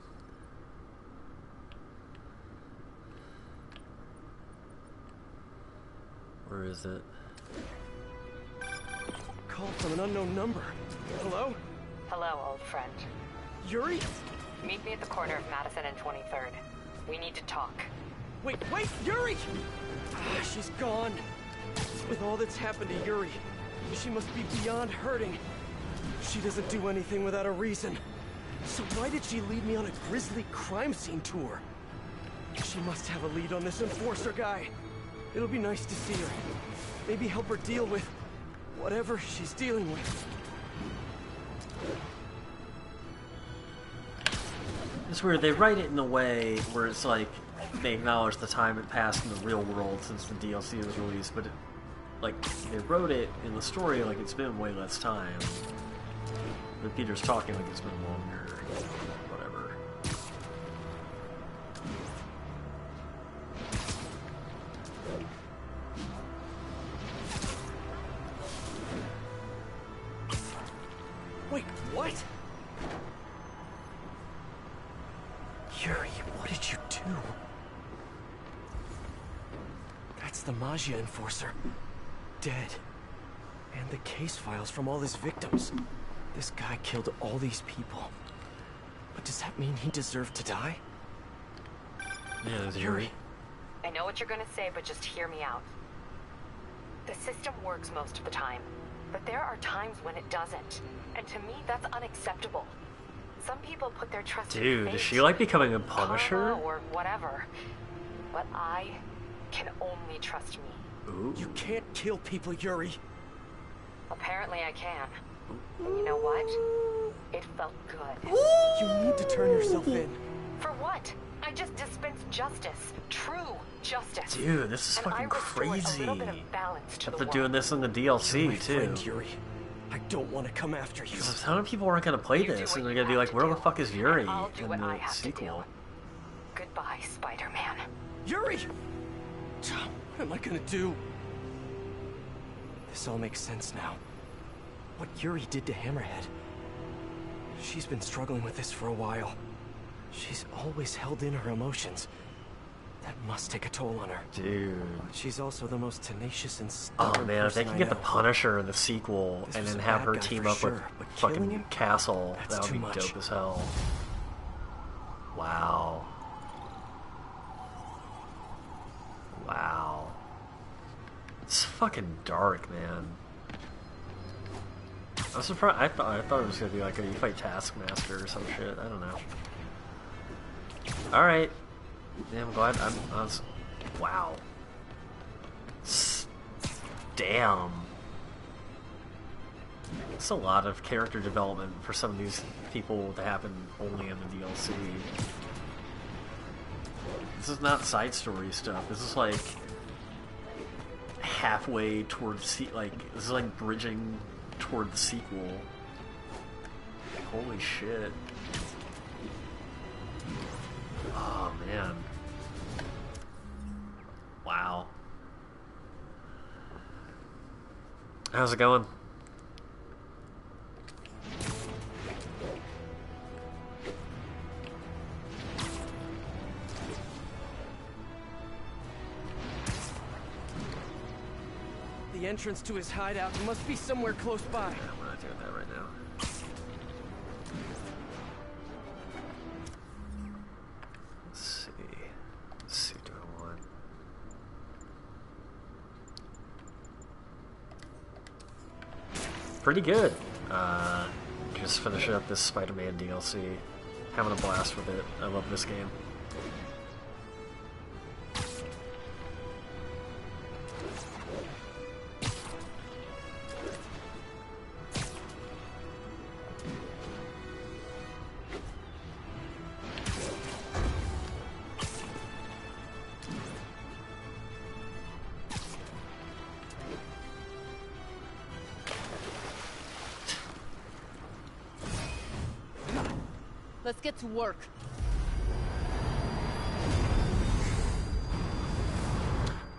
Where is it? Call from an unknown number. Hello? Hello, old friend. Yuri? Meet me at the corner of Madison and 23rd. We need to talk. Wait, Yuri! Ah, she's gone. With all that's happened to Yuri, she must be beyond hurting. She doesn't do anything without a reason. So why did she lead me on a grisly crime scene tour? She must have a lead on this enforcer guy. It'll be nice to see her. Maybe help her deal with whatever she's dealing with. It's weird, they write it in a way where it's like they acknowledge the time it passed in the real world since the DLC was released, but like they wrote it in the story like it's been way less time. But Peter's talking like it's been longer. Whatever. Wait, what? Yuri, what did you do? That's the Magia Enforcer. Dead. And the case files from all his victims. This guy killed all these people. But does that mean he deserved to die? Yeah, it's Yuri. I know what you're gonna say, but just hear me out. The system works most of the time, but there are times when it doesn't. And to me, that's unacceptable. Some people put their trust in Dude, fate, is she like becoming a Punisher? karma, or whatever. But I can only trust me. Ooh. You can't kill people, Yuri. Apparently I can. And you know what? It felt good. You need to turn yourself in. For what? I just dispensed justice. True justice. Dude, this is And fucking I restored crazy. a little bit of balance to But the they're doing this in the DLC My too. friend, Yuri. I don't want to come after you. Because a ton of people aren't gonna play this, and they're gonna be like, "Where the fuck is Yuri?" I'll do in what I the have to sequel. Goodbye, Spider-Man. Yuri! What am I gonna do? This all makes sense now. What Yuri did to Hammerhead. She's been struggling with this for a while. She's always held in her emotions. That must take a toll on her. Dude. She's also the most tenacious and stubborn Oh man, if they person can I get the know. Punisher in the sequel This and was then a have bad her guy team for up with sure, but killing fucking him? Castle, That's that would too be much. dope as hell. Wow. Wow. It's fucking dark, man. I'm surprised. I thought it was gonna be like you fight Taskmaster or some shit. I don't know. All right. Yeah, I'm glad. Wow. Damn. It's a lot of character development for some of these people to happen only in the DLC. This is not side story stuff. This is like halfway toward this is like bridging toward the sequel. Holy shit. Oh man. Wow. How's it going? The entrance to his hideout must be somewhere close by. I'm not doing that right now. Let's see. Let's see what do I want. Pretty good. Just finishing up this Spider-Man DLC. Having a blast with it. I love this game. Let's get to work.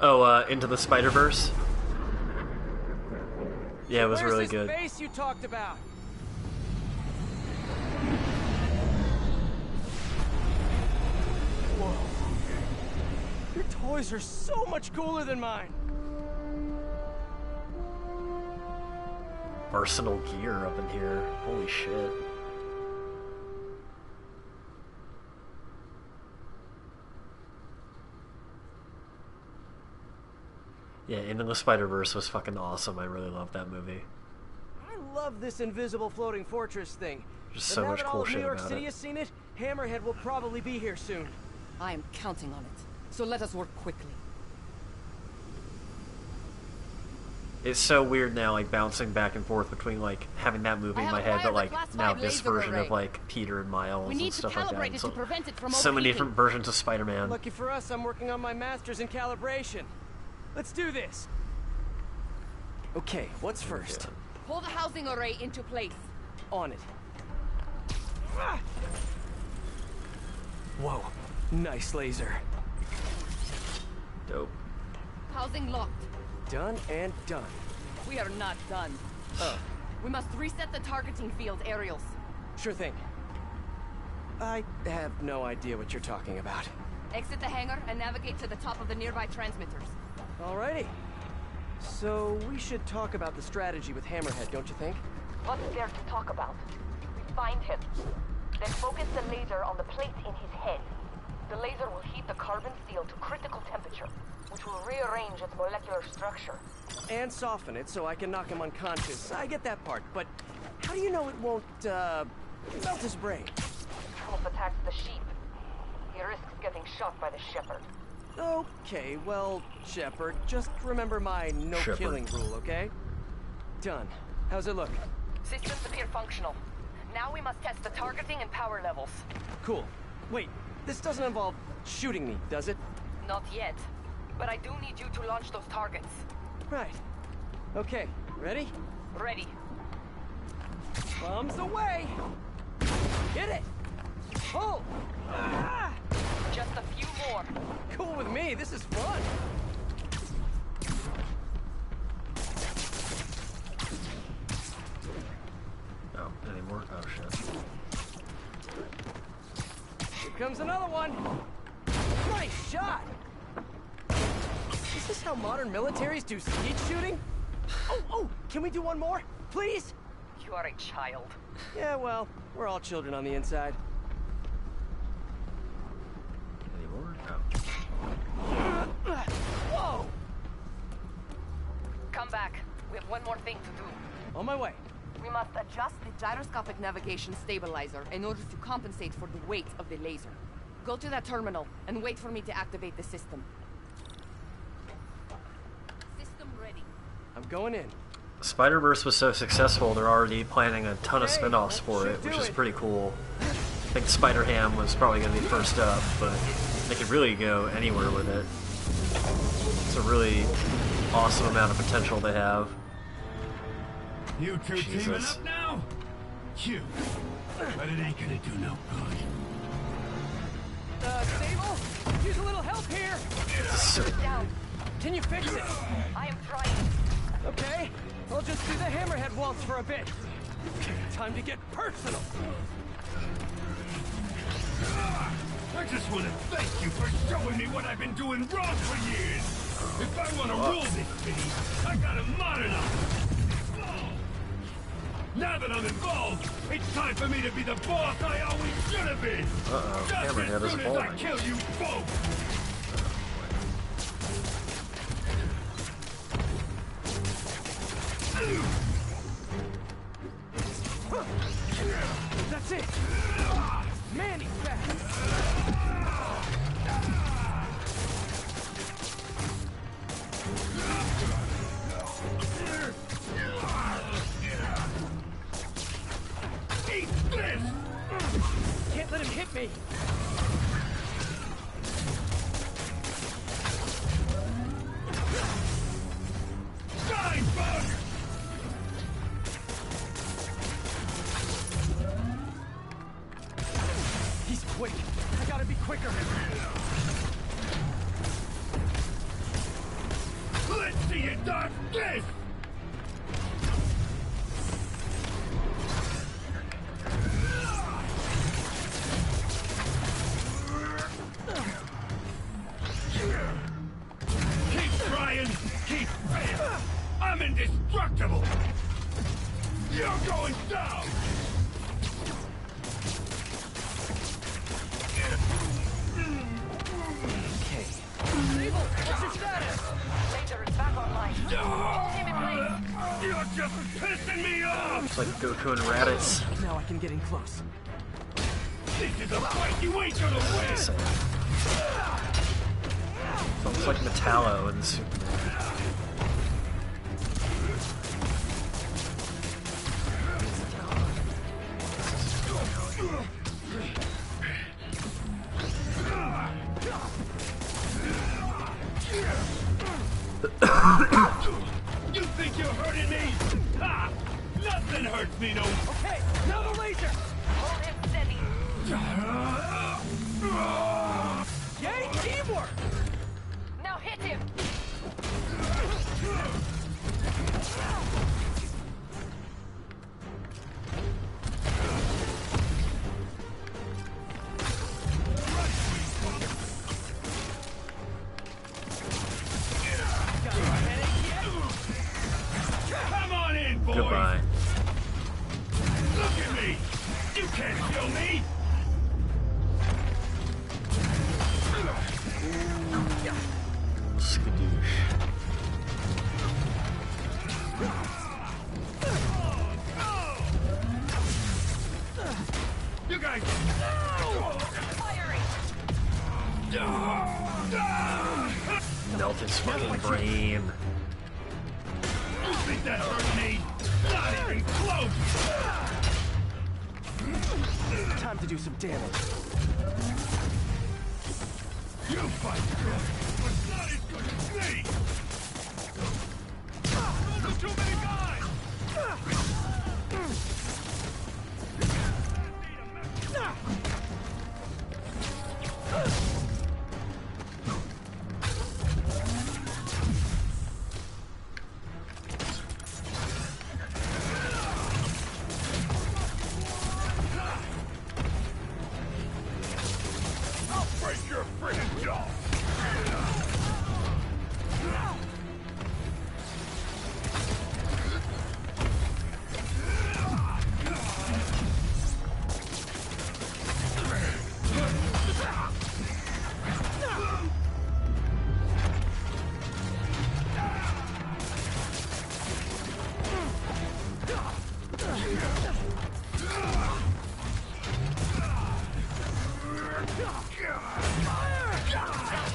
Oh, Into the Spider-Verse? Yeah, it was really good. Where's this base you talked about? Whoa. Your toys are so much cooler than mine. Arsenal gear up in here. Holy shit. Yeah, Into the Spider-Verse was fucking awesome. I really loved that movie. I love this invisible floating fortress thing. There's so much cool shit about it. Now that all of New York City has seen it, Hammerhead will probably be here soon. I am counting on it. So let us work quickly. It's so weird now, like, bouncing back and forth between, like, having that movie in my head, but, like, now this version of, like, Peter and Miles and stuff like that. So, so many different versions of Spider-Man. Lucky for us, I'm working on my master's in calibration. Let's do this. Okay, what's first? Pull the housing array into place. On it. Whoa, nice laser. Dope. Housing locked. Done and done. We are not done. Oh. We must reset the targeting field aerials. Sure thing. I have no idea what you're talking about. Exit the hangar and navigate to the top of the nearby transmitters. Alrighty. So, we should talk about the strategy with Hammerhead, don't you think? What's there to talk about? We find him. Then focus the laser on the plate in his head. The laser will heat the carbon steel to critical temperature, which will rearrange its molecular structure. And soften it so I can knock him unconscious. I get that part, but how do you know it won't, melt his brain? Wolf attacks the sheep. He risks getting shot by the shepherd. Okay, well, Shepard, just remember my no-killing rule, okay? Done. How's it look? Systems appear functional. Now we must test the targeting and power levels. Cool. Wait, this doesn't involve shooting me, does it? Not yet. But I do need you to launch those targets. Right. Okay, ready? Ready. Bombs away! Hit it! Pull! Ah! Just a few more. Cool with me, this is fun! Oh, any more? Oh, shit. Here comes another one! Nice shot! Is this how modern militaries do skeet shooting? Oh, can we do one more? Please? You are a child. Yeah, well, we're all children on the inside. Any more? Whoa! Come back. We have one more thing to do. On my way. We must Adjust the gyroscopic navigation stabilizer in order to compensate for the weight of the laser. Go to that terminal and wait for me to activate the system. System ready. I'm going in. Spider-Verse was so successful, they're already planning a ton of spin-offs for it, which is pretty cool. I think Spider-Ham was probably going to be first up, but they could really go anywhere with it. It's a really awesome amount of potential they have. You two teaming up now? Cute. But it ain't gonna do no good. Sable? Use a little help here! Down. Can you fix it? I am trying. Okay, I'll just do the hammerhead waltz for a bit. Time to get personal. I just want to thank you for showing me what I've been doing wrong for years. If I want to rule this city, I gotta modernize. Now that I'm involved, it's time for me to be the boss I always should have been. Just Hammerhead as is soon as I falling. kill you both. That's it! Man, he's fast! Eat this! Can't let him hit me! Die, bug! He's quick. I gotta be quicker. Let's see you dodge this! Keep trying, keep failing. I'm indestructible. You're going down. Okay. Sable, what's your status? Laser is back online. Hold him in place. You're just pissing me off. It's like Goku and Raditz. Now I can get in close. This is a fight you ain't gonna win. It's almost like Metallo in Superman. You think you're hurting me? Ha! Nothing hurts me, no. Okay, now the laser! Hold him steady. Yay, teamwork! Now hit him. Come on in, boys. Goodbye. Look at me. You can't kill me. Skadoosh. You guys. Firing. Melt his fucking brain. You think that hurt me? Not even close. Time to do some damage. You fight good, but not as good as me. Those are too many guys. I'll break your friggin' jaw.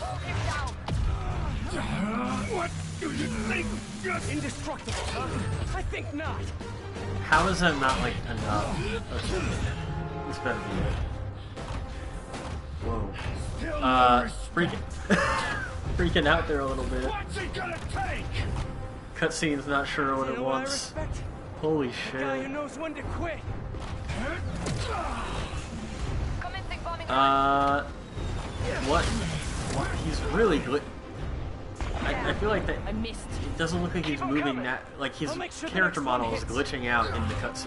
Hold him down. What do you think? Indestructible, huh? I think not. How is that not like enough? Okay. This better be it. Whoa. Freaking. Freaking out there a little bit. What's it gonna take? Cutscene's not sure what it wants. Respect? Holy A guy who shit. knows when to quit. What? What? He's really good. I feel like that. It doesn't look like he's moving that. Like his character model is glitching out in the cutscene.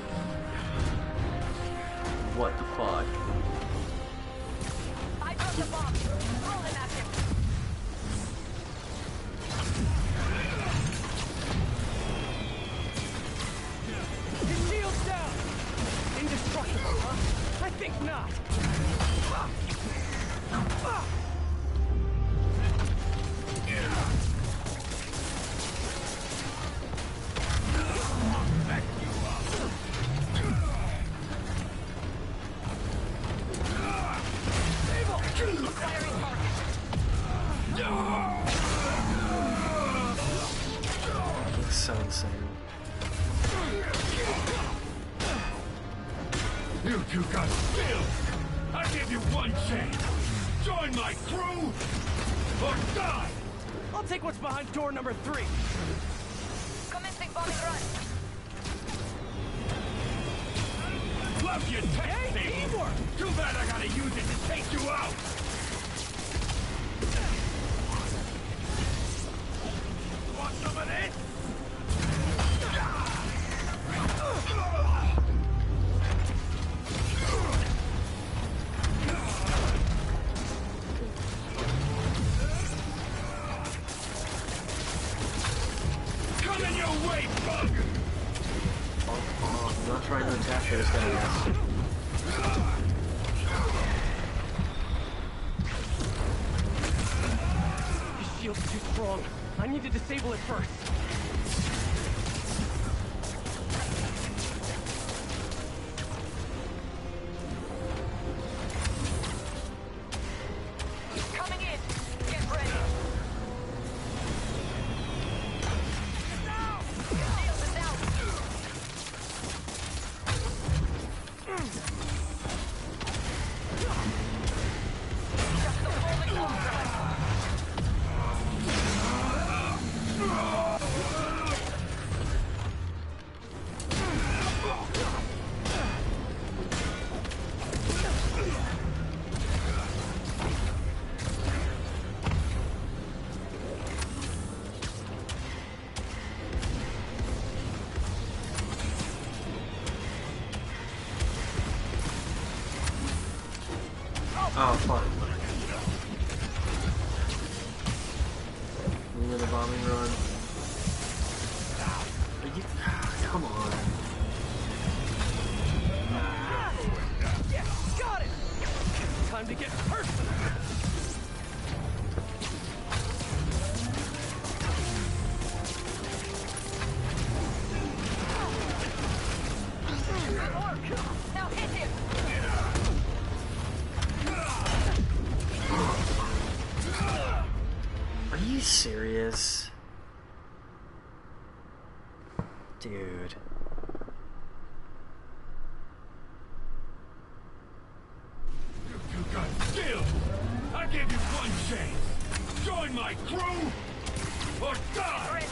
What the fuck? I dropped the bomb. Roll it at him. His shield's down. Indestructible, huh? I think not. Looks so insane. You two got skills. I give you one chance. Join my crew or die. I'll take what's behind door number 3. Commencing bombing run. Love your tech, teamwork. Too bad I gotta use it to take you out. Want some of this? Coming your way, bug! I'm not trying to attack those guys. His shield's too strong. I need to disable it first. Coming in. Get ready. Shield is out. Just the rolling wall. Oh, fuck. Into the bombing run. Come on. Yeah, got it! Time to get personal! Now hit him. Are you serious? Dude. You got skills. I give you one chance. Join my crew or die.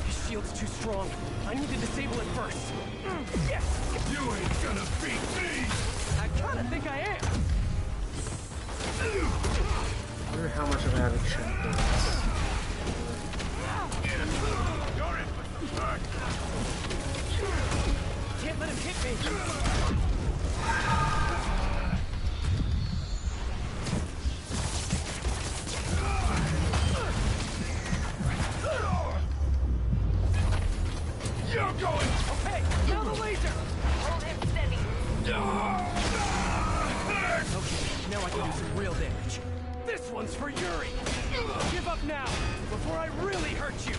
His shield's too strong. I need to disable it first. Yes! You ain't gonna beat me. I kinda think I am. I wonder how much of that it should be. You're in with the hurt. Can't let him hit me. You're going. Okay, now the laser. Hold him steady. Okay, now I can do some real damage. This one's for Yuri. Give up now, before I really hurt you.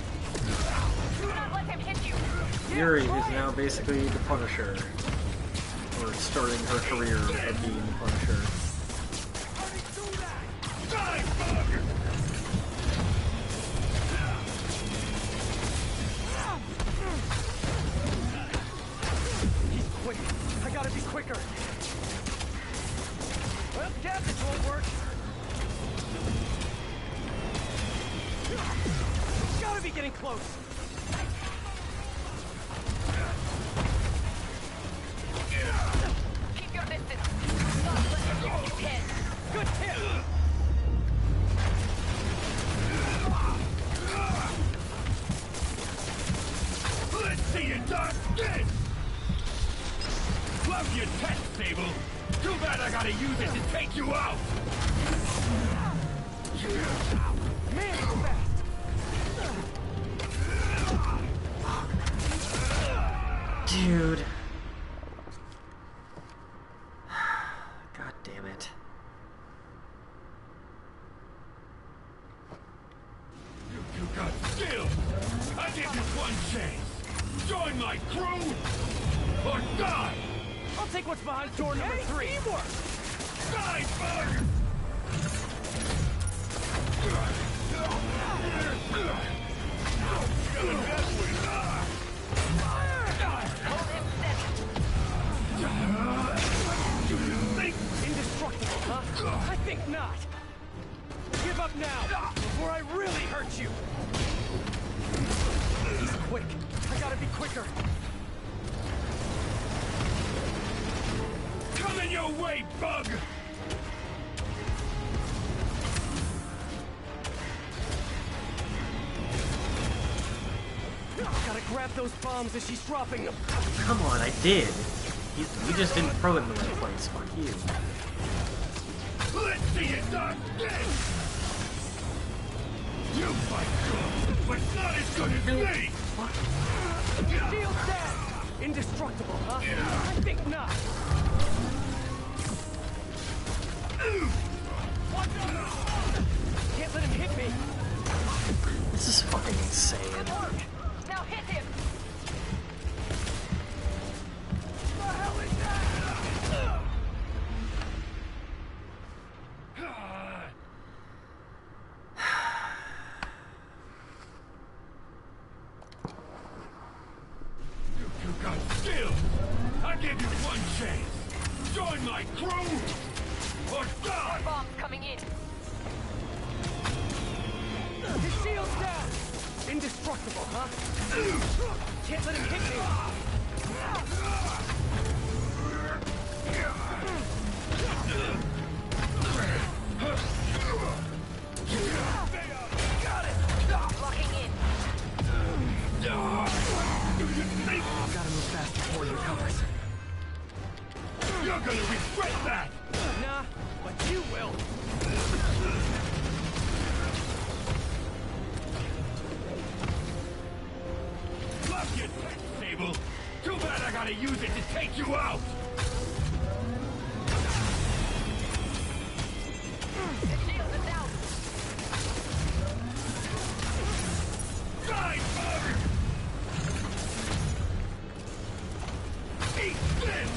Do not let him hit you. Yuri is now basically the Punisher. Or starting her career of being the Punisher. Die, bug! getting close. Keep your distance. Not let him get his head. Good hit. Let's see you dodge this! Love your tech, Sable. Too bad I gotta use it to take you out! Man, you're fast. Dude. God damn it. You got skill! I give you one chance! Join my crew, or die! I'll take what's behind door number 3. Teamwork! Die, bug! Indestructible, huh? I think not. Give up now, before I really hurt you. He's quick. I gotta be quicker. Coming your way, bug! Gotta grab those bombs as she's dropping them. Come on, I did. You just didn't throw it in the right place. Fuck you. Let's see you dodge this! You fight good, but not as good as me! Shield's dead! Indestructible, huh? I think not. Can't let him hit me. This is fucking insane. Now hit him! What the hell is that? You got skill! I give you one chance! Join my crew, or die! Bombs coming in. His shield's down! Indestructible, huh? Can't let him hit me! Got it! Locking in. Gotta move fast before he recovers. You're gonna regret that! Nah, but you will. Love your tech, Sable! Too bad I gotta use it to take you out! The shield is out. Die, bug! Eat this!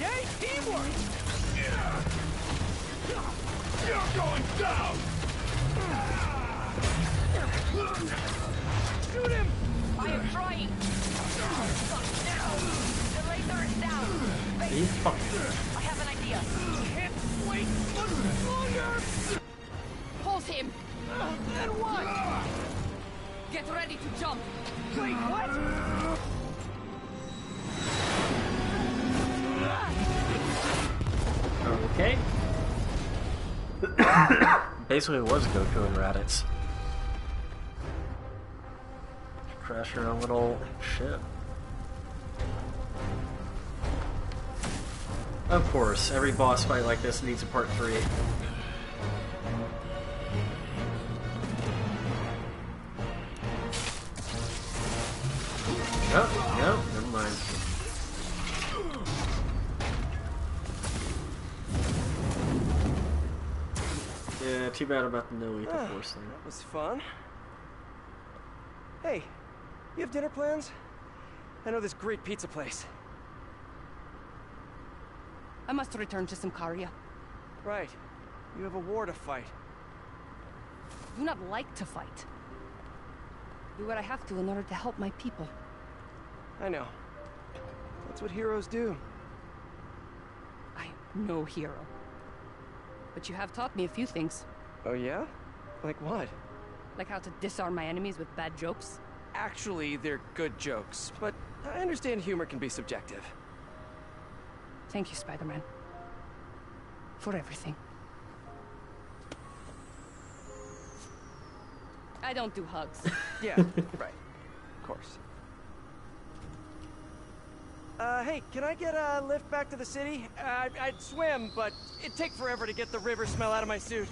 Yay, teamwork! You're going down! Shoot him! I am trying. Now. The laser is down. Are you fucking... I have an idea. Can't wait much longer! Pulse him. Then what? Get ready to jump. Wait, what? Okay. Basically, it was Goku and Raditz. Crash your own little ship. Of course, every boss fight like this needs a part 3. Oh, no, never mind. Yeah, too bad about the no lethal force thing. That was fun. Hey, you have dinner plans? I know this great pizza place. I must return to Symkaria. Right. You have a war to fight. I do not like to fight. Do what I have to in order to help my people. I know. That's what heroes do. I am no hero. But you have taught me a few things. Oh yeah? Like what? Like how to disarm my enemies with bad jokes? Actually, they're good jokes, but I understand humor can be subjective. Thank you, Spider-Man. For everything. I don't do hugs. Yeah, right. Of course. Hey, can I get a lift back to the city? I'd swim, but it'd take forever to get the river smell out of my suit.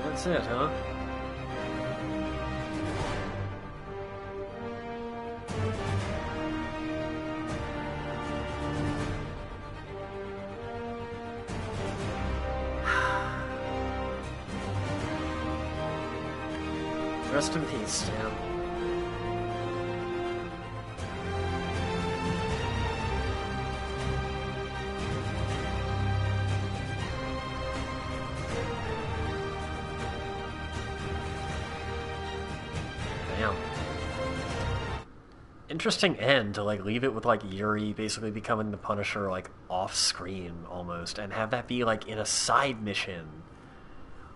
That's it, huh? Rest in peace, Stan. Damn. Interesting end to like leave it with like Yuri basically becoming the Punisher like off screen almost, and have that be like in a side mission.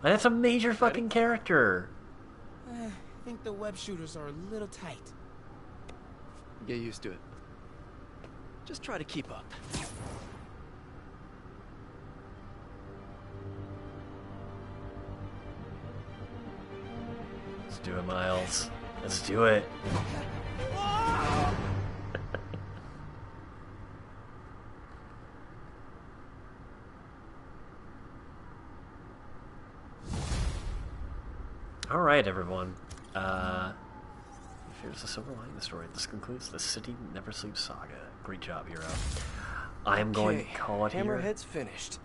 And that's a major fucking character. I think the web shooters are a little tight. Get used to it. Just try to keep up. Let's do it, Miles. Let's do it. All right, everyone. Here's the silver lining of the story. This concludes the City Never Sleeps saga. Great job, hero. I am going to call it here. Hammerhead's finished,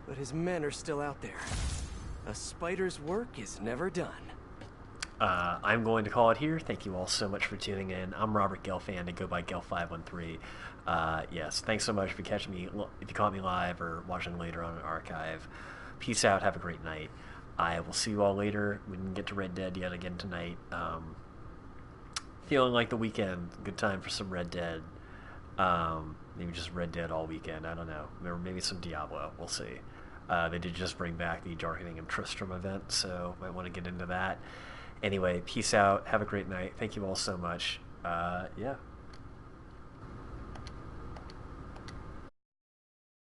but his men are still out there. A spider's work is never done. I'm going to call it here. Thank you all so much for tuning in. I'm Robert Gelfand, and go by Gelf513. Yes, thanks so much for catching me. If you caught me live or watching later on an archive, peace out. Have a great night. I will see you all later. We didn't get to Red Dead yet again tonight. Feeling like the weekend. Good time for some Red Dead. Maybe just Red Dead all weekend. I don't know. Or maybe some Diablo. We'll see. They did just bring back the Darkening of Tristram event, so might want to get into that. Anyway, peace out. Have a great night. Thank you all so much. Yeah.